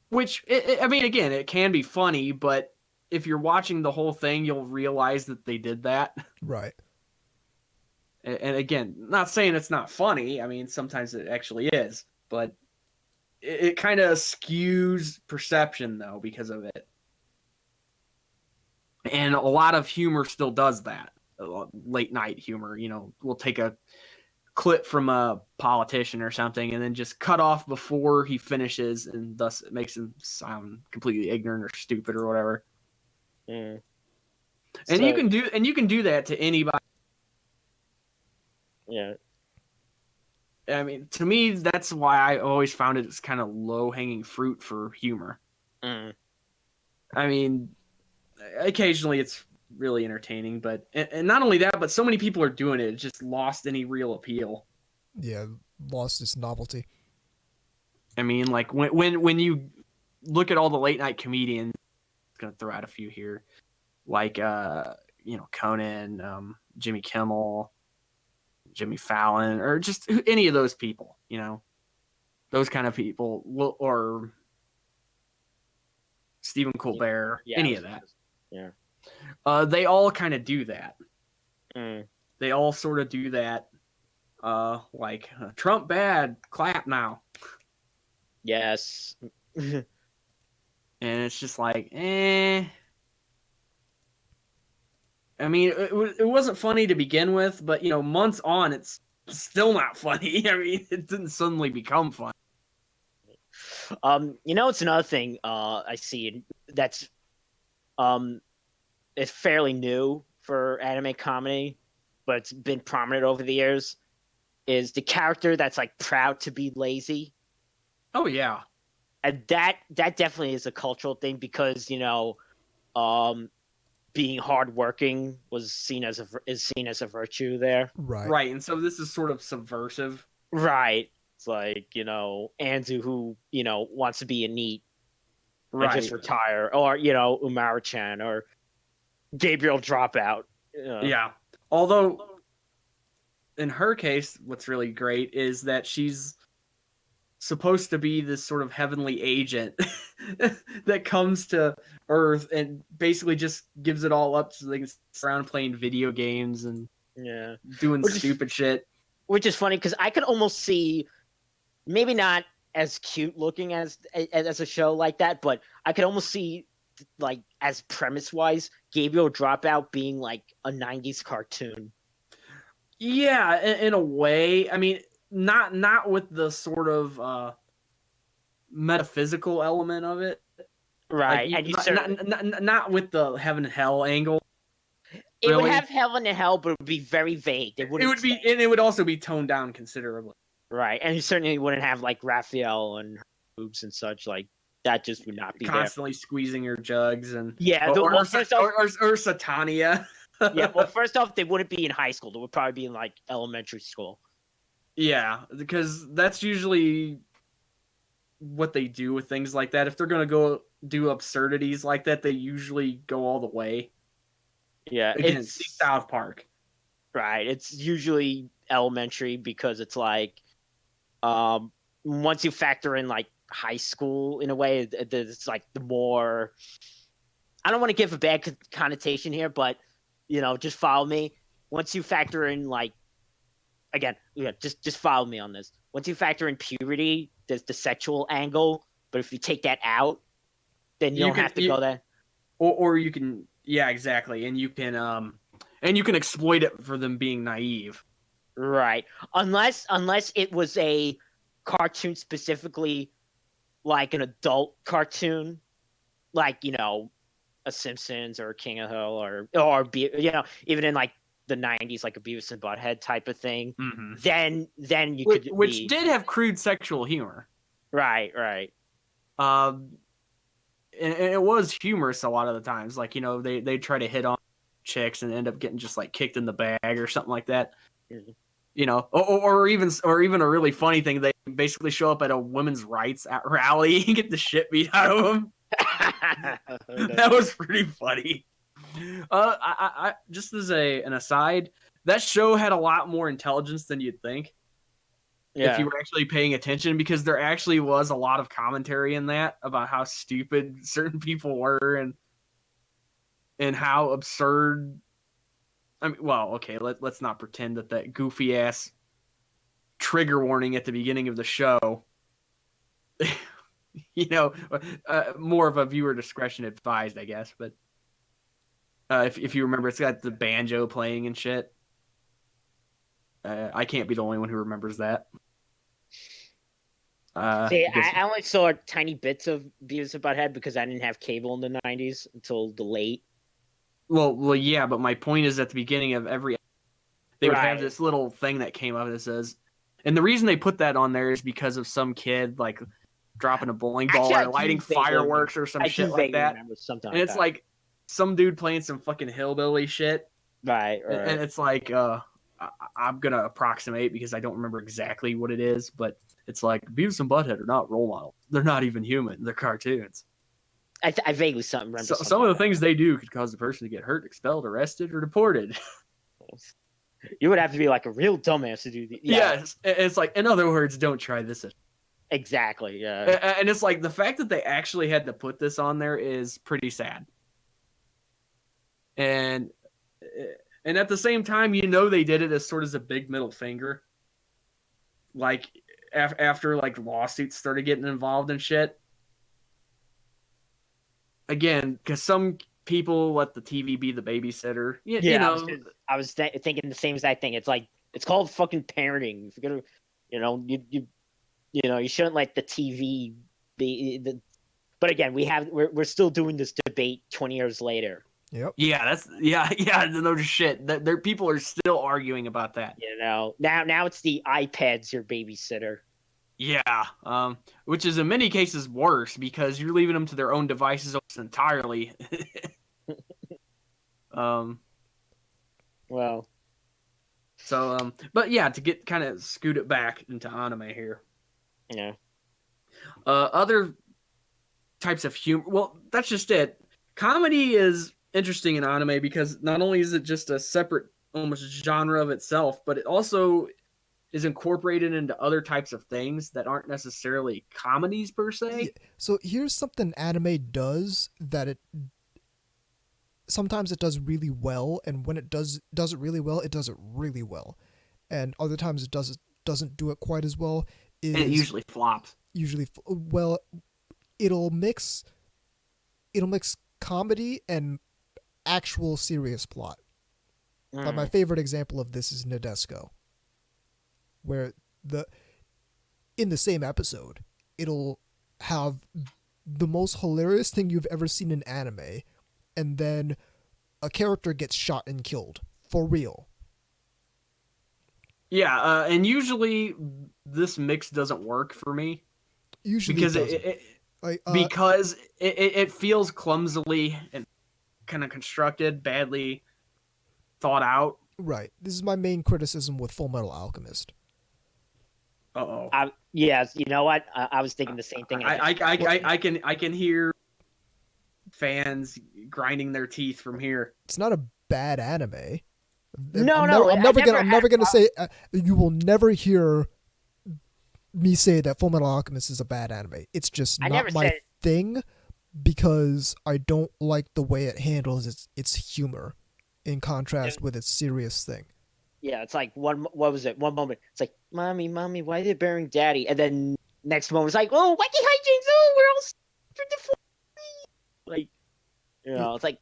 Which, I mean, again, it can be funny, but if you're watching the whole thing, you'll realize that they did that. Right. And again, not saying it's not funny. I mean, sometimes it actually is, but it kind of skews perception though because of it. And a lot of humor still does that. Late night humor, you know, we'll take a clip from a politician or something and then just cut off before he finishes, and thus it makes him sound completely ignorant or stupid or whatever. Mm. And So, you can do that to anybody. yeah. I mean, to me, that's why I always found it as kind of low-hanging fruit for humor. Mm. I mean, occasionally it's really entertaining, but and not only that, but so many people are doing it, it just lost any real appeal. Yeah, lost its novelty. I mean, like when you look at all the late night comedians, I'm gonna throw out a few here, like you know, Conan, Jimmy Kimmel, Jimmy Fallon, or just any of those people, you know, those kind of people, or Stephen Colbert, Yeah, any of that. Yeah. They all kind of do that. Mm. They all sort of do that. Like Trump bad, clap now. Yes. And it's just like, eh. I mean, it wasn't funny to begin with, but you know, months on, it's still not funny. I mean, it didn't suddenly become funny. You know, it's another thing I see that's it's fairly new for anime comedy, but it's been prominent over the years, is the character that's like proud to be lazy. Oh yeah. And that definitely is a cultural thing because, you know, being hardworking is seen as a virtue there. Right. And so this is sort of subversive. Right. It's like, you know, Anzu who, you know, wants to be a NEET Right. and just retire, or, you know, Umara-chan or Gabriel Dropout. Yeah. Although in her case, what's really great is that she's supposed to be this sort of heavenly agent that comes to Earth and basically just gives it all up so they can sit around playing video games and doing stupid shit. Which is funny because I could almost see, maybe not as cute looking as a show like that, but I could almost see, like, as premise wise, Gabriel Dropout being like a 90s cartoon. Yeah, in a way. I mean, not with the sort of metaphysical element of it, right? Like, and not with the heaven and hell angle. It would have heaven and hell, but it would be very vague. It would be, and it would also be toned down considerably. Right, and you certainly wouldn't have like Raphael and her boobs and such. Like that just would not be constantly there. Squeezing her jugs and or Satania. Yeah, well, first off, they wouldn't be in high school. They would probably be in like elementary school. Yeah, because that's usually what they do with things like that. If they're gonna go do absurdities like that, they usually go all the way. Yeah, again, it's South Park. Right, it's usually elementary because it's like, once you factor in like high school in a way, it's like the more. I don't want to give a bad connotation here, but you know, just follow me. Once you factor in like, again, just follow me on this. Once you factor in puberty, there's the sexual angle, but if you take that out, then you don't have to go there. Or you can, yeah, exactly, and you can exploit it for them being naive. Right. Unless it was a cartoon specifically like an adult cartoon, like, you know, a Simpsons or King of Hill or you know, even in like the 90s, like a Beavis and Butthead type of thing. Mm-hmm. Then you could, which did have crude sexual humor. Right. And it was humorous a lot of the times. Like, you know, they try to hit on chicks and end up getting just like kicked in the bag or something like that. Mm-hmm. You know, or even a really funny thing, they basically show up at a women's rights rally and get the shit beat out of them. That was pretty funny. I just as an aside, that show had a lot more intelligence than you'd think. Yeah. If you were actually paying attention, because there actually was a lot of commentary in that about how stupid certain people were and how absurd. I mean, well, okay, let's not pretend that goofy ass trigger warning at the beginning of the show more of a viewer discretion advised, I guess. But if you remember, it's got the banjo playing and shit. I can't be the only one who remembers that. See, I only saw tiny bits of Beavis and Butthead because I didn't have cable in the 90s until the late. Well, yeah, but my point is at the beginning of every, they would have this little thing that came up that says, and the reason they put that on there is because of some kid like dropping a bowling ball or lighting fireworks or some shit like that. And it's like some dude playing some fucking hillbilly shit. Right. And it's like, I'm going to approximate because I don't remember exactly what it is, but it's like Beavis and Butthead are not role models. They're not even human. They're cartoons. I vaguely remember some of the things they do could cause the person to get hurt, expelled, arrested, or deported. You would have to be like a real dumbass to do that. Yes. It's like, in other words, don't try this. Exactly, yeah. And it's like the fact that they actually had to put this on there is pretty sad. And at the same time, they did it as sort of a big middle finger. Like, after like lawsuits started getting involved and shit. Again, because some people let the TV be the babysitter. You know, I was thinking the same exact thing. It's like it's called fucking parenting. If you're gonna, you shouldn't let the TV be the. But again, we're still doing this debate 20 years later. Yep. Yeah, no shit. There people are still arguing about that. Now it's the iPad's your babysitter. Yeah, which is in many cases worse because you're leaving them to their own devices almost entirely. Well. So, but yeah, to get kind of scoot it back into anime here. Yeah. Other types of humor. Well, that's just it. Comedy is interesting in anime because not only is it just a separate almost genre of itself, but it also is incorporated into other types of things that aren't necessarily comedies per se. Yeah. So here's something anime does that sometimes it does really well, and when it does it really well, it does it really well. And other times it doesn't do it quite as well. And it usually flops. Well, it'll mix comedy and actual serious plot. But my favorite example of this is Nadesco, where in the same episode, it'll have the most hilarious thing you've ever seen in anime, and then a character gets shot and killed for real. Yeah, and usually this mix doesn't work for me. Usually because because it feels clumsily and kind of constructed, badly thought out. Right. This is my main criticism with Full Metal Alchemist. Uh-oh. Yes, you know what? I was thinking the same thing. I can hear fans grinding their teeth from here. It's not a bad anime. I'm never gonna say you will never hear me say that Full Metal Alchemist is a bad anime. It's just not my thing because I don't like the way it handles its humor in contrast with its serious thing. Yeah, it's like what was it? One moment it's like, mommy, why are they burying daddy? And then next moment it's like, oh, wacky hijinks! Oh, we're all like, it's like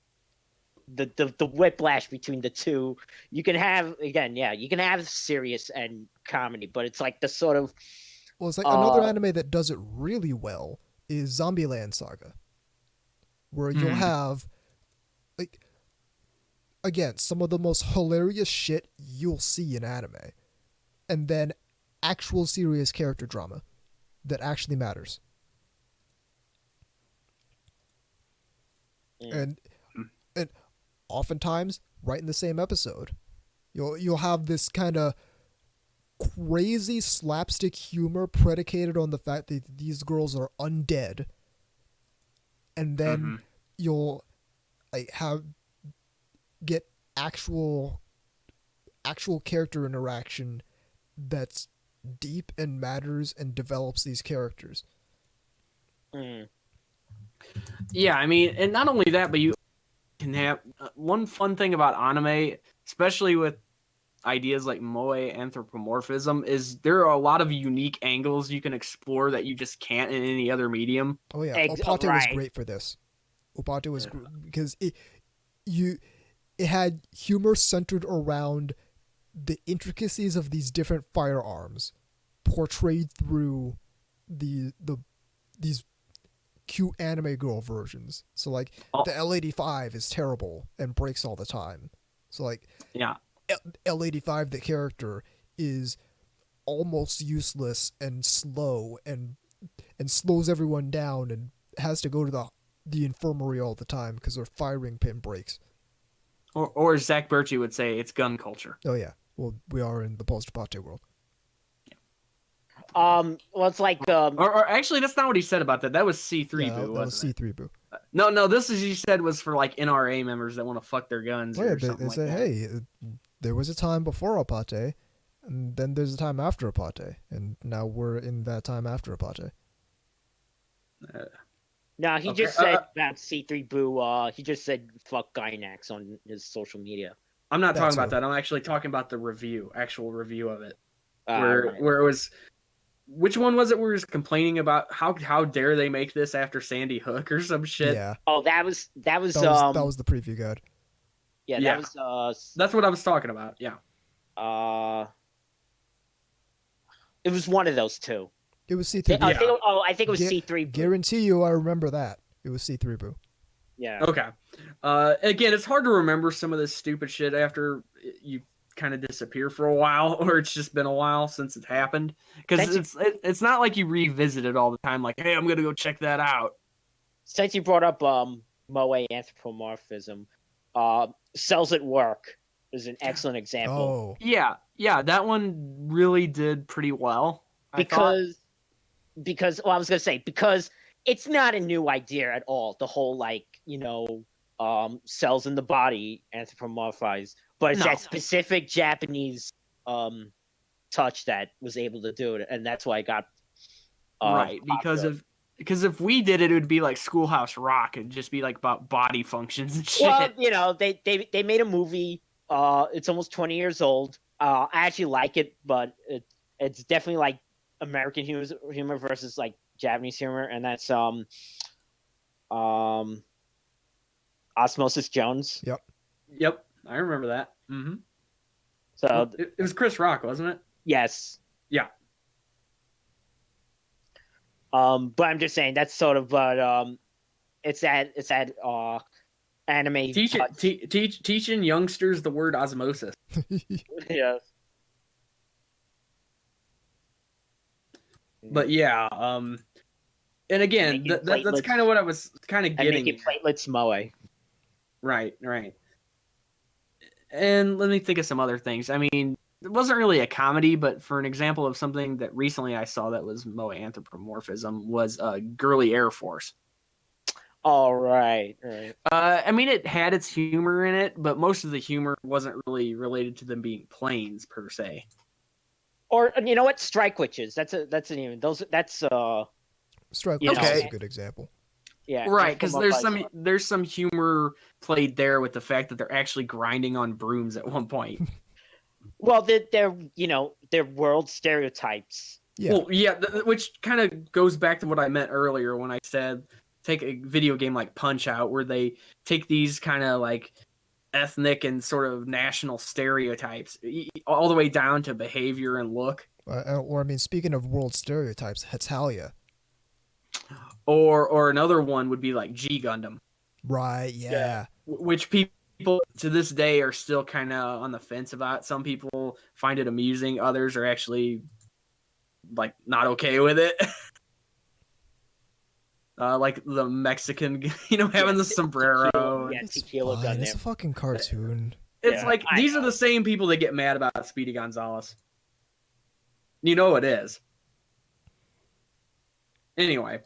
the whiplash between the two. You can have serious and comedy, but it's like the sort of. Well, it's like another anime that does it really well is Zombieland Saga, where you'll have, like, again, some of the most hilarious shit you'll see in anime, and then actual serious character drama that actually matters. And oftentimes, right in the same episode, you'll have this kind of crazy slapstick humor predicated on the fact that these girls are undead, and then you'll get actual character interaction that's deep and matters and develops these characters. Yeah, I mean, and not only that, but you can have one fun thing about anime, especially with ideas like moe anthropomorphism is there are a lot of unique angles you can explore that you just can't in any other medium. Oh yeah, Ex- Opate was right. great for this. Opate was because it had humor centered around the intricacies of these different firearms, portrayed through these cute anime girl versions. So like the L85 is terrible and breaks all the time. So like Yeah. L85 the character is almost useless and slow and slows everyone down and has to go to the infirmary all the time because their firing pin breaks. Or as Zach Birchie would say, it's gun culture. Oh yeah. Well, we are in the post-Opate world. Well, it's like Or actually, that's not what he said about that. That was C3 Yeah, Boo, that was wasn't C3 Boo. it? No, this is he said was for like NRA members that want to fuck their guns Oh yeah, or they something like said, that. hey, there was a time before Opate, and then there's a time after Opate, and now we're in that time after Opate. no, he Okay, just said about C3 Boo. He just said fuck Gynax on his social media. I'm not That talking about too. that. I'm actually talking about the actual review of it. Right. Where it was, which one was it where he was complaining about how dare they make this after Sandy Hook or some shit? Yeah, Oh, that was that was the preview guide. yeah, Yeah. that was That's what I was talking about. Yeah. It was one of those two. It was C3 Boo. I think it was C3 Boo. Guarantee you, I remember that. It was C3 Boo. Yeah. Okay. Again, it's hard to remember some of this stupid shit after you kind of disappear for a while, or it's just been a while since it happened. Because it's not like you revisit it all the time. Like, hey, I'm gonna go check that out. Since you brought up moe anthropomorphism, Cells at Work is an excellent example. Oh, Yeah, that one really did pretty well. because I was gonna say because it's not a new idea at all. The whole cells in the body anthropomorphize, but it's that specific Japanese touch that was able to do it, and that's why I got right because if we did it, it would be like Schoolhouse Rock. It'd just be like about body functions and shit. Well, they made a movie. It's almost 20 years old. I actually like it, but it's definitely like American humor versus like Japanese humor, and that's Osmosis Jones. Yep, I remember that. Mm-hmm. So it was Chris Rock, wasn't it? yes. Yeah. But I'm just saying that's sort of it's that anime teaching youngsters the word osmosis. Yeah. But yeah, and again, that's kind of what I was kind of getting. Making platelets moe. Right. And let me think of some other things. I mean, it wasn't really a comedy, but for an example of something that recently I saw that was moe anthropomorphism was Girly Air Force. All right. I mean, it had its humor in it, but most of the humor wasn't really related to them being planes per se. Or you know what, Strike Witches. That's Strike Witches is a good example. Yeah, right. Because there's some humor played there with the fact that they're actually grinding on brooms at one point. Well, they're world stereotypes. Yeah. Well, yeah, which kind of goes back to what I meant earlier when I said take a video game like Punch-Out, where they take these kind of like ethnic and sort of national stereotypes all the way down to behavior and look. Or I mean, speaking of world stereotypes, Hetalia. Or another one would be like G Gundam. Right, yeah. Which people to this day are still kind of on the fence about. Some people find it amusing, others are actually like not okay with it. Like the Mexican, having the sombrero. It's fine. It's a fucking cartoon. It's these are the same people that get mad about Speedy Gonzalez. You know it is. Anyhow,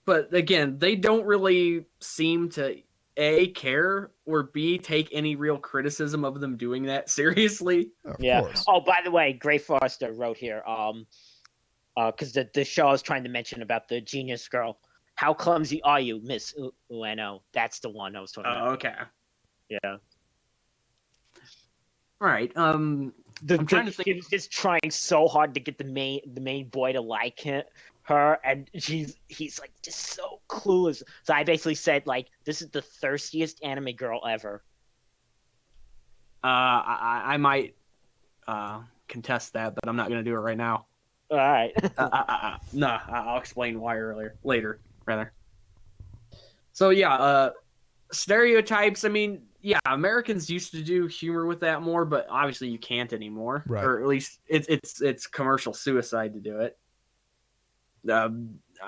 but again, they don't really seem to A, care, or B, take any real criticism of them doing that seriously. Of course. Oh, by the way, Gray Foster wrote here, because the show I was trying to mention about the genius girl. How clumsy are you, Miss Ueno? That's the one I was talking about. Okay. Yeah. All right. I'm trying to think. She was just trying so hard to get the main boy to like her, and he's like just so clueless. So I basically said like, this is the thirstiest anime girl ever. I might contest that, but I'm not going to do it right now. All right. Nah, I'll explain why later. So yeah, stereotypes. I mean, yeah, Americans used to do humor with that more, but obviously you can't anymore. Right. Or at least it's commercial suicide to do it. I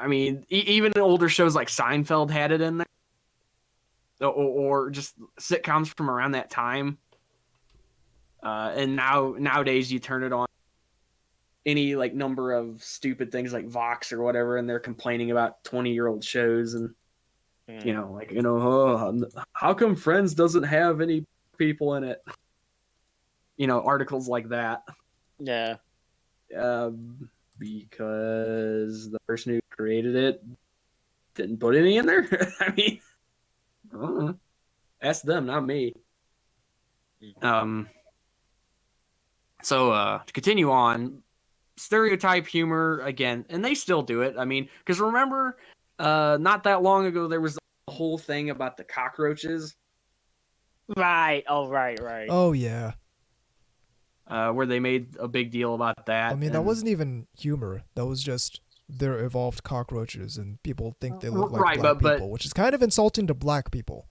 mean, even older shows like Seinfeld had it in there, or just sitcoms from around that time. And nowadays you turn it on any like number of stupid things like Vox or whatever, and they're complaining about 20-year-old shows and how come Friends doesn't have any people in it? Articles like that. Yeah. Because the person who created it didn't put any in there. I mean, I don't know. Ask them, not me. So to continue on, stereotype humor again, and they still do it. I mean, because remember, not that long ago there was the whole thing about the cockroaches. Right. Oh, right. Oh yeah. Where they made a big deal about that. I mean, that wasn't even humor. That was just they're evolved cockroaches, and people think they look like black people, which is kind of insulting to black people.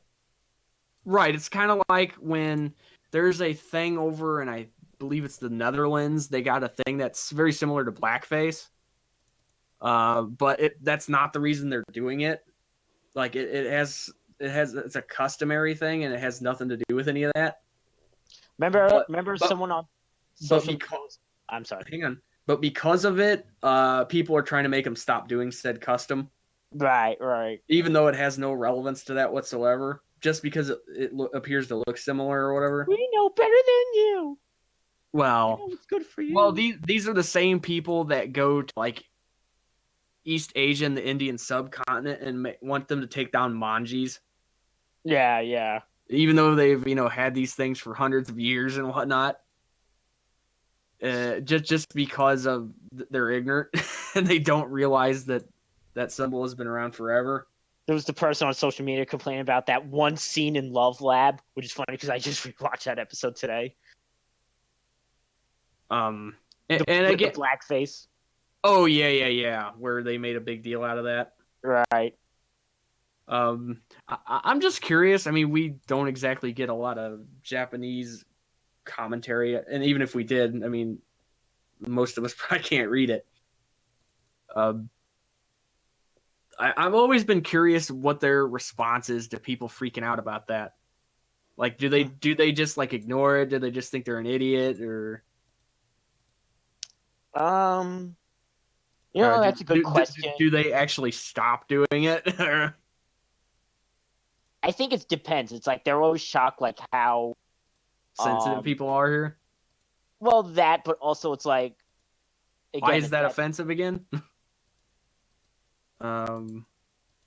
Right. It's kind of like when there's a thing over, and I believe it's the Netherlands. They got a thing that's very similar to blackface. But that's not the reason they're doing it. Like it's a customary thing, and it has nothing to do with any of that. Remember someone on social. I'm sorry. Hang on. But because of it, people are trying to make them stop doing said custom. Right. Even though it has no relevance to that whatsoever, just because it appears to look similar or whatever. We know better than you. Well, it's good for you. Well, these are the same people that go to like East Asia and the Indian subcontinent and want them to take down manjis. Yeah. Even though they've had these things for hundreds of years and whatnot. Just because of they're ignorant and they don't realize that symbol has been around forever. There was the person on social media complaining about that one scene in Love Lab, which is funny because I just rewatched that episode today. And again, the blackface. Oh yeah, where they made a big deal out of that. Right. I'm just curious. I mean, we don't exactly get a lot of Japanese commentary, and even if we did, I mean, most of us probably can't read it. I've always been curious what their response is to people freaking out about that. Like, do they just like ignore it? Do they just think they're an idiot, or? That's a good question. Do they actually stop doing it? I think it depends. It's like they're always shocked, like how sensitive people are here. Well, that, but also it's like, again, why is that offensive again? I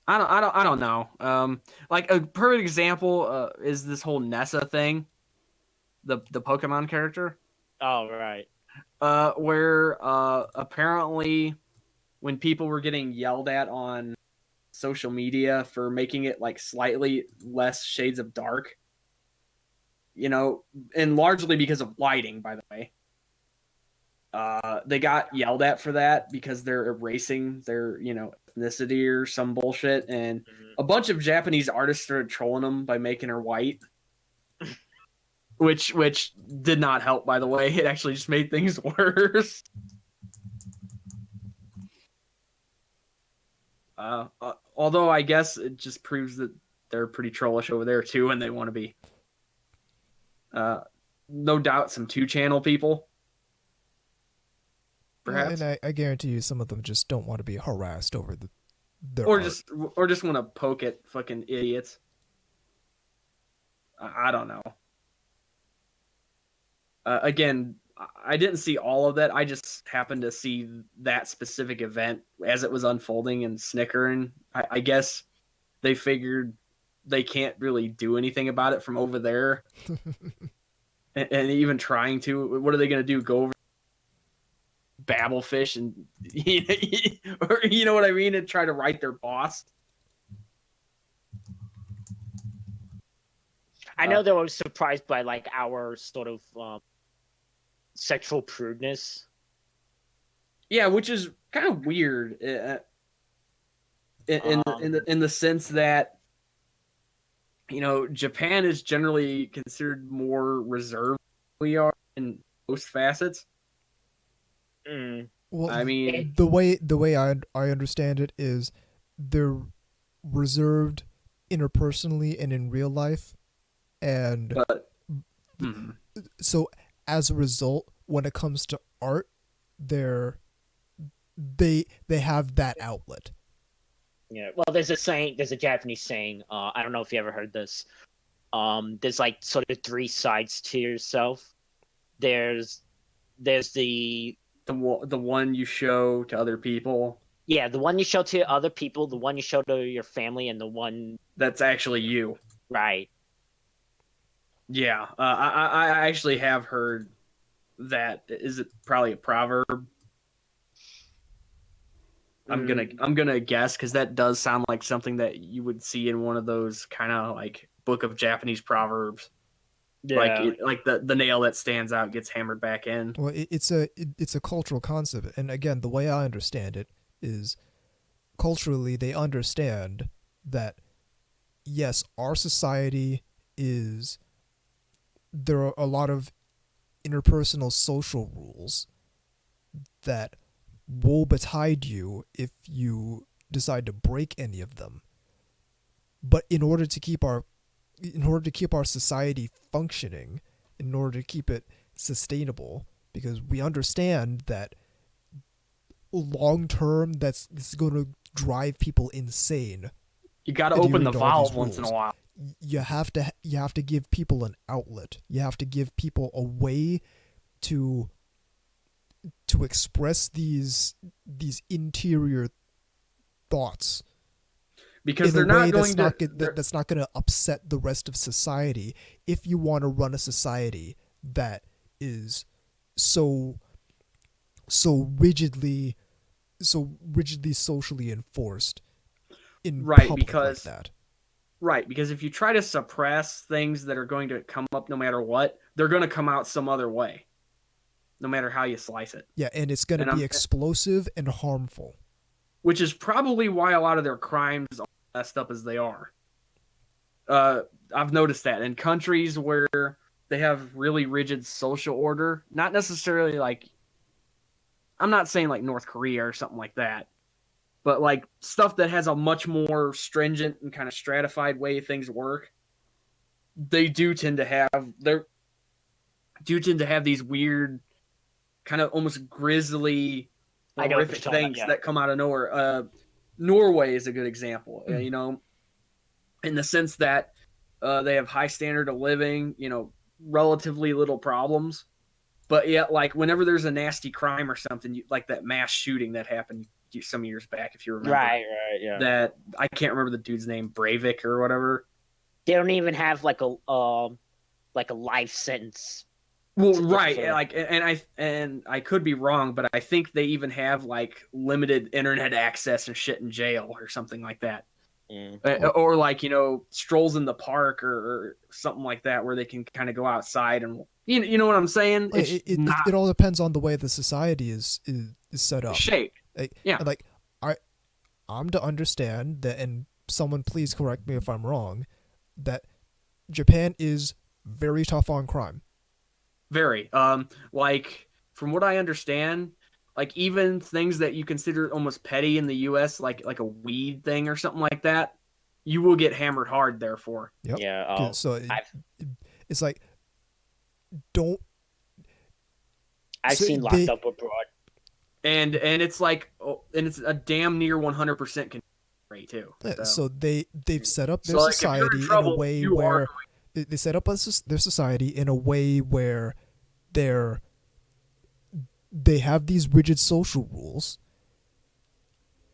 don't know. Like a perfect example is this whole Nessa thing, the Pokemon character. Oh right. Where apparently when people were getting yelled at on social media for making it like slightly less shades of dark, and largely because of lighting, by the way. They got yelled at for that because they're erasing their, ethnicity or some bullshit, and a bunch of Japanese artists started trolling them by making her white, which did not help, by the way. It actually just made things worse. Although I guess it just proves that they're pretty trollish over there too, and they want to be. No doubt some 2-channel people. Perhaps. And I guarantee you some of them just don't want to be harassed over their or art. just want to poke at fucking idiots. I don't know. Again, I didn't see all of that. I just happened to see that specific event as it was unfolding and snickering. I guess they figured they can't really do anything about it from over there. and even trying to, what are they going to do? Go over Babelfish and or you know what I mean, and try to write their boss. I know they were surprised by like our sort of sexual prudeness. Yeah, which is kind of weird in the sense that, you know, Japan is generally considered more reserved than we are in most facets. Well, I mean, the way I understand it is they're reserved interpersonally and in real life, and so as a result, when it comes to art, they have that outlet. Yeah, well, there's a Japanese saying. I don't know if you ever heard this. There's like sort of three sides to yourself. There's the one you show to other people. Yeah, the one you show to other people, the one you show to your family, and the one that's actually you. Right. Yeah, I actually have heard that. Is it probably a proverb? I'm gonna guess, because that does sound like something that you would see in one of those kind of like book of Japanese proverbs. Yeah. Like the nail that stands out gets hammered back in. Well, it's a cultural concept, and again, the way I understand it is culturally they understand that yes, our society is, there are a lot of interpersonal social rules that will betide you if you decide to break any of them. But in order to keep our society functioning, in order to keep it sustainable, because we understand that long term this is going to drive people insane. You got to open the valve once in a while. You have to give people an outlet. You have to give people a way to express these interior thoughts, because they're not going that's not going to upset the rest of society. If you want to run a society that is so rigidly socially enforced in public like that. Right, because if you try to suppress things that are going to come up no matter what, they're going to come out some other way, no matter how you slice it. Yeah, and it's going to be explosive and harmful. Which is probably why a lot of their crimes are messed up as they are. I've noticed that in countries where they have really rigid social order, not necessarily like, I'm not saying like North Korea or something like that, but like stuff that has a much more stringent and kind of stratified way things work, they do tend to have these weird, kind of almost grisly, horrific things that come out of nowhere. Norway is a good example, you know, in the sense that they have high standard of living, you know, relatively little problems, but yet like whenever there's a nasty crime or something, like that mass shooting that happened some years back, if you remember. Right, yeah. That I can't remember the dude's name, Breivik or whatever. They don't even have like a life sentence. Well, right, like, and I could be wrong, but I think they even have like limited internet access and shit in jail or something like that. Or like, you know, strolls in the park or something like that, where they can kind of go outside and you know what I'm saying. It all depends on the way the society is set up, shaped. Like I'm to understand that, and someone please correct me if I'm wrong, that Japan is very tough on crime. Very. Like from what I understand, like even things that you consider almost petty in the US, like a weed thing or something like that, you will get hammered hard there for. Yep. Yeah. So it's like, don't. I've seen Locked Up Abroad. And it's like, and it's a damn near 100% rate too. So they've set up their society in a way where they set up their society in a way where they have these rigid social rules.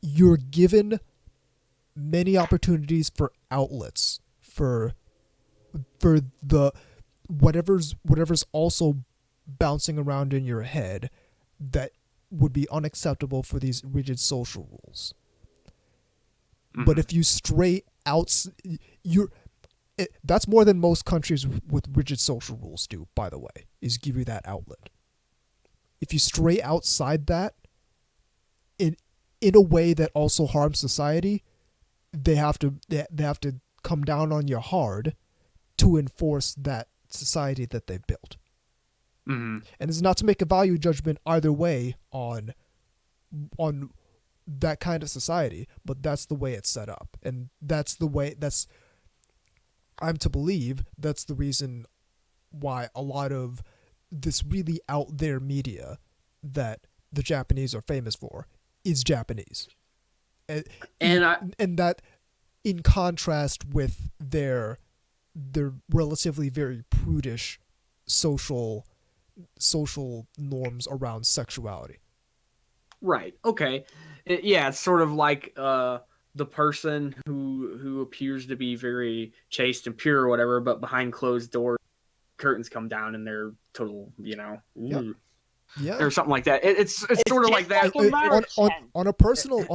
You're given many opportunities for outlets for the whatever's also bouncing around in your head that would be unacceptable for these rigid social rules. Mm-hmm. But if you stray out, that's more than most countries with rigid social rules do, by the way, is give you that outlet. If you stray outside that in a way that also harms society, they have to come down on you hard to enforce that society that they've built. Mm-hmm. And it's not to make a value judgment either way on that kind of society, but that's the way it's set up. And I'm to believe that's the reason why a lot of this really out there media that the Japanese are famous for is Japanese. And that in contrast with their relatively very prudish social norms around sexuality. Right. Okay. It's sort of like the person who appears to be very chaste and pure or whatever, but behind closed doors, curtains come down and they're total, Yeah, or something like that. It's sort of like that. On a personal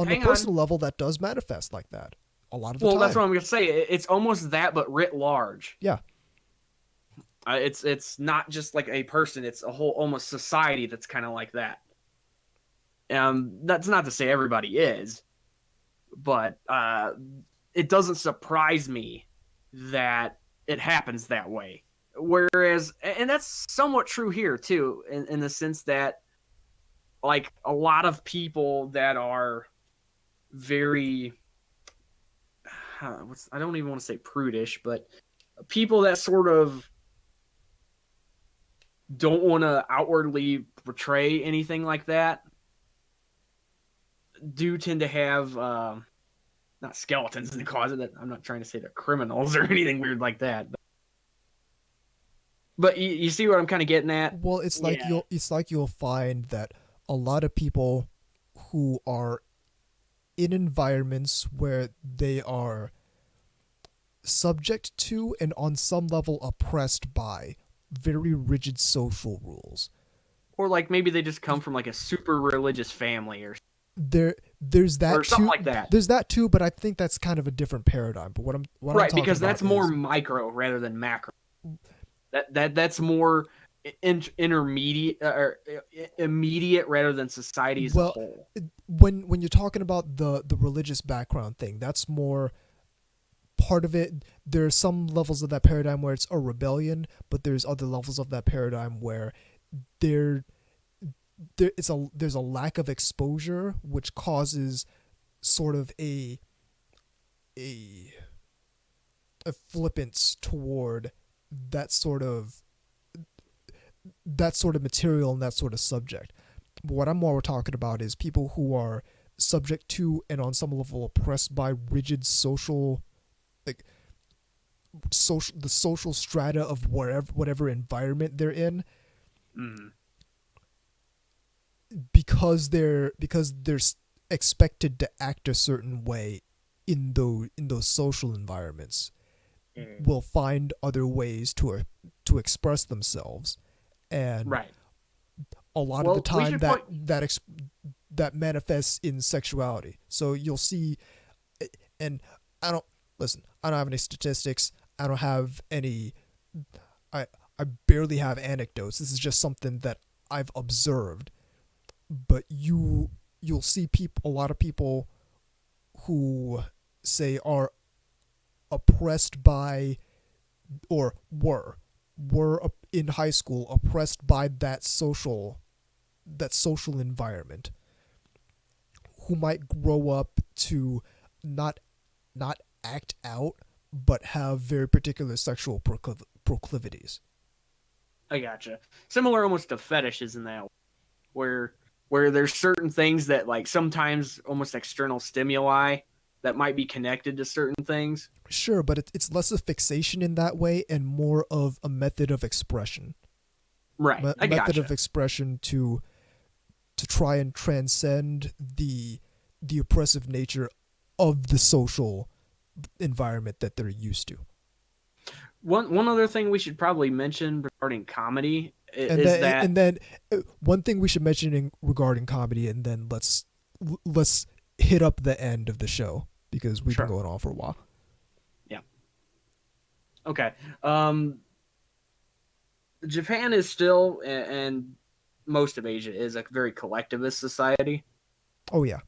level, that does manifest like that a lot of the time. Well, that's what I'm gonna say. It's almost that, but writ large. Yeah. It's not just like a person; it's a whole almost society that's kind of like that. That's not to say everybody is, but it doesn't surprise me that it happens that way. Whereas, and that's somewhat true here too, in the sense that, like, a lot of people that are very, I don't even want to say prudish, but people that sort of don't want to outwardly portray anything like that do tend to have not skeletons in the closet. I'm not trying to say they're criminals or anything weird like that, but you see what I'm kind of getting at. Well, it's like you'll find that a lot of people who are in environments where they are subject to and on some level oppressed by very rigid social rules, or like maybe they just come from like a super religious family or there's that or something too, like that. There's that too, but I think that's kind of a different paradigm. But what I'm talking because about that's more micro rather than macro. That's more intermediate or immediate rather than society as a whole. When you're talking about the religious background thing, that's more part of it. There are some levels of that paradigm where it's a rebellion, but there's other levels of that paradigm where there's a lack of exposure, which causes sort of a flippance toward that sort of material and that sort of subject. But what I'm more talking about is people who are subject to and on some level oppressed by rigid social, the social strata of whatever environment they're in. Mm. Because they're expected to act a certain way in those social environments, will find other ways to express themselves, and a lot of the time that manifests in sexuality. So you'll see, and I don't have any statistics. I don't have any. I barely have anecdotes. This is just something that I've observed. But you'll see a lot of people who say are oppressed by, or were in high school oppressed by that social environment, who might grow up to not act out, but have very particular sexual proclivities. I gotcha. Similar almost to fetishes in that, where there's certain things that, like, sometimes almost external stimuli that might be connected to certain things. Sure, but it's less a fixation in that way and more of a method of expression. Right. A method of expression to try and transcend the oppressive nature of the social environment that they're used to. One other thing we should probably mention regarding comedy And is then that and then one thing we should mention regarding comedy, and then let's hit up the end of the show because we've Sure. been going on for a while. okay, Japan is still, and most of Asia is, a very collectivist society, Oh yeah,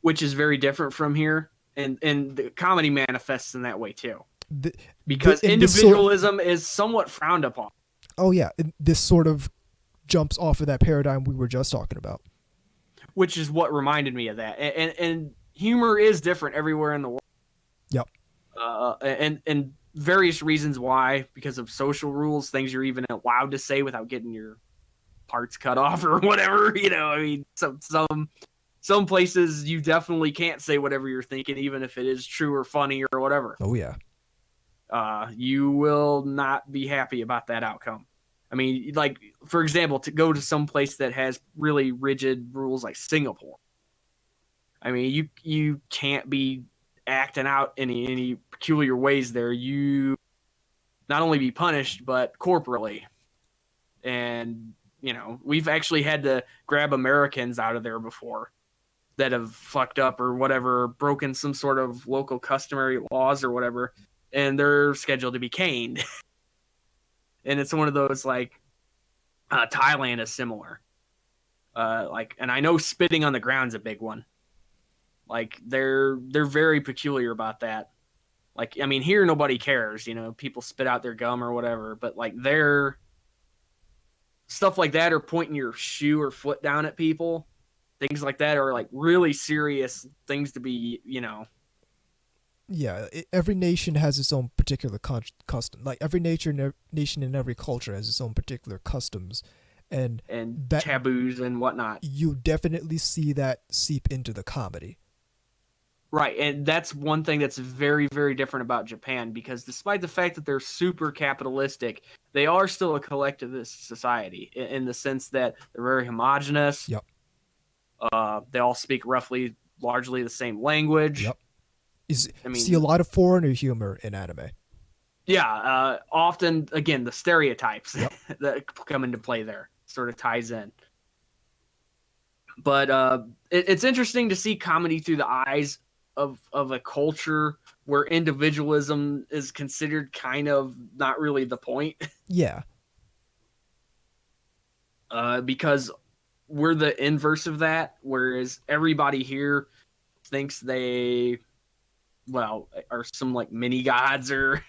which is very different from here, and the comedy manifests in that way too, The- because in this sort- individualism is somewhat frowned upon. oh yeah, this sort of jumps off of that paradigm we were just talking about. Which is what reminded me of that. And humor is different everywhere in the world. Yep. And various reasons why, because of social rules, things you're even allowed to say without getting your parts cut off or whatever. I mean, some places you definitely can't say whatever you're thinking, even if it is true or funny or whatever. Oh yeah, You will not be happy about that outcome. I mean, like, for example, to go to some place that has really rigid rules like Singapore. I mean, you can't be acting out any peculiar ways there. You not only be punished, but corporally. And, we've actually had to grab Americans out of there before that have fucked up or whatever, broken some sort of local customary laws or whatever, and they're scheduled to be caned. And it's one of those, like, Thailand is similar. And I know spitting on the ground's a big one. Like, they're very peculiar about that. Like, I mean, here nobody cares, people spit out their gum or whatever, but like their stuff like that, or pointing your shoe or foot down at people, things like that are like really serious things to be, yeah. Every nation has its own particular custom. Like every nation and every culture has its own particular customs, and that taboos and whatnot. You definitely see that seep into the comedy. Right, and that's one thing that's very, very different about Japan, because despite the fact that they're super capitalistic, they are still a collectivist society in the sense that they're very homogenous. Yep. They all speak largely the same language. Yep. See a lot of foreigner humor in anime. Yeah, often, again, the stereotypes Yep. that come into play there sort of ties in. But it's interesting to see comedy through the eyes of a culture where individualism is considered kind of not really the point. Yeah. Because we're the inverse of that, whereas everybody here thinks they, are some like mini gods or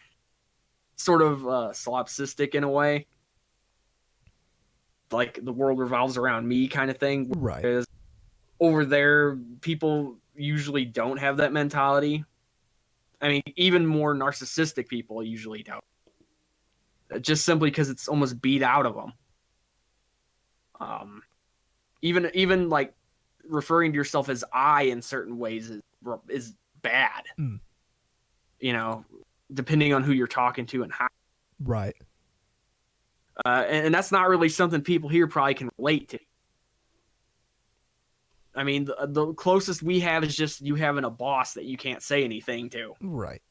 sort of solipsistic in a way. Like the world revolves around me kind of thing. Right. Whereas over there, people usually don't have that mentality. I mean, even more narcissistic people usually don't. Just simply because it's almost beat out of them. Even like referring to yourself as I in certain ways is bad. Mm. Depending on who you're talking to and how. Right. And that's not really something people here probably can relate to. I mean, the closest we have is just you having a boss that you can't say anything to. Right.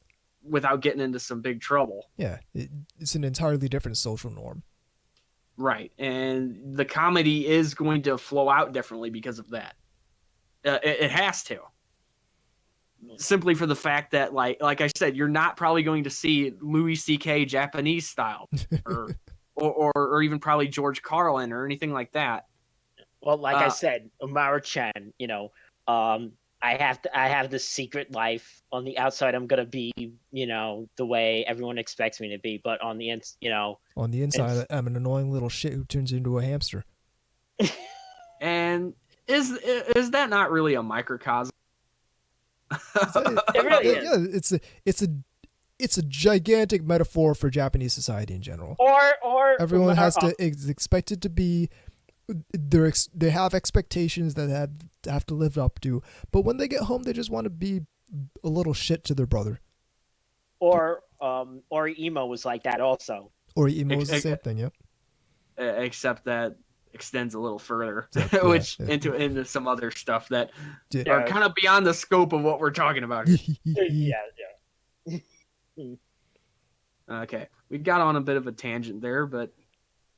Without getting into some big trouble. Yeah. It's an entirely different social norm. Right. And the comedy is going to flow out differently because of that. It has to. Simply for the fact that, like I said, you're not probably going to see Louis C.K. Japanese style or even probably George Carlin or anything like that. Well, like I said, Umara-chan, I have this secret life. On the outside, I'm gonna be, the way everyone expects me to be. But on the on the inside, I'm an annoying little shit who turns into a hamster. And is that not really a microcosm? It really is. Yeah, it's a gigantic metaphor for Japanese society in general. Or everyone is expected to be. They have expectations that they have to live up to, but when they get home, they just want to be a little shit to their brother. Or emo was like that also. Or emo was the same thing, yep. Except that extends a little further, yeah. into some other stuff that are kind of beyond the scope of what we're talking about here. Yeah. Okay, we got on a bit of a tangent there, but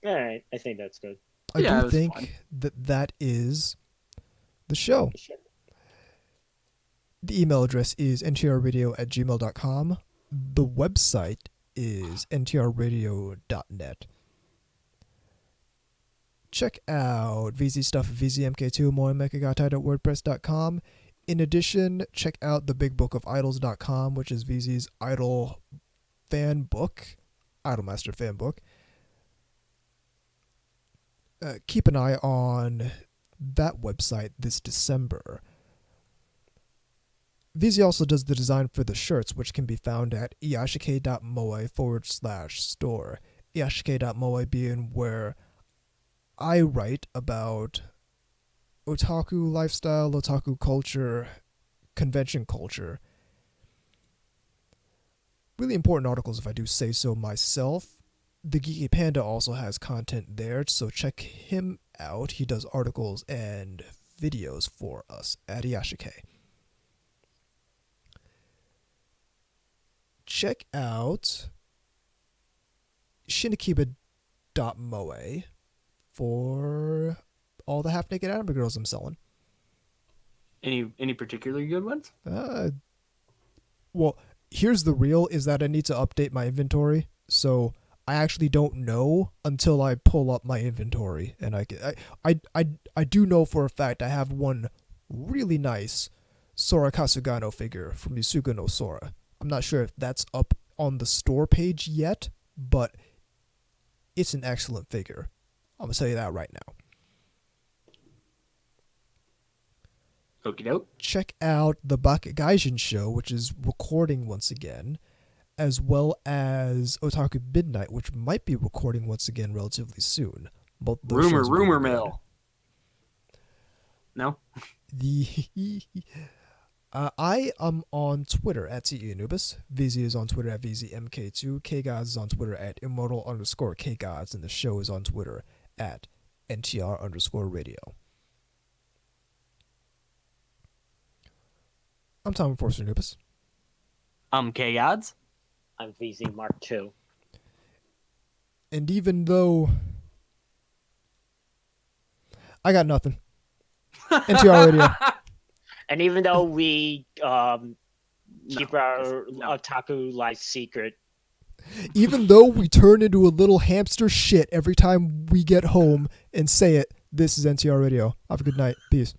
All right, I think that's good. I Yeah, it do was think fun. that is the show. The email address is ntrradio@gmail.com. The website is ntrradio.net. Check out VZ stuff at VZMK2, moemekagatai.wordpress.com. In addition, check out the Big Book of Idols.com, which is VZ's Idol fan book, Idolmaster fan book. Keep an eye on that website this December. VZ also does the design for the shirts, which can be found at iyashike.moe/store. iyashike.moe being where I write about otaku lifestyle, otaku culture, convention culture. Really important articles, if I do say so myself. The Geeky Panda also has content there, so check him out. He does articles and videos for us at Iyashike. Check out shinakiba.moe for all the half-naked anime girls I'm selling. Any particularly good ones? Well, here's the real is that I need to update my inventory, so I actually don't know until I pull up my inventory, and I do know for a fact I have one really nice Sora Kasugano figure from Yusuga no Sora. I'm not sure if that's up on the store page yet, but it's an excellent figure. I'm gonna tell you that right now. Okie doke. Check out the Bakugaijin show, which is recording once again, as well as Otaku Midnight, which might be recording once again relatively soon. Both those shows are Rumor really good. mill. No? I am on Twitter at CEAnubis. VZ is on Twitter at VZMK2. KGods is on Twitter at Immortal_KGods. And the show is on Twitter at NTR_radio. I'm Tom Enforcer Anubis. I'm K-Gods. I'm VZ Mark II. And even though I got nothing. NTR Radio. And even though we keep our otaku life secret, Even though we turn into a little hamster shit every time we get home and say it, this is NTR Radio. Have a good night. Peace.